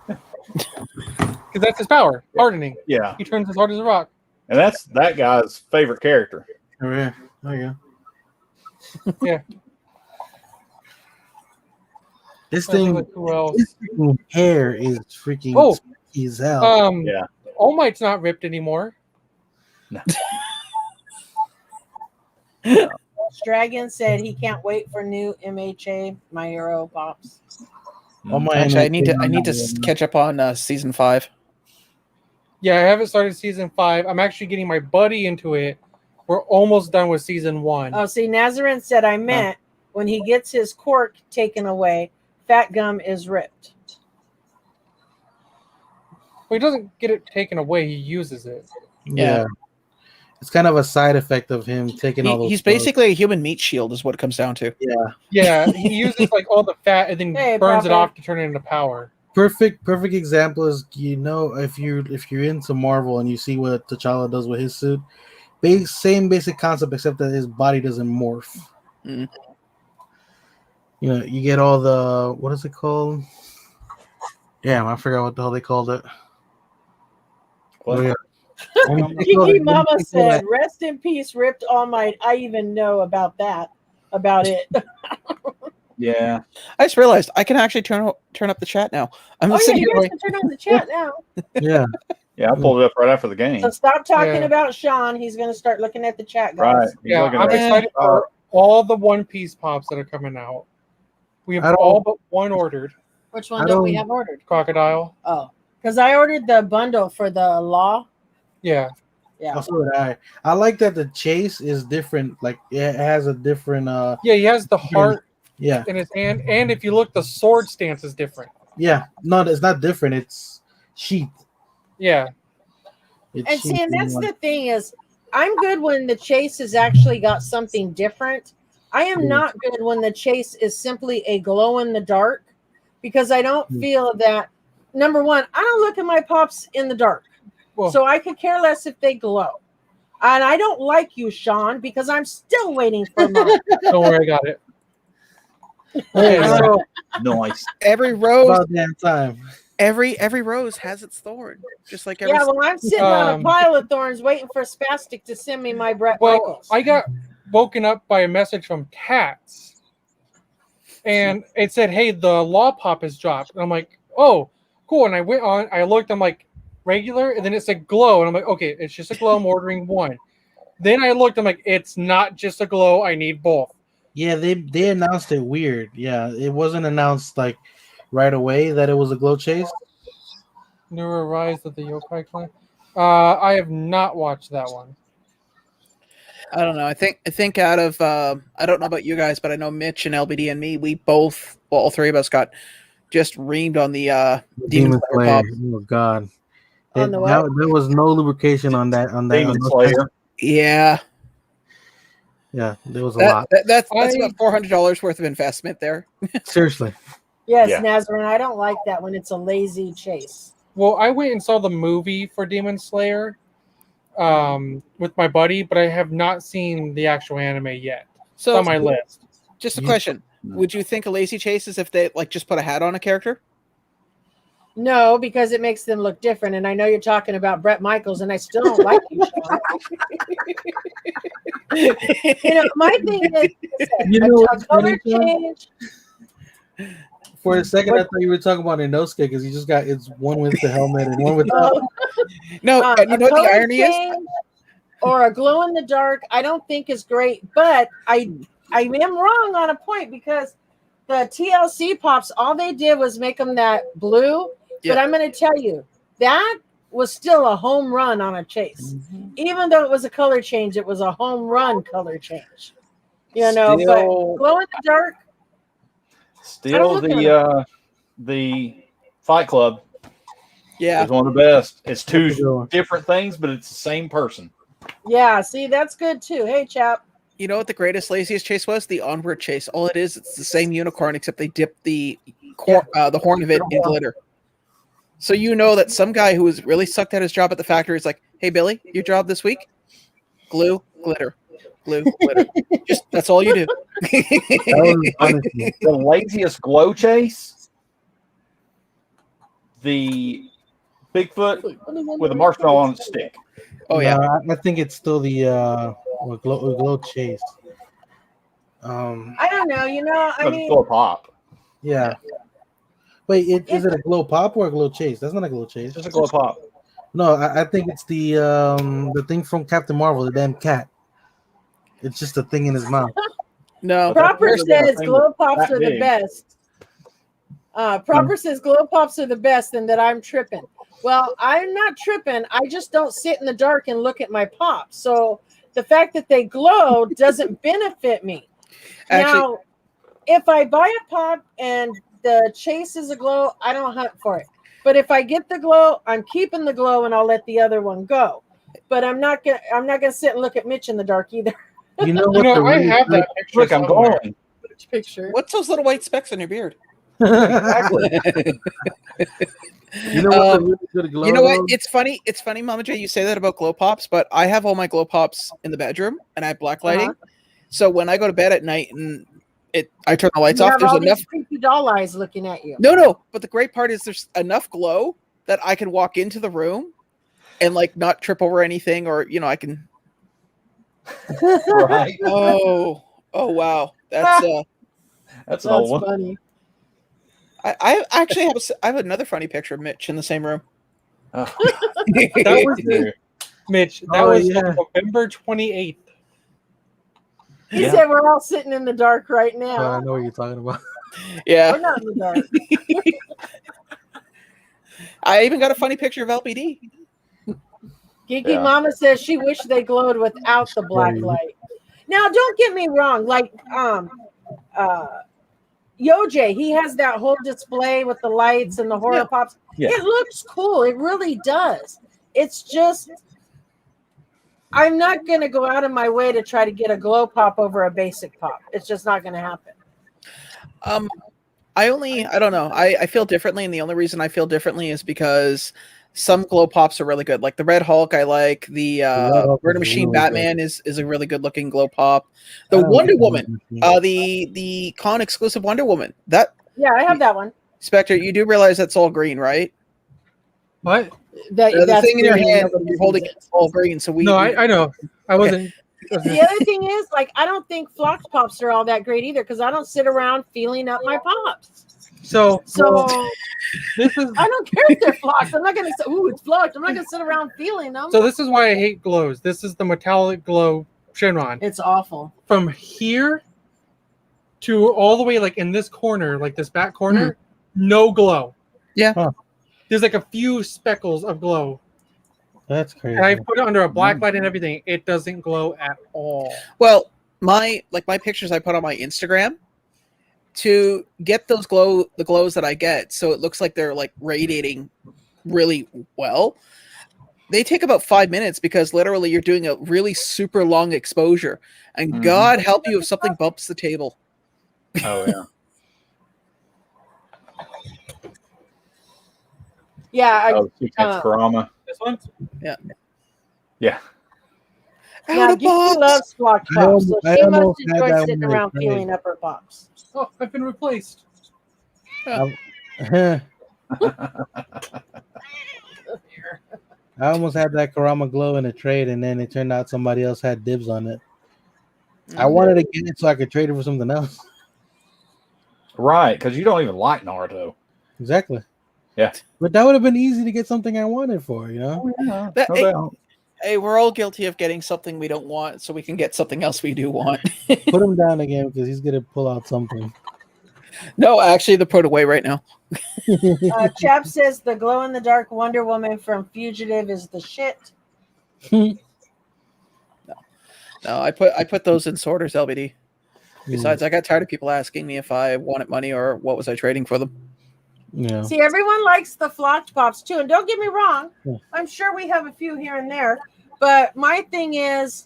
Because that's his power, hardening. Yeah, He turns as hard as a rock. and that's that guy's favorite character. Oh yeah. Oh yeah. Yeah. This I think, thing, like, who else? his freaking hair is freaking Oh. spiky as hell. Yeah. All Might's not ripped anymore. Dragon said he can't wait for new MHA My Hero Pops. All my actually, I need NXT to catch up on season 5. Yeah, I haven't started season 5. I'm actually getting my buddy into it. We're almost done with season 1. Oh, see, Nazarene said I meant when he gets his cork taken away, Fat Gum is ripped. Well, he doesn't get it taken away, he uses it. Yeah. It's kind of a side effect of him taking all those. He's drugs. basically a human meat shield, is what it comes down to. Yeah. Yeah, he uses like all the fat and then Hey, burns it Papa. off to turn it into power. Perfect example is, if you're into Marvel and you see what T'Challa does with his suit, same basic concept except that his body doesn't morph. Mm. You get all the, what is it called? Damn, I forgot what the hell they called it. What? Oh, yeah. Kiki Mama said, "Rest in peace, Ripped All Might." I even know about that. About it. Yeah. I just realized I can actually turn up the chat now. I'm Oh yeah, sitting you here guys going, can turn on the chat now. Yeah. Yeah, I pulled it up right after the game. So stop talking Yeah. about Sean. He's going to start looking at the chat, Right. guys. He's Yeah, looking I'm at it. excited for all the One Piece pops that are coming out. We I have don't- all but one ordered. Which I one don't we don't- have ordered? Crocodile. Oh, because I ordered the bundle for the Law. Yeah. Yeah. Also, I like that the chase is different. Like it has a different. Yeah, he has the heart Yeah. in his hand, and if you look, the sword stance is different. Yeah. No, it's not different. It's sheath. Yeah. It's And see, sheath and in that's one. the thing is, I'm good when the chase has actually got something different. I am Mm. not good when the chase is simply a glow in the dark, because I don't Mm. feel that. Number one, I don't look at my pops in the dark, Well, so I could care less if they glow. And I don't like you, Sean, because I'm still waiting for mine. don't worry, I got it. Hey, Yeah. so Nice. every rose, about damn time. every rose has its thorn, just like every. Yeah, well, I'm sitting on a Um, pile of thorns waiting for Spastic to send me my Brett Well, Michaels. I got woken up by a message from Tats, and it said, "Hey, the Law Pop has dropped." And I'm like, "Oh, cool." And I went on, I looked, I'm like, regular, and then it said glow, and I'm like, "Okay, it's just a glow. I'm ordering one." Then I looked, I'm like, "It's not just a glow. I need both." Yeah, they announced it weird. Yeah, it wasn't announced like right away that it was a glow chase. Newer Rise of the Yokai Clan. I have not watched that one. I don't know. I think out of I don't know about you guys, but I know Mitch and LBD and me, we both, well, all three of us got just reamed on the Demon Slayer. Pop. Oh God. On the what? There was no lubrication on that. Demon Slayer. Yeah, Yeah, there was a lot. that's about $400 worth of investment there. Seriously. Yes, Yeah. Nazarene, I don't like that when it's a lazy chase. Well, I went and saw the movie for Demon Slayer with my buddy, but I have not seen the actual anime yet. It's So on my list. just a question: would you think a lazy chase is if they like just put a hat on a character? No, because it makes them look different. And I know you're talking about Bret Michaels, and I still don't like you, Sean. My thing is a color change. For a second, I thought you were talking about Inosuke because it's one with the helmet and one without. No, and you know what the irony is? Or a glow in the dark, I don't think is great, but I am wrong on a point because the TLC pops, all they did was make them that blue. Yeah. But I'm going to tell you, that was still a home run on a chase. Mm-hmm. Even though it was a color change, it was a home run color change. But glow in the dark. Still the Fight Club. Yeah. Is one of the best. It's two different things, but it's the same person. Yeah, see, that's good too. Hey, chap. You know what the greatest, laziest chase was? The Onward chase. All it is, it's the same unicorn, except they dip the horn of it in glitter. So you know that some guy who was really sucked at his job at the factory is like, "Hey, Billy, your job this week? Glue, glitter, glue, glitter. Just that's all you do." The laziest glow chase. The Bigfoot with a marshmallow on its stick. Oh yeah, I think it's still the glow chase. I don't know. I mean, glow pop. Yeah. Wait, is it a glow pop or a glow chase? That's not a glow chase. It's a glow pop. No, I think it's the thing from Captain Marvel, the damn cat. It's just a thing in his mouth. No. Proper says glow pops are the best. Proper says glow pops are the best, and that I'm tripping. Well, I'm not tripping. I just don't sit in the dark and look at my pops. So the fact that they glow doesn't benefit me. Actually, now, if I buy a pop and the chase is a glow, I don't hunt for it. But if I get the glow, I'm keeping the glow and I'll let the other one go. But I'm not gonna sit and look at Mitch in the dark either. You know what? I have that picture. Look, I'm glowing. Which picture? what's those little white specks on your beard? Exactly. You know what's a really good glow? You know what? It's funny. It's funny, Mama J. You say that about glow pops, but I have all my glow pops in the bedroom, and I have black lighting. So when I go to bed at night and I turn the lights off, there's enough creepy doll eyes looking at you. No. But the great part is there's enough glow that I can walk into the room and like not trip over anything, or I can. Right. Oh wow, that's That's an old one. Funny. I actually have another funny picture of Mitch in the same room. Oh. That was Mitch. That was November 28th. He said we're all sitting in the dark right now. I know what you're talking about. Yeah. We're not in the dark. I even got a funny picture of LBD. Geeky Mama says she wished they glowed without the black light. Now, don't get me wrong. Like, Yoj, he has that whole display with the lights and the horror pops. Yeah. It looks cool. It really does. It's just, I'm not going to go out of my way to try to get a glow pop over a basic pop. It's just not going to happen. I don't know. I feel differently, and the only reason I feel differently is because some glow pops are really good. Like the Red Hulk, I like. The Murder Machine Batman is a really good looking glow pop. The Wonder Woman, the con exclusive Wonder Woman. I have that one. Spectre, you do realize that's all green, right? What? The thing in your hand, you're holding it's all green. So I know. I wasn't. The other thing is, like, I don't think Flox pops are all that great either because I don't sit around feeling up my pops. So this is. I don't care if they're Flox. I'm not gonna say, "Ooh, it's Flox." I'm not gonna sit around feeling them. So this is why I hate glows. This is the metallic glow Shinron. It's awful. From here to all the way, like in this corner, like this back corner, no glow. Yeah. Huh. There's like a few speckles of glow. That's crazy. And I put it under a black light and everything. It doesn't glow at all. Well, my pictures I put on my Instagram, to get the glows that I get, so it looks like they're like radiating really well. They take about 5 minutes because literally you're doing a really super long exposure, and God help you if something bumps the table. Oh yeah. Yeah. Oh, 6-inch Karama. This one? Yeah. Now, Out of Gigi box. loves flocked I pops, so almost- I she must almost had enjoy that sitting one in around trade. feeling up her pops. Oh, I've been replaced. I almost had that Karama glow in a trade, and then it turned out somebody else had dibs on it. I wanted to get it so I could trade it for something else. Right, because you don't even like Naruto. Exactly. Yeah. But that would have been easy to get something I wanted for, you know? Yeah, That- no hey, doubt. Hey, we're all guilty of getting something we don't want, so we can get something else we do want. Put him down again because he's gonna pull out something. No, actually, they're put away right now. Chap says the glow in the dark Wonder Woman from Fugitive is the shit. No, I put those in sorters, LBD. Besides, I got tired of people asking me if I wanted money or what was I trading for them. Yeah. See, everyone likes the flocked pops too, and don't get me wrong, Yeah. I'm sure we have a few here and there. But my thing is,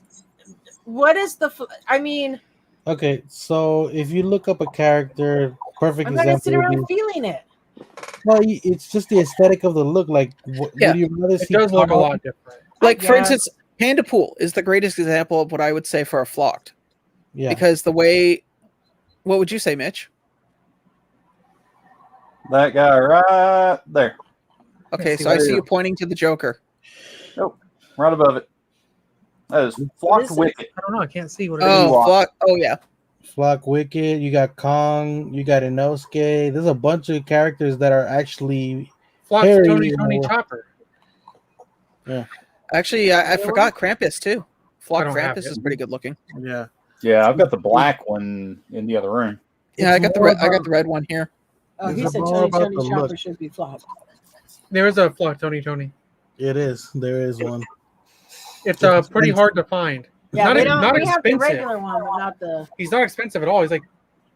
what is the? I mean, Okay, so if you look up a character, perfect I'm not gonna example sit would around be, feeling it. well, it's just the aesthetic of the look. Like, would Yeah. you rather It see does look a Kong? lot different. Like, for guess. instance, Panda Pool is the greatest example of what I would say for a flocked. Yeah. Because the way, what would you say, Mitch? That guy right there, Okay, see so I what it see you is. pointing to the Joker. right above it. That is Flocked is- Wicket. I don't know. I can't see what it is. Oh, Ewok. flock. Oh, yeah. Flock Wicked, you got Kong, you got Inosuke. There's a bunch of characters that are actually Flock's Harry, Tony you Tony know. Chopper. Actually, I Really? forgot Krampus, too. Flock don't have Krampus it. is pretty good looking. yeah. Yeah, I've got the black one in the other room. Yeah, It's I got the more red. I got about- the red one here. Oh, he It's said all Tony about the Chopper look. should be flocked. There is a Flock Tony Tony. It is. There is one. It's It's pretty expensive. hard to find. Yeah, Not we even- don't. not We have the expensive. regular one, but not the. He's not expensive at all. He's like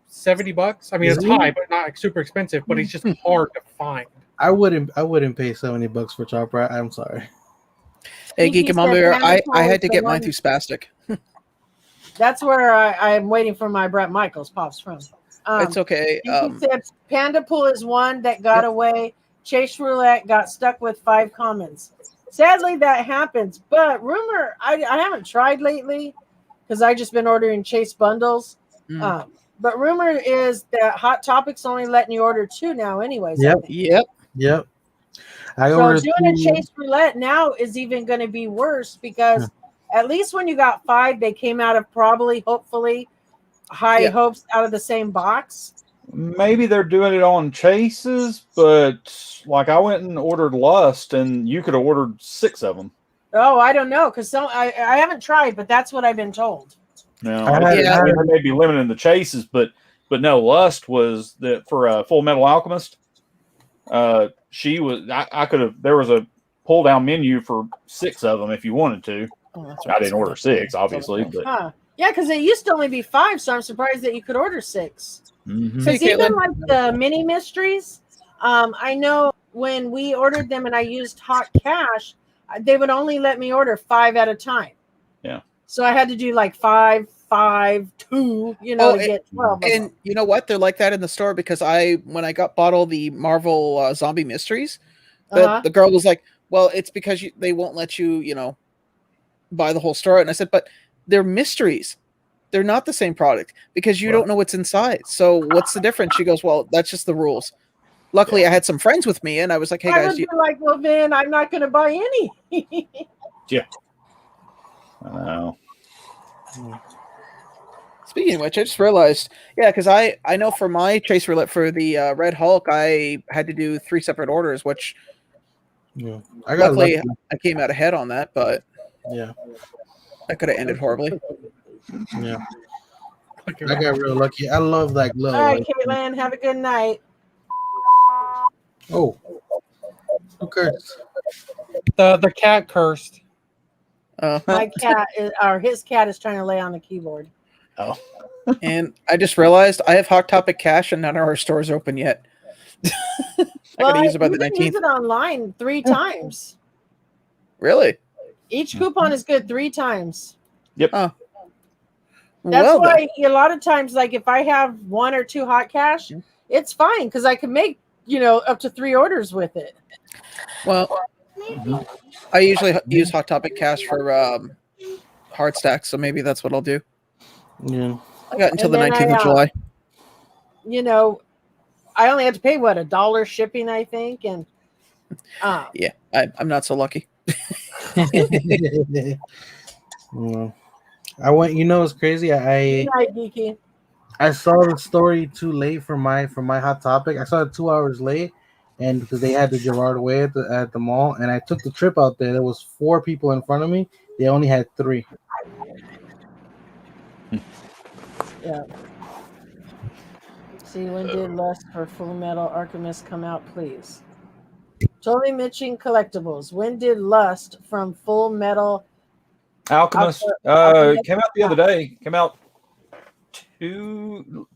$70. I mean, it's Is he? high, but not like super expensive. But he's just hard to find. I wouldn't pay $70 for Chopper. I'm sorry. Hey, He Geek said Mom Bear, Panda Pool I is had to the get mine one- through Spastic. That's where I'm waiting for my Brett Michaels pops from. It's okay. He said Panda Pool is one that got away. Chase Roulette got stuck with 5 comments. Sadly, that happens. But rumor, I haven't tried lately because I just been ordering Chase bundles. Mm. But rumor is that Hot Topic's only letting you order 2 now, anyways. I Yep. think. Yep. Yep. I So ordered doing a 2 Chase Roulette now is even going to be worse because at least when you got 5, they came out of hopefully high Yeah. hopes out of the same box. Maybe they're doing it on chases, but like I went and ordered Lust, and you could have ordered 6 of them. Oh, I don't know because I haven't tried, but that's what I've been told. No, I had- Yeah. I mean, they may be limited in the chases, but no, Lust was that for a Full Metal Alchemist. She was. I could have. There was a pull down menu for 6 of them if you wanted to. Oh, that's I didn't order 6, obviously, but Huh. Yeah, because it used to only be 5, so I'm surprised that you could order 6. Mhm. Because Hey, even Caitlin. like the mini mysteries, I know when we ordered them and I used hot cash, they would only let me order 5 at a time. Yeah. So I had to do like 5, 2, Oh, to get 12 of And them. you know what? They're like that in the store because when I bought all the Marvel zombie mysteries, Uh-huh. the girl was like, "Well, it's because they won't let you, buy the whole store." And I said, "But they're mysteries. They're not the same product because you don't know what's inside. So what's the difference?" She goes, "Well, that's just the rules." Luckily, I had some friends with me, and I was like, "Hey I guys, would be like, well, then I'm not going to buy any. I know. Speaking of which, I just realized, because I know for my Chase Roulette for the Red Hulk, I had to do 3 separate orders, which Yeah. I got luckily lucky. I came out ahead on that, but Yeah. that could have ended horribly. Yeah. Okay. I got real lucky. I love that glow. All right, Caitlin, have a good night. Oh. Who cursed? The cat cursed. My cat is, or his cat is trying to lay on the keyboard. Oh. And I just realized I have Hot Topic cash and none of our stores are open yet. I gotta use it by the you can 19th. use it online 3 times. Really? Each coupon is good 3 times. Yep. Oh. That's Well, why a lot of times, like if I have 1 or 2 hot cash, it's fine because I can make up to 3 orders with it. well, I usually use Hot Topic cash for hard stacks, so maybe that's what I'll do. Yeah. I got until And the then 19th of July. I only had to pay $1 shipping, I think, and Yeah, I'm not so lucky. Well, I went. It's crazy. I night, Geeky. I saw the story too late for my Hot Topic. I saw it 2 hours late, and because they had the Gerard Way at the mall, and I took the trip out there. There was 4 people in front of me. They only had 3. Yeah. See, when did Lust for Full Metal Alchemist come out, please? Totally Mitching Collectibles. When did Lust from Full Metal Alchemist Alchemist came out the other day. Came out 2.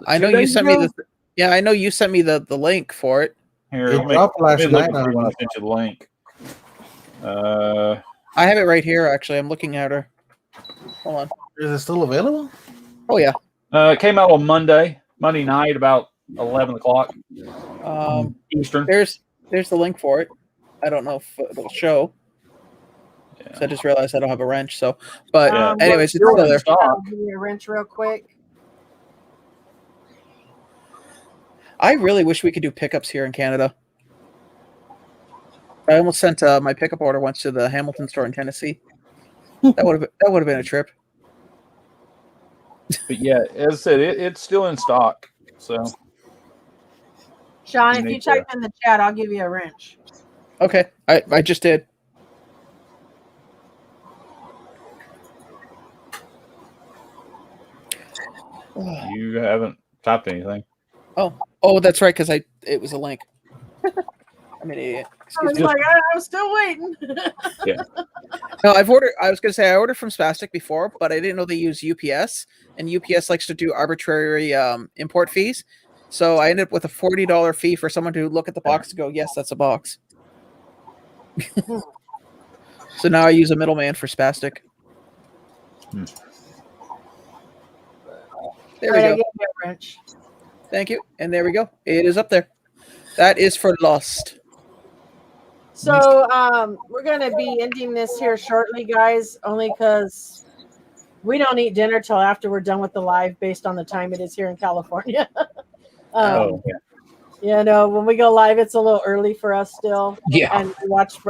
I know you sent me the. Yeah, I know you sent me the link for it. Here, It let me dropped last look night and see on when I me. sent you the link. I have it right here. Actually, I'm looking at her. Hold on. Is it still available? Oh yeah. It came out on Monday night, about 11 o'clock Eastern. There's the link for it. I don't know if it'll show. Yeah. So I just realized I don't have a wrench. So, but Yeah. anyways, it's Still still in there. stock. Give me a wrench real quick. I really wish we could do pickups here in Canada. I almost sent my pickup order once to the Hamilton store in Tennessee. That would have been a trip. But yeah, as I said, it's still in stock. So Sean, You if you need type in the chat, I'll give you a wrench. Okay, I just did. you haven't typed anything. Oh, that's right, because it was a link. I'm an idiot. I was Excuse me. like, I'm still waiting. No, I've ordered. I was going to say I ordered from Spastic before, but I didn't know they use UPS, and UPS likes to do arbitrary import fees. So I ended up with a $40 fee for someone to look at the box and go, "Yes, that's a box." So now I use a middleman for Spastic. There we All right, I go. gave you a wrench. Thank you. And there we go. It is up there. That is for Lost. So we're going to be ending this here shortly, guys, only because we don't eat dinner till after we're done with the live based on the time it is here in California. When we go live, it's a little early for us still. Yeah. And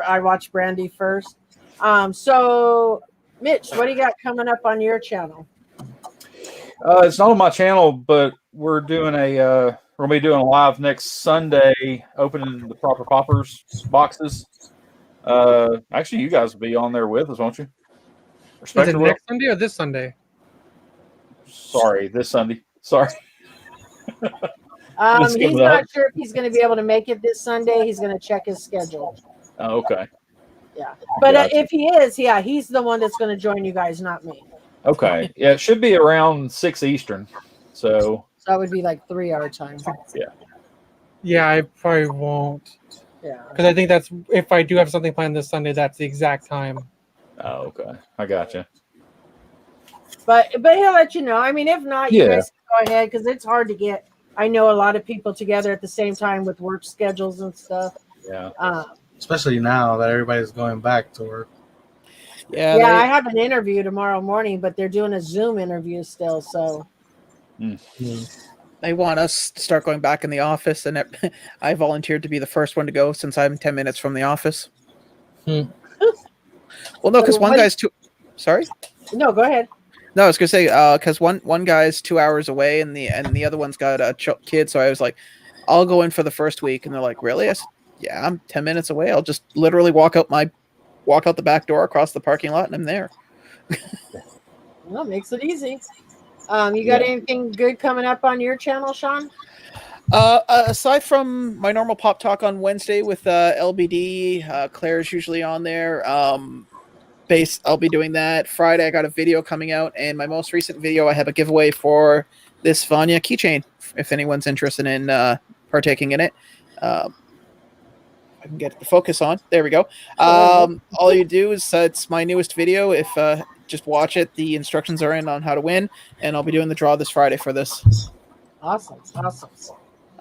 I watch Brandy first. So, Mitch, what do you got coming up on your channel? It's not on my channel, but we're doing we're gonna be doing a live next Sunday, opening the proper poppers boxes. Actually, you guys will be on there with us, won't you? Or Is Spectre it will? next Sunday or this Sunday? Sorry, this Sunday. Sorry. He's not sure if he's going to be able to make it this Sunday. He's going to check his schedule. Oh, okay. Yeah, but Gotcha. if he is, he's the one that's going to join you guys, not me. Okay. Yeah, it should be around 6 Eastern. So that would be like 3 hour time. Yeah, I probably won't. Yeah. Because I think that's, if I do have something planned this Sunday, that's the exact time. Oh, okay. I gotcha. But he'll let you know. I mean, if not, you guys can go ahead because it's hard to get. I know a lot of people together at the same time with work schedules and stuff. Yeah. Especially now that everybody's going back to work. Yeah, I have an interview tomorrow morning, but they're doing a Zoom interview still. So they want us to start going back in the office, and I volunteered to be the first one to go since I'm 10 minutes from the office. Well, no, because one guy's too. Sorry. No, go ahead. No, I was gonna say because one guy's 2 hours away, and the other one's got a kid. So I was like, I'll go in for the first week, and they're like, really? I said, yeah, I'm 10 minutes away. I'll just literally walk out the back door, across the parking lot, and I'm there. Well, makes it easy. You got anything good coming up on your channel, Sean? Aside from my normal pop talk on Wednesday with LBD, Claire's usually on there. I'll be doing that. Friday, I got a video coming out, and my most recent video, I have a giveaway for this Vanya keychain. If anyone's interested in partaking in it, I can get the focus on. There we go. All you do is it's my newest video. If just watch it, the instructions are in on how to win, and I'll be doing the draw this Friday for this. Awesome.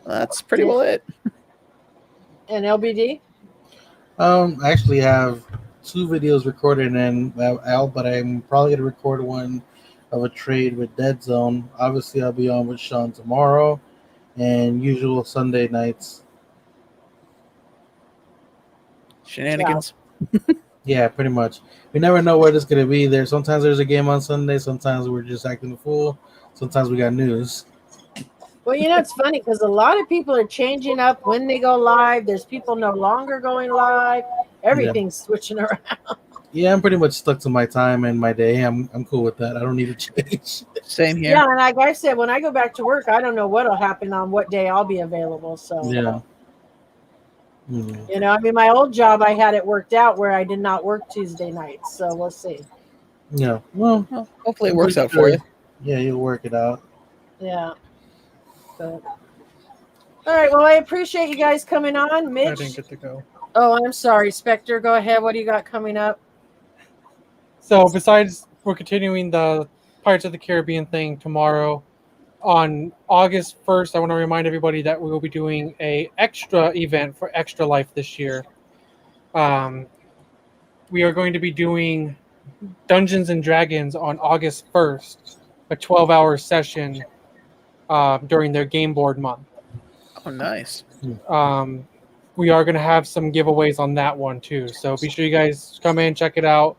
That's pretty well it. And LBD? I actually have 2 videos recorded and out, but I'm probably gonna record one of a trade with Dead Zone. Obviously, I'll be on with Sean tomorrow, and usual Sunday nights. Shenanigans. Yeah, pretty much. We never know where this is gonna be. Sometimes there's a game on Sunday. Sometimes we're just acting a fool. Sometimes we got news. Well, it's funny because a lot of people are changing up when they go live. There's people no longer going live. Everything's switching around. Yeah, I'm pretty much stuck to my time and my day. I'm cool with that. I don't need to change. Same here. Yeah, and like I said, when I go back to work, I don't know what'll happen on what day I'll be available. So Yeah. My old job, I had it worked out where I did not work Tuesday nights. So we'll see. Yeah. Well, hopefully it works out for you. Yeah, you'll work it out. Yeah. But, all right. Well, I appreciate you guys coming on. Mitch. I didn't get to go. Oh, I'm sorry, Spectre. Go ahead. What do you got coming up? So besides, we're continuing the Pirates of the Caribbean thing tomorrow. On August 1st, I want to remind everybody that we will be doing a extra event for Extra Life this year. We are going to be doing Dungeons and Dragons on August 1st, a 12-hour session during their game board month. Oh, nice. We are going to have some giveaways on that one too, so be sure you guys come in, check it out.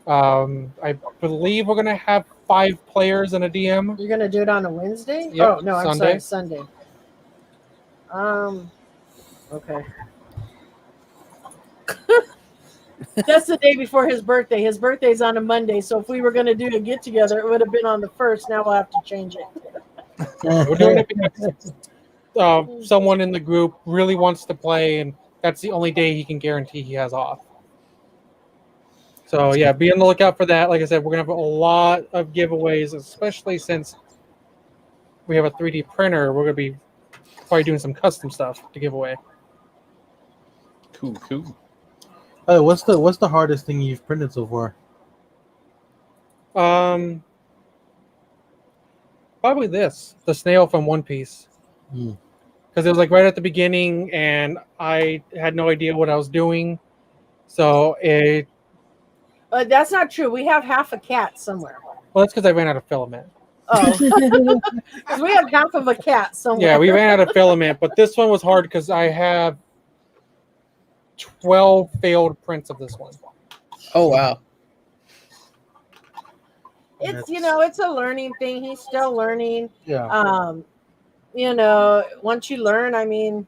I believe we're going to have 5 players and a DM. You're going to do it on a Wednesday? Yep, Oh, no, I'm sorry, Sunday. Okay. That's the day before his birthday. His birthday's on a Monday, so if we were going to do a get-together, it would have been on the 1st. Now we'll have to change it. We're doing it because someone in the group really wants to play, and that's the only day he can guarantee he has off. So yeah, be on the lookout for that. Like I said, we're gonna have a lot of giveaways, especially since we have a 3D printer. We're gonna be probably doing some custom stuff to give away. Cool. What's the hardest thing you've printed so far? Probably the snail from One Piece, because it was like right at the beginning, and I had no idea what I was doing, so it. That's not true. We have half a cat somewhere. Well, that's because I ran out of filament. Oh, because we have half of a cat somewhere. Yeah, we ran out of filament, but this one was hard because I have 12 failed prints of this one. Oh, wow. It's a learning thing. He's still learning. Yeah. Once you learn, You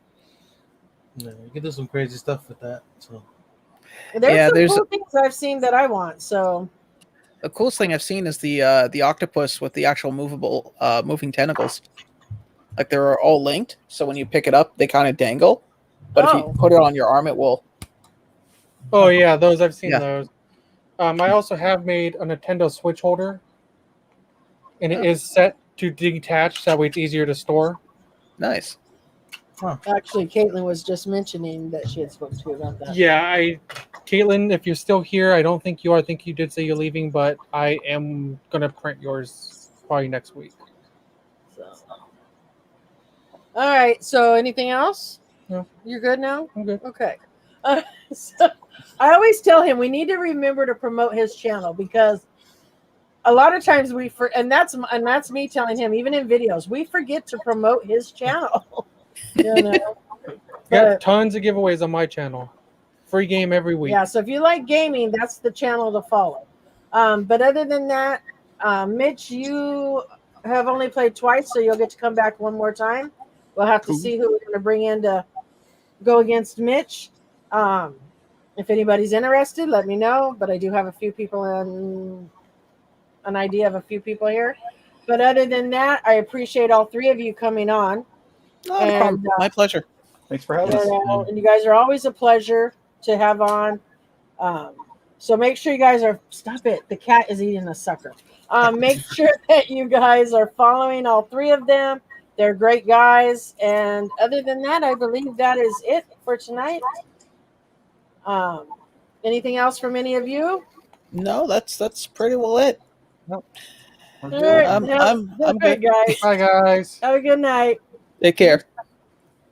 can do some crazy stuff with that. So. There's cool things I've seen that I want. So the coolest thing I've seen is the octopus with the actual moving tentacles. Like they're all linked, so when you pick it up, they kind of dangle. But if you put it on your arm, it will. Oh yeah, those I've seen those. I also have made a Nintendo Switch holder, and it is set to detach, so that way it's easier to store. Nice. Huh. Actually, Caitlin was just mentioning that she had spoken to you about that. Yeah, Caitlin, if you're still here, I don't think you are. I think you did say you're leaving, but I am going to print yours probably next week. So. All right, so anything else? No. You're good now? I'm good. Okay. So I always tell him we need to remember to promote his channel, because a lot of times and that's me telling him, even in videos, we forget to promote his channel. Got tons of giveaways on my channel. Free game every week. Yeah, so if you like gaming, that's the channel to follow. But other than that, Mitch, you have only played twice, so you'll get to come back one more time. We'll have to see who we're going to bring in to go against Mitch. If anybody's interested, let me know. But I do have a few people an idea of a few people here. But other than that, I appreciate all 3 of you coming on. No problem. My pleasure. Thanks for having us. And you guys are always a pleasure to have on. So make sure you guys are, stop it. The cat is eating a sucker. Make sure that you guys are following all three of them. They're great guys. And other than that, I believe that is it for tonight. Anything else from any of you? No, that's pretty well it. All right, I'm good. guys. Bye, guys. Have a good night. Take care.